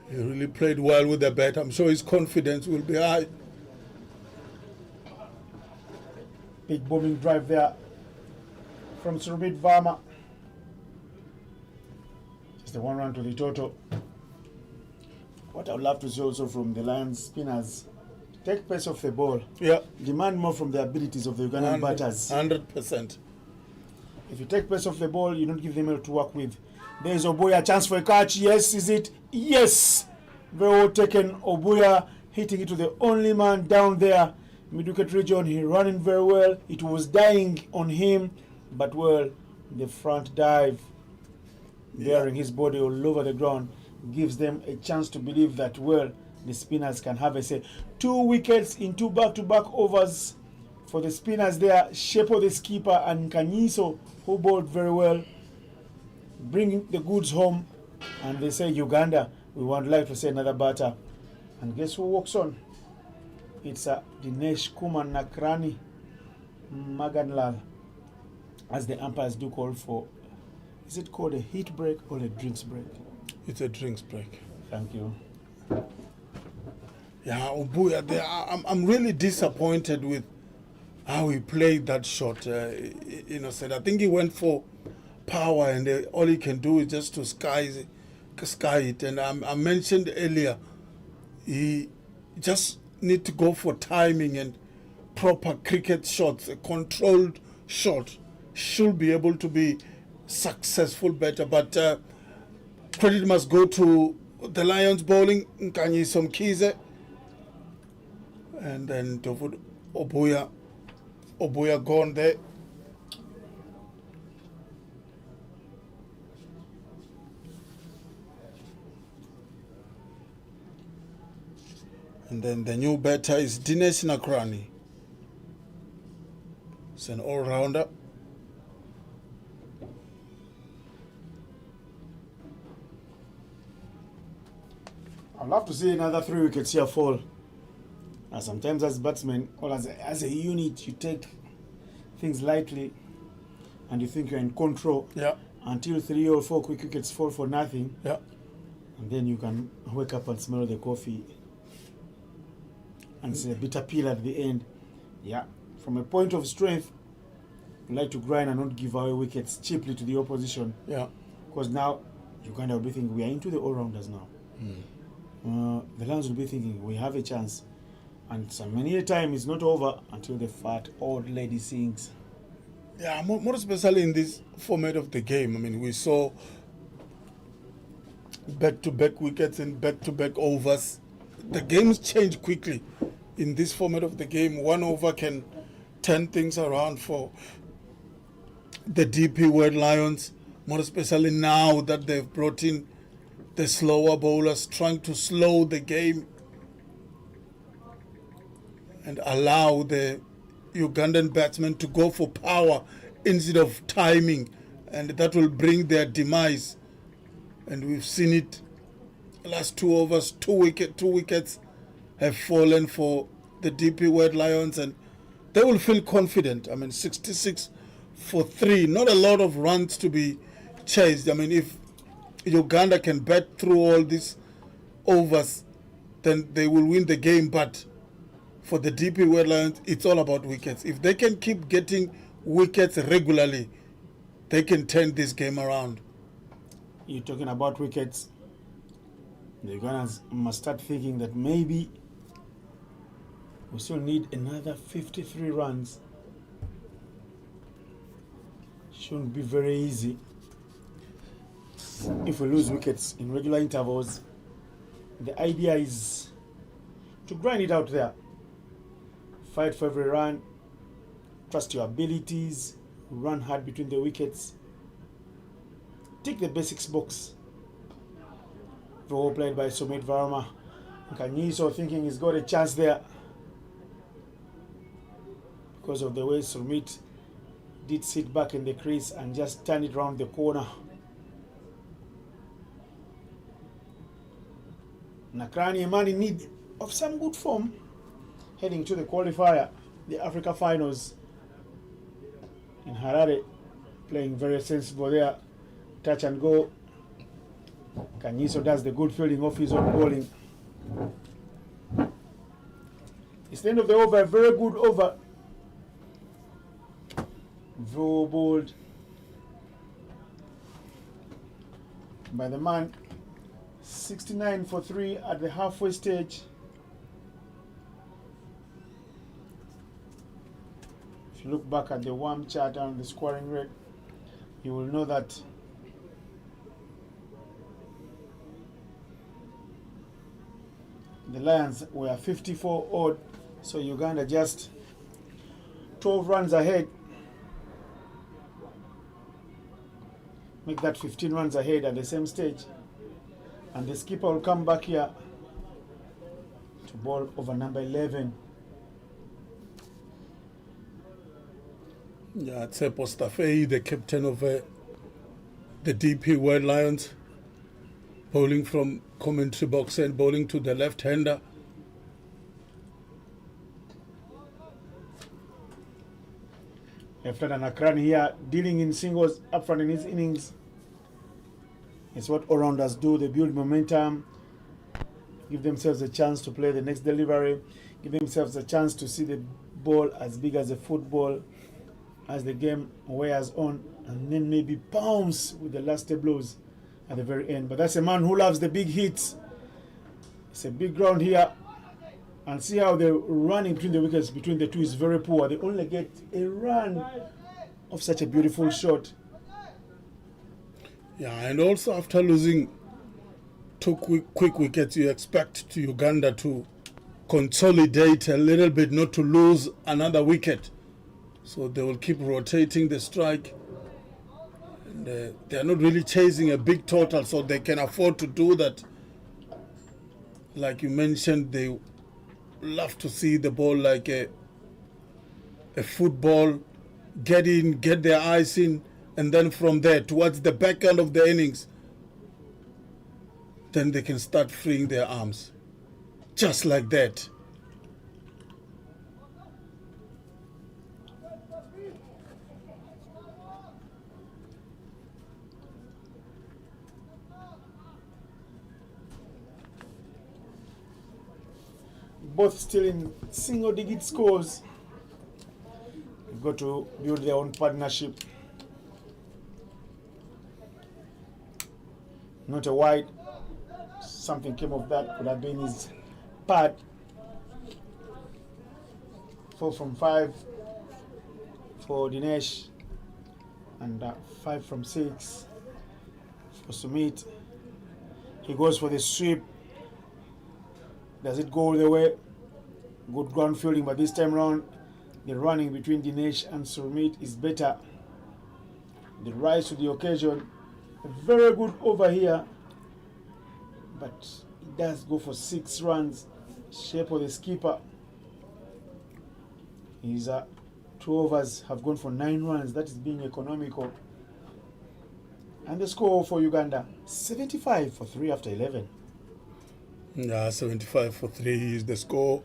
he really played well with the bat. I'm sure his confidence will be high. Big bombing drive there from Sumit Verma. Just the 1 run to the total. What I would love to see also from the Lions spinners, take pace off the ball. Yeah. Demand more from the abilities of the Ugandan batters. 100%. If you take pace off the ball, you don't give them able to work with. There is Obuya, a chance for a catch. Yes, is it? Yes! Very well taken. Obuya hitting it to the only man down there. Mid-wicket region, he running very well. It was dying on him, but well, the front dive, bearing his body all over the ground, gives them a chance to believe that, well, the spinners can have a say. 2 wickets in 2 back-to-back overs For the spinners there, Shepo the skipper and Kanyiso, who bowled very well, bring the goods home. And they say, Uganda, we would like to say another batter. And guess who walks on? It's Dinesh Kumar Nakrani Maganlal, as the umpires do call for. Is it called a heat break or a drinks break? It's a drinks break. Thank you. Yeah, Obuya, I'm really disappointed with how he played that shot. Innocent. I think he went for power, and all he can do is just to sky it. And I mentioned earlier, he just need to go for timing and proper cricket shots. A controlled shot should be able to be successful better. But credit must go to the Lions bowling, Nkanyi Somkize, and then Dovud Obuya gone there. And then the new batter is Dinesh Nakrani. It's an all-rounder. I'd love to see another 3 wickets here fall. Sometimes as batsmen, or as a unit, you take things lightly and you think you're in control. Yeah. Until 3 or 4 quick wickets fall for nothing. Yeah. And then you can wake up and smell the coffee and see a bitter pill at the end. Yeah. From a point of strength, you like to grind and not give away wickets cheaply to the opposition. Yeah. Because now Uganda will be thinking we are into the all-rounders now. The Lions will be thinking we have a chance. And so many a time it's not over until the fat old lady sings. Yeah, more especially in this format of the game. I mean, we saw back-to-back wickets and back-to-back overs. The games change quickly. In this format of the game, 1 over can turn things around for the DP World Lions, more especially now that they've brought in the slower bowlers, trying to slow the game and allow the Ugandan batsmen to go for power instead of timing, and that will bring their demise. And we've seen it. Last 2 overs, 2 wickets have fallen for the DP World Lions, and they will feel confident. I mean, 66 for 3, not a lot of runs to be chased. I mean, if Uganda can bat through all these overs, then they will win the game. But for the DP World Lions, it's all about wickets. If they can keep getting wickets regularly, they can turn this game around. You're talking about wickets. The Ugandans must start thinking that maybe we still need another 53 runs. Shouldn't be very easy. If we lose wickets in regular intervals, the idea is to grind it out there. Fight for every run. Trust your abilities. Run hard between the wickets. Tick the basics box. All played by Sumit Varma. Kanyiso thinking he's got a chance there because of the way Sumit did sit back in the crease and just turn it round the corner. Nakrani, a man in need of some good form, heading to the qualifier, the Africa Finals in Harare, playing very sensible there. Touch and go. Kanyiso does the good fielding off his own bowling. It's the end of the over, a very good over. Very bowled by the man. 69 for 3 at the halfway stage. If you look back at the warm chart on the scoring rate, you will know that the Lions were 54 odd, so Uganda just 12 runs ahead. Make that 15 runs ahead at the same stage. And the skipper will come back here to bowl over number 11. Yeah, Tsepo Stafei, the captain of the DP World Lions, bowling from commentary box and bowling to the left-hander. Left-hander Nakran here, dealing in singles up front in his innings. It's what all-rounders do. They build momentum, give themselves a chance to play the next delivery, give themselves a chance to see the ball as big as a football as the game wears on, and then maybe pounce with the last blows at the very end. But that's a man who loves the big hits. It's a big ground here, and see how the running between the wickets between the two is very poor. They only get a run of such a beautiful shot. Yeah, and also after losing two quick wickets, you expect to Uganda to consolidate a little bit, not to lose another wicket. So they will keep rotating the strike. And they are not really chasing a big total, so they can afford to do that. Like you mentioned, they love to see the ball like a football, get in, get their eyes in, and then from there, towards the back end of the innings, then they can start freeing their arms. Just like that. Both still in single-digit scores. They've got to build their own partnership. Not a wide. Something came of that. Could have been his pad. 4 from 5 for Dinesh, and 5 from 6 for Sumit. He goes for the sweep. Does it go all the way? Good ground fielding, but this time around, the running between Dinesh and Sumit is better. The rise to the occasion. A very good over here, but it does go for 6 runs. Shape of the skipper. His 2 overs have gone for 9 runs. That is being economical. And the score for Uganda, 75 for 3 after 11. Yeah, 75 for 3 is the score.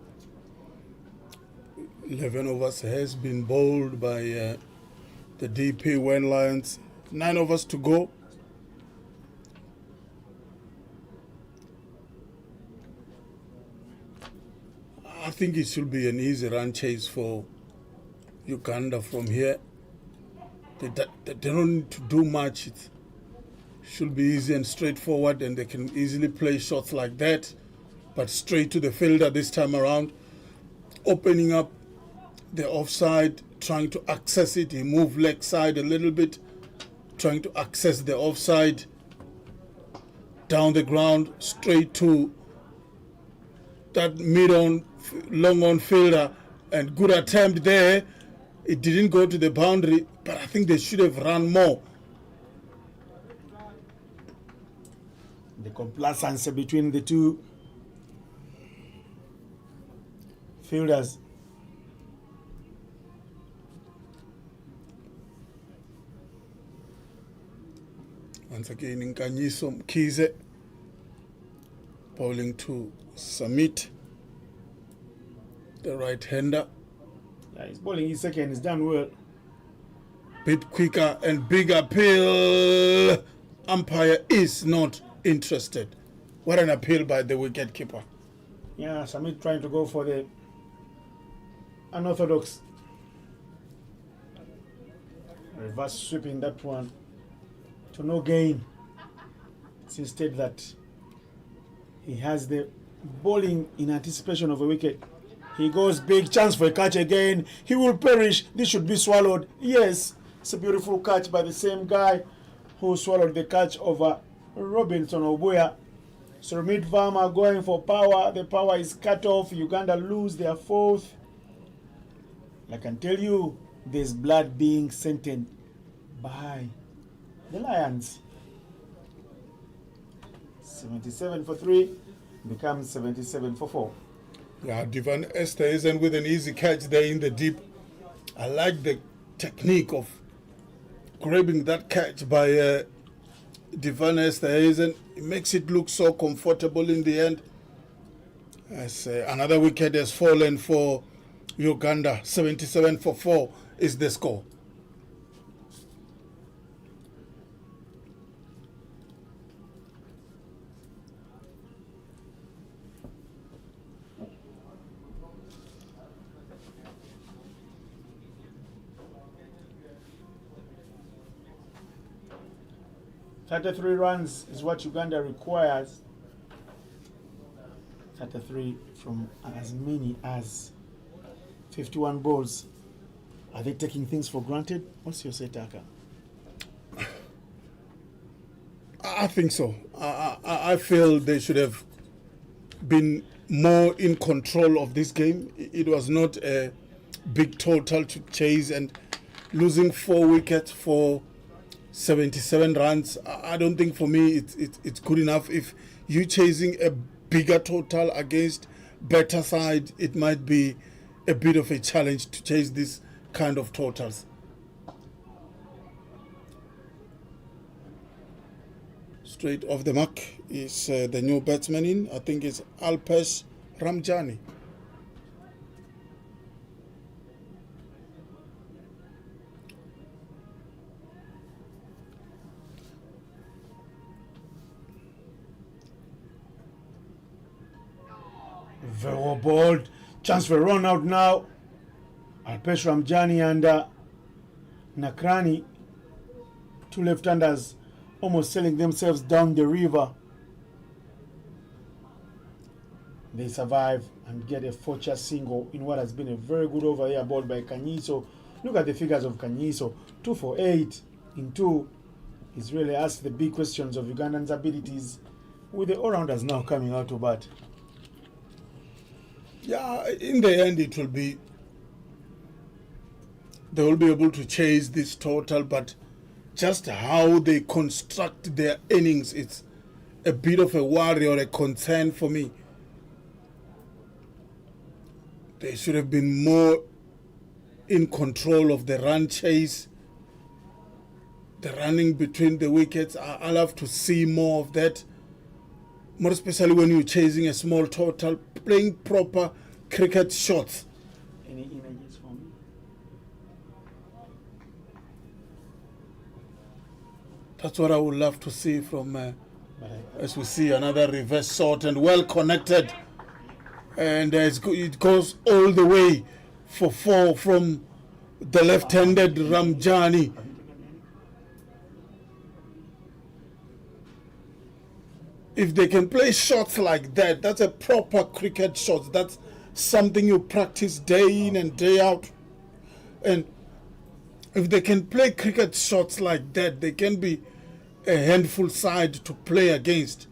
11 overs has been bowled by the DP World Lions. 9 overs to go. I think it should be an easy run chase for Uganda from here. They don't need to do much. It should be easy and straightforward, and they can easily play shots like that, but straight to the fielder this time around, opening up the offside, trying to access it. He moved leg side a little bit, trying to access the offside, down the ground, straight to that mid-on, long-on fielder, and good attempt there. It didn't go to the boundary, but I think they should have run more. The complacence between the two fielders. Once again, Nkanyiso Mkize bowling to Sumit, the right-hander. Yeah, he's bowling his second. He's done well. Bit quicker and big appeal. Umpire is not interested. What an appeal by the wicket-keeper. Yeah, Sumit trying to go for the unorthodox reverse sweeping that one to no gain. It's instead that he has the bowling in anticipation of a wicket. He goes big, chance for a catch again. He will perish. This should be swallowed. Yes, it's a beautiful catch by the same guy who swallowed the catch over Robinson Obuya. Surmit Varma going for power. The power is cut off. Uganda lose their 4th. I can tell you, there's blood being sent by the Lions. 77 for 3 becomes 77 for 4. Yeah, Divan Esther isn't with an easy catch there in the deep. I like the technique of grabbing that catch by Divanes Esterhuizen. It makes it look so comfortable in the end. As another wicket has fallen for Uganda. 77 for 4 is the score. "33 runs is what Uganda requires. 33 from as many as 51 balls. Are they taking things for granted? What's your say, Taka? I think so. I feel they should have been more in control of this game. It was not a big total to chase, and losing 4 wickets for 77 runs, I don't think for me it's good enough. If you're chasing a bigger total against better side, it might be a bit of a challenge to chase this kind of totals. Straight off the mark is the new batsman in. I think it's Alpesh Ramjani. Very well bowled. Chance for a run out now. Alpesh Ramjani and Nakrani, two left-handers, almost selling themselves down the river. They survive and get a fortress single in what has been a very good over here ball by Kanyiso. Look at the figures of Kanyiso. 2 for 8 in 2. He's really asked the big questions of Ugandan's abilities, with the all-rounders now coming out to bat. Yeah, in the end it will be, they will be able to chase this total, but just how they construct their innings, it's a bit of a worry or a concern for me. They should have been more in control of the run chase, the running between the wickets. I'll have to see more of that, more especially when you're chasing a small total, playing proper cricket shots. Any images for me? That's what I would love to see from, as we see another reverse shot and well connected. And it goes all the way for 4 from the left-handed Ramjani. If they can play shots like that, that's a proper cricket shot. That's something you practice day in and day out. And if they can play cricket shots like that, they can be a handful side to play against.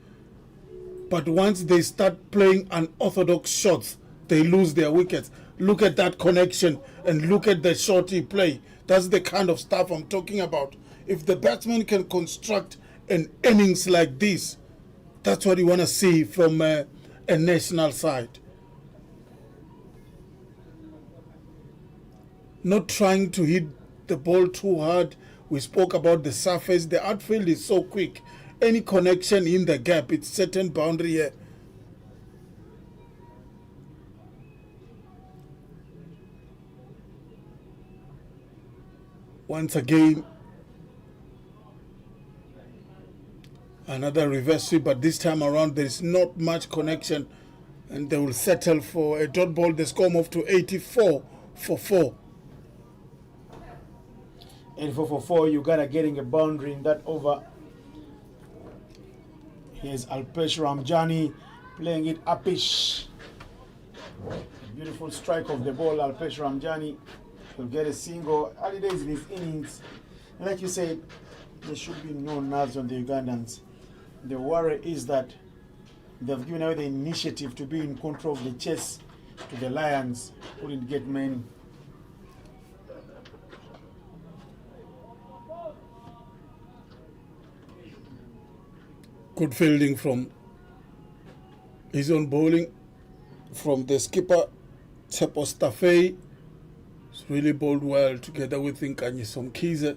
But once they start playing unorthodox shots, they lose their wickets. Look at that connection and look at the shot he play. That's the kind of stuff I'm talking about. If the batsman can construct an innings like this, that's what you want to see from a national side. Not trying to hit the ball too hard. We spoke about the surface. The outfield is so quick. Any connection in the gap, it's certain boundary here. Once again, another reverse sweep, but this time around there is not much connection, and they will settle for a dot ball. The score moved to 84 for 4. 84 for 4, Uganda getting a boundary in that over. Here's Alpesh Ramjani playing it upish. Beautiful strike of the ball. Alpesh Ramjani will get a single. Early days in his innings. And like you said, there should be no nerves on the Ugandans. The worry is that they've given away the initiative to be in control of the chase to the Lions, who didn't get many. Good fielding from his own bowling, from the skipper, Tsepo Stafei. It's really bowled well together with Nkanyiso Mkhize.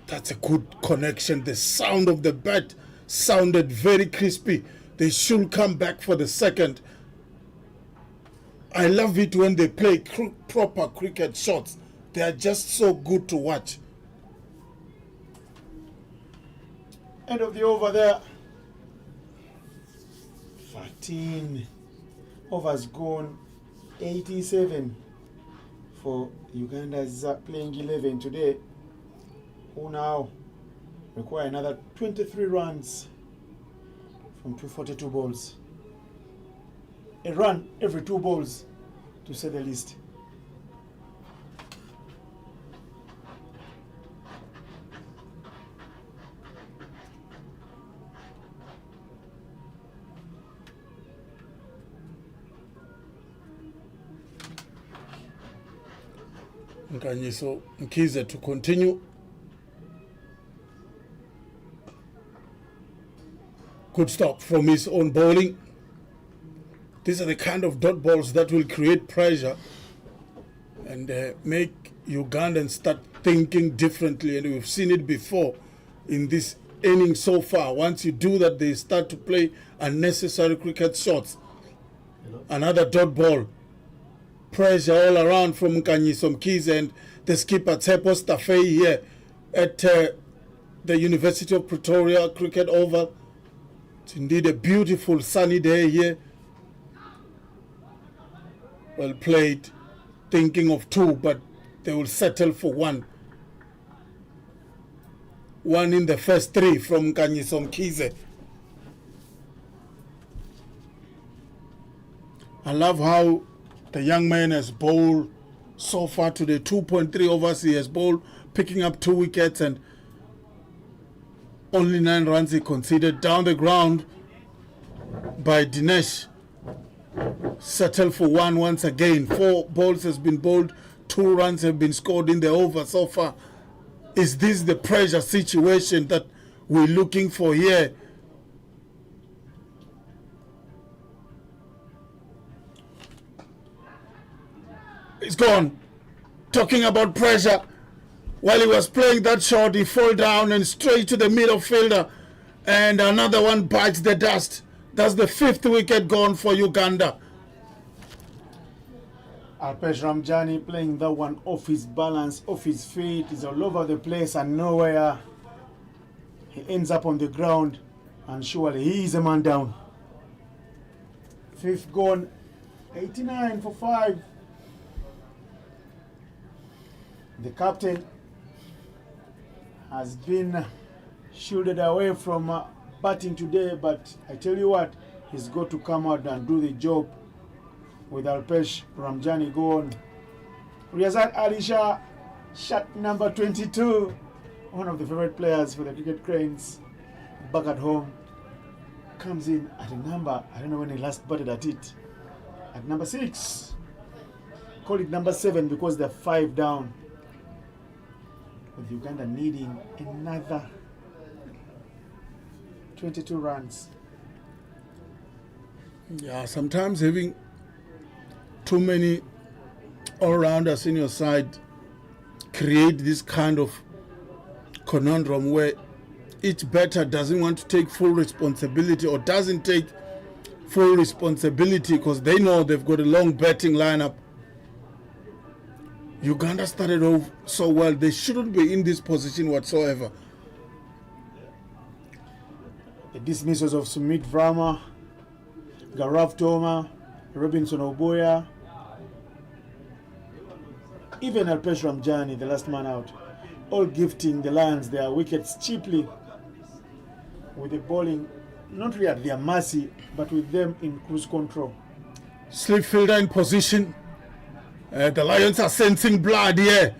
That's a good connection. The sound of the bat sounded very crispy. They should come back for the second. I love it when they play proper cricket shots. They are just so good to watch. End of the over there. 13 overs gone. 87 for Uganda's playing 11 today. Who now require another 23 runs from 242 balls. A run every 2 balls, to say the least. Nkanyiso Mkhize to continue. Good stop from his own bowling. These are the kind of dot balls that will create pressure and make Ugandans start thinking differently. And we've seen it before in this inning so far. Once you do that, they start to play unnecessary cricket shots. Another dot ball. Pressure all around from Nkanyiso Mkhize and the skipper Tsepo Stafei here at the University of Pretoria Cricket Oval. It's indeed a beautiful sunny day here. Well played, thinking of 2, but they will settle for 1. 1 in the first 3 from Nkanyiso Mkhize. I love how the young man has bowled so far today. 2.3 overs he has bowled, picking up 2 wickets and only 9 runs he conceded. Down the ground by Dinesh. Settle for 1 once again. 4 balls has been bowled, 2 runs have been scored in the over so far. Is this the pressure situation that we're looking for here? It's gone. Talking about pressure. While he was playing that shot, he fell down and straight to the middle fielder. And another one bites the dust. That's the 5th wicket gone for Uganda. Alpesh Ramjani playing that one off his balance, off his feet. He's all over the place and nowhere. He ends up on the ground and surely he is a man down. 5th gone. 89 for 5. The captain has been shielded away from batting today, but I tell you what, he's got to come out and do the job with Alpesh Ramjani gone. Riyazat Alisha, shot number 22, one of the favorite players for the Cricket Cranes, back at home, comes in at a number, I don't know when he last batted at it, at number 6. Call it number 7 because they're 5 down. With Uganda needing another 22 runs. Yeah, sometimes having too many all-rounders in your side create this kind of conundrum where each batter doesn't want to take full responsibility or doesn't take full responsibility because they know they've got a long batting lineup. Uganda started off so well, they shouldn't be in this position whatsoever. The dismissals of Sumit Verma, Gaurav Toma, Robinson Oboya, even Alpesh Ramjani, the last man out, all gifting the Lions their wickets cheaply with the bowling not really at their mercy, but with them in cruise control. Slip fielder in position. The Lions are sensing blood here.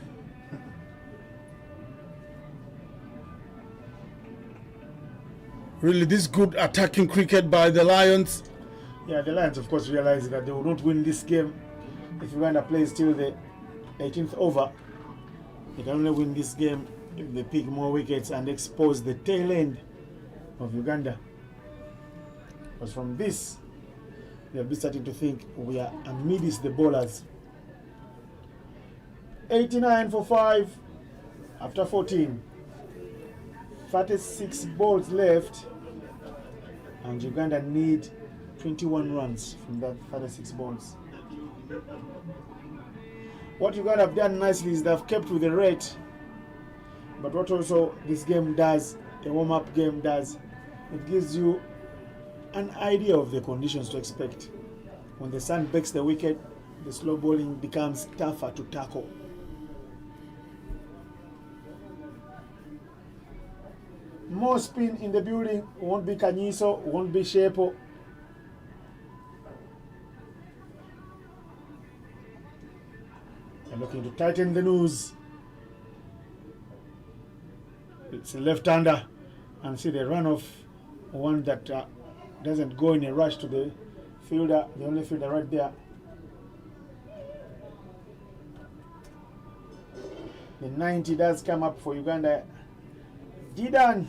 Really, this good attacking cricket by the Lions. Yeah, the Lions, of course, realize that they will not win this game if Uganda plays till the 18th over. They can only win this game if they pick more wickets and expose the tail end of Uganda. Because from this, they'll be starting to think we are amidst the bowlers. 89 for 5 after 14. 36 balls left, and Uganda need 21 runs from that 36 balls. What Uganda have done nicely is they've kept with the rate, but what also this game does, a warm-up game does, it gives you an idea of the conditions to expect. When the sun bakes the wicket, the slow bowling becomes tougher to tackle. More spin in the building. Won't be Kanyiso, won't be Shepo. They're looking to tighten the noose. It's a left-hander, and see the run-off, one that doesn't go in a rush to the fielder, the only fielder right there. The 90 does come up for Uganda. Jidan.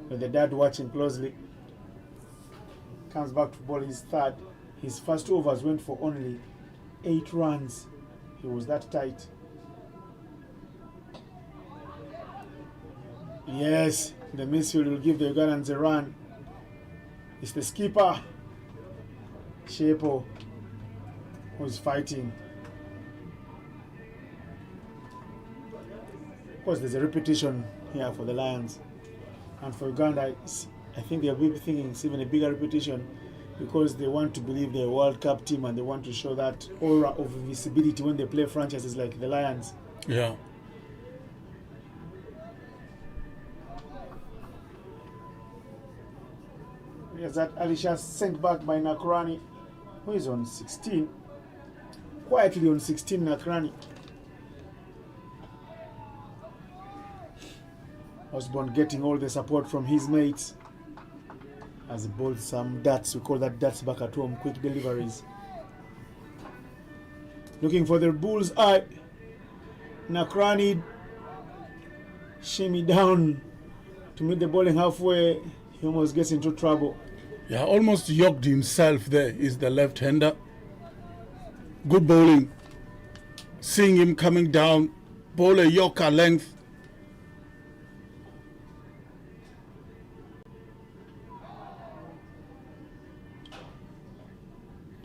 With the dad watching closely. Comes back to ball his third. His first 2 overs went for only 8 runs. He was that tight. Yes, the midfield will give the Ugandans a run. It's the skipper, Shepo, who's fighting. Of course, there's a repetition here for the Lions. And for Uganda, I think they'll be thinking it's even a bigger repetition, because they want to believe they're a World Cup team and they want to show that aura of visibility when they play franchises like the Lions. Yeah. Yes, that Alisha sent back by Nakrani, who is on 16. Quietly on 16, Nakrani. Osborne getting all the support from his mates as he bowls some darts. We call that darts back at home, quick deliveries. Looking for the bull's eye. Nakrani shimmy down to meet the bowling halfway. He almost gets into trouble. Yeah, almost yoked himself there. Is the left-hander. Good bowling. Seeing him coming down, bowl a yorker length.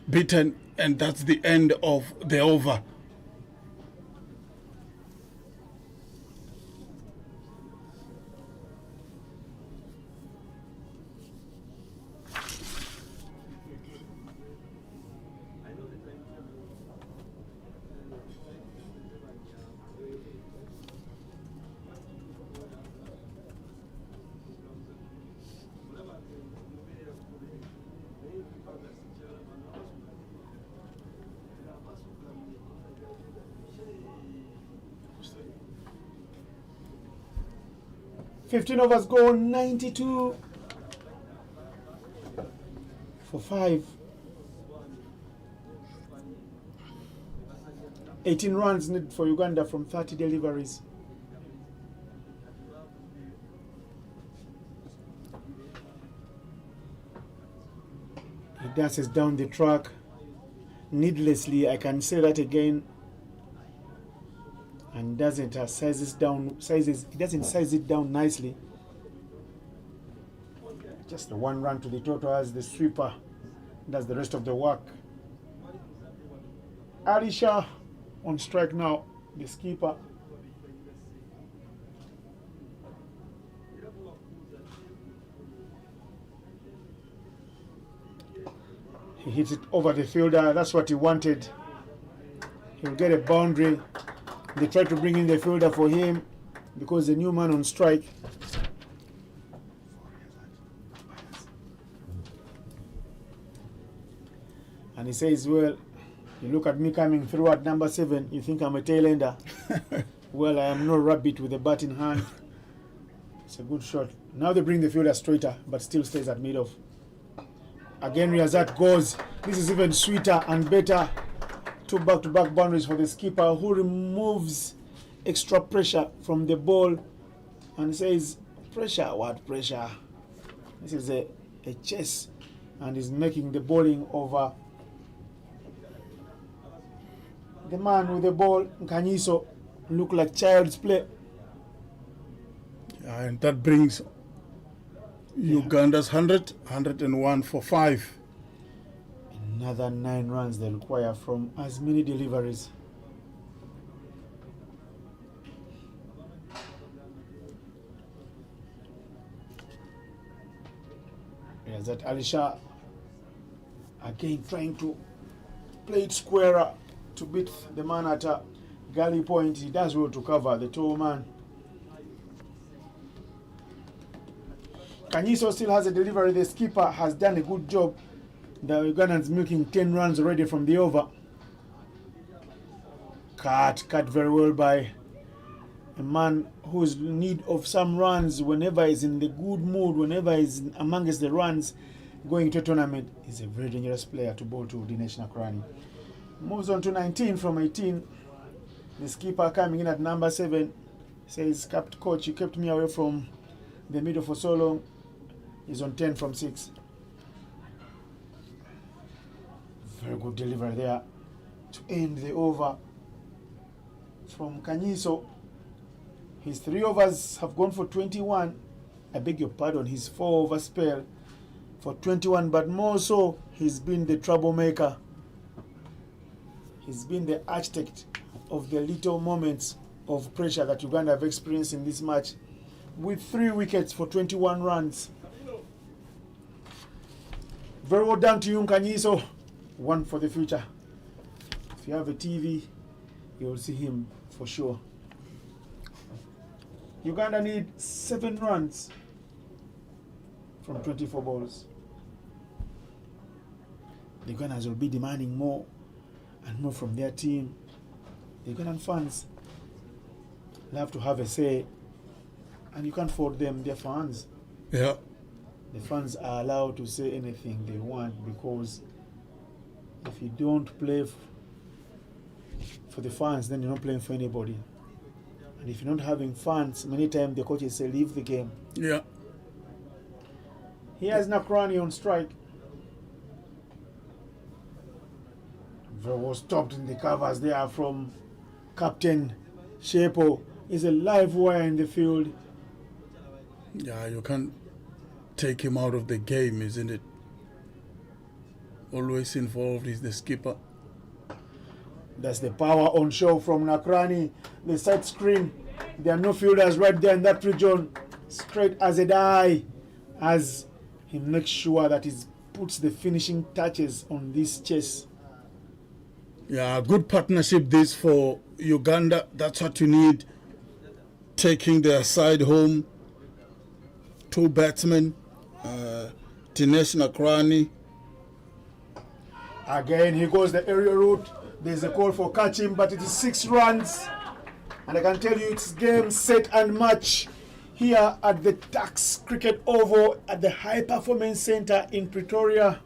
Beaten, and that's the end of the over. Fifteen overs go, 92 for 5. 18 runs needed for Uganda from 30 deliveries. He dances down the track needlessly. I can say that again. And doesn't he doesn't size it down nicely. Just the 1 run to the total as the sweeper does the rest of the work. Alisha on strike now, the skipper. He hits it over the fielder. That's what he wanted. He'll get a boundary. They try to bring in the fielder for him because the new man on strike. And he says, well, you look at me coming through at number 7, you think I'm a tail ender. Well, I am no rabbit with a bat in hand. It's a good shot. Now they bring the fielder straighter, but still stays at mid-off. Again, Riyazat goes. This is even sweeter and better. 2 back-to-back boundaries for the skipper, who removes extra pressure from the ball and says, pressure, what pressure? This is a chase, and is making the bowling over the man with the ball, Nkanyiso, look like child's play. And that brings Uganda's 101 for 5. Another 9 runs they require from as many deliveries. Yes, that Alisha again trying to play it squarer to beat the man at a galley point. He does well to cover the tall man. Kanyiso still has a delivery. The skipper has done a good job. The Ugandans milking 10 runs already from the over. Cut very well by a man who's in need of some runs whenever he's in the good mood, whenever he's amongst the runs going to a tournament. He's a very dangerous player to bowl to, Dinesh Nakrani. Moves on to 19 from 18. The skipper coming in at number 7 says, Coach, you kept me away from the middle for so long. He's on 10 from 6. Very good delivery there to end the over from Kanyiso. His 3 overs have gone for 21. I beg your pardon, his 4 over spell for 21, but more so, he's been the troublemaker. He's been the architect of the little moments of pressure that Uganda have experienced in this match, with 3 wickets for 21 runs. Very well done to you, Nkanyiso. One for the future. If you have a TV, you'll see him for sure. Uganda need 7 runs from 24 balls. The Ugandans will be demanding more and more from their team. The Ugandan fans love to have a say, and you can't fault them, their fans. Yeah. The fans are allowed to say anything they want, because if you don't play for the fans, then you're not playing for anybody. And if you're not having fans, many times the coaches say leave the game. Yeah. He has Nakrani on strike. Very well stopped in the covers there from Captain Shepo. Is a live wire in the field. Yeah, you can't take him out of the game, isn't it? Always involved is the skipper. That's the power on show from Nakrani. The side screen. There are no fielders right there in that region. Straight as a die. As he makes sure that he puts the finishing touches on this chase. Yeah, good partnership this for Uganda. That's what you need. Taking their side home. 2 batsmen. Dinesh Nakrani. Again, he goes the aerial route. There's a call for catching, but it is 6 runs. And I can tell you it's game, set and match here at the Tax Cricket Oval at the High Performance Center in Pretoria,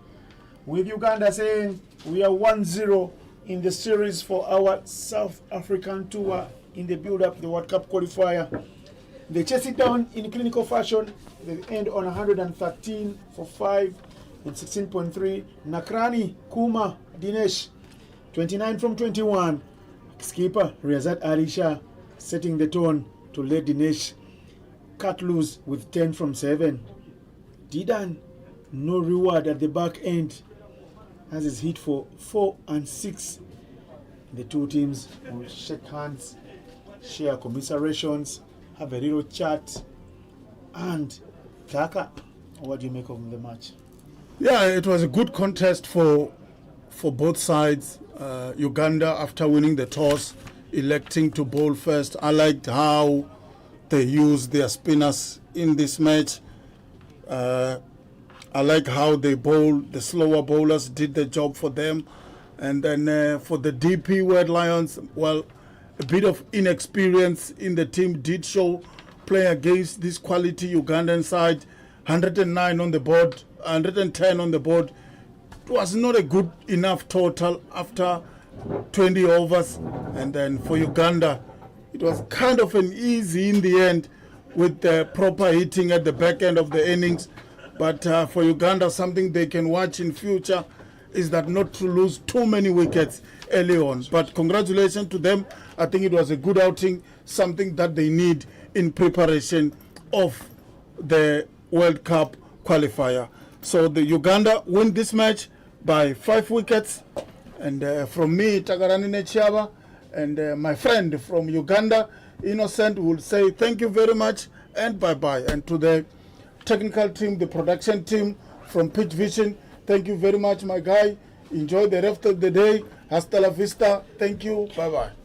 with Uganda saying we are 1-0 in the series for our South African tour in the build-up to the World Cup qualifier. They chase it down in clinical fashion. They end on 113 for 5 and 16.3. Nakrani, Kuma, Dinesh, 29 from 21. Skipper Riazat Alisha setting the tone to let Dinesh cut loose with 10 from 7. Didan, no reward at the back end, as his hit for 4 and 6. The two teams will shake hands, share commiserations, have a little chat. And Taka, what do you make of the match? Yeah, it was a good contest for both sides. Uganda, after winning the toss, electing to bowl first. I liked how they used their spinners in this match. I like how they bowled. The slower bowlers did the job for them. And then for the DP World Lions, well, a bit of inexperience in the team did show playing against this quality Ugandan side. 109 on the board, 110 on the board. It was not a good enough total after 20 overs. And then for Uganda, it was kind of an easy in the end with the proper hitting at the back end of the innings. But for Uganda, something they can watch in future. is that not to lose too many wickets early on. But congratulations to them. I think it was a good outing, something that they need in preparation of the World Cup qualifier. So the Uganda win this match by 5 wickets. And from me, Tagarani Nechiaba, and my friend from Uganda, Innocent, will say thank you very much and bye-bye. And to the technical team, the production team from Pitch Vision, thank you very much, my guy. Enjoy the rest of the day. Hasta la vista. Thank you. Bye-bye.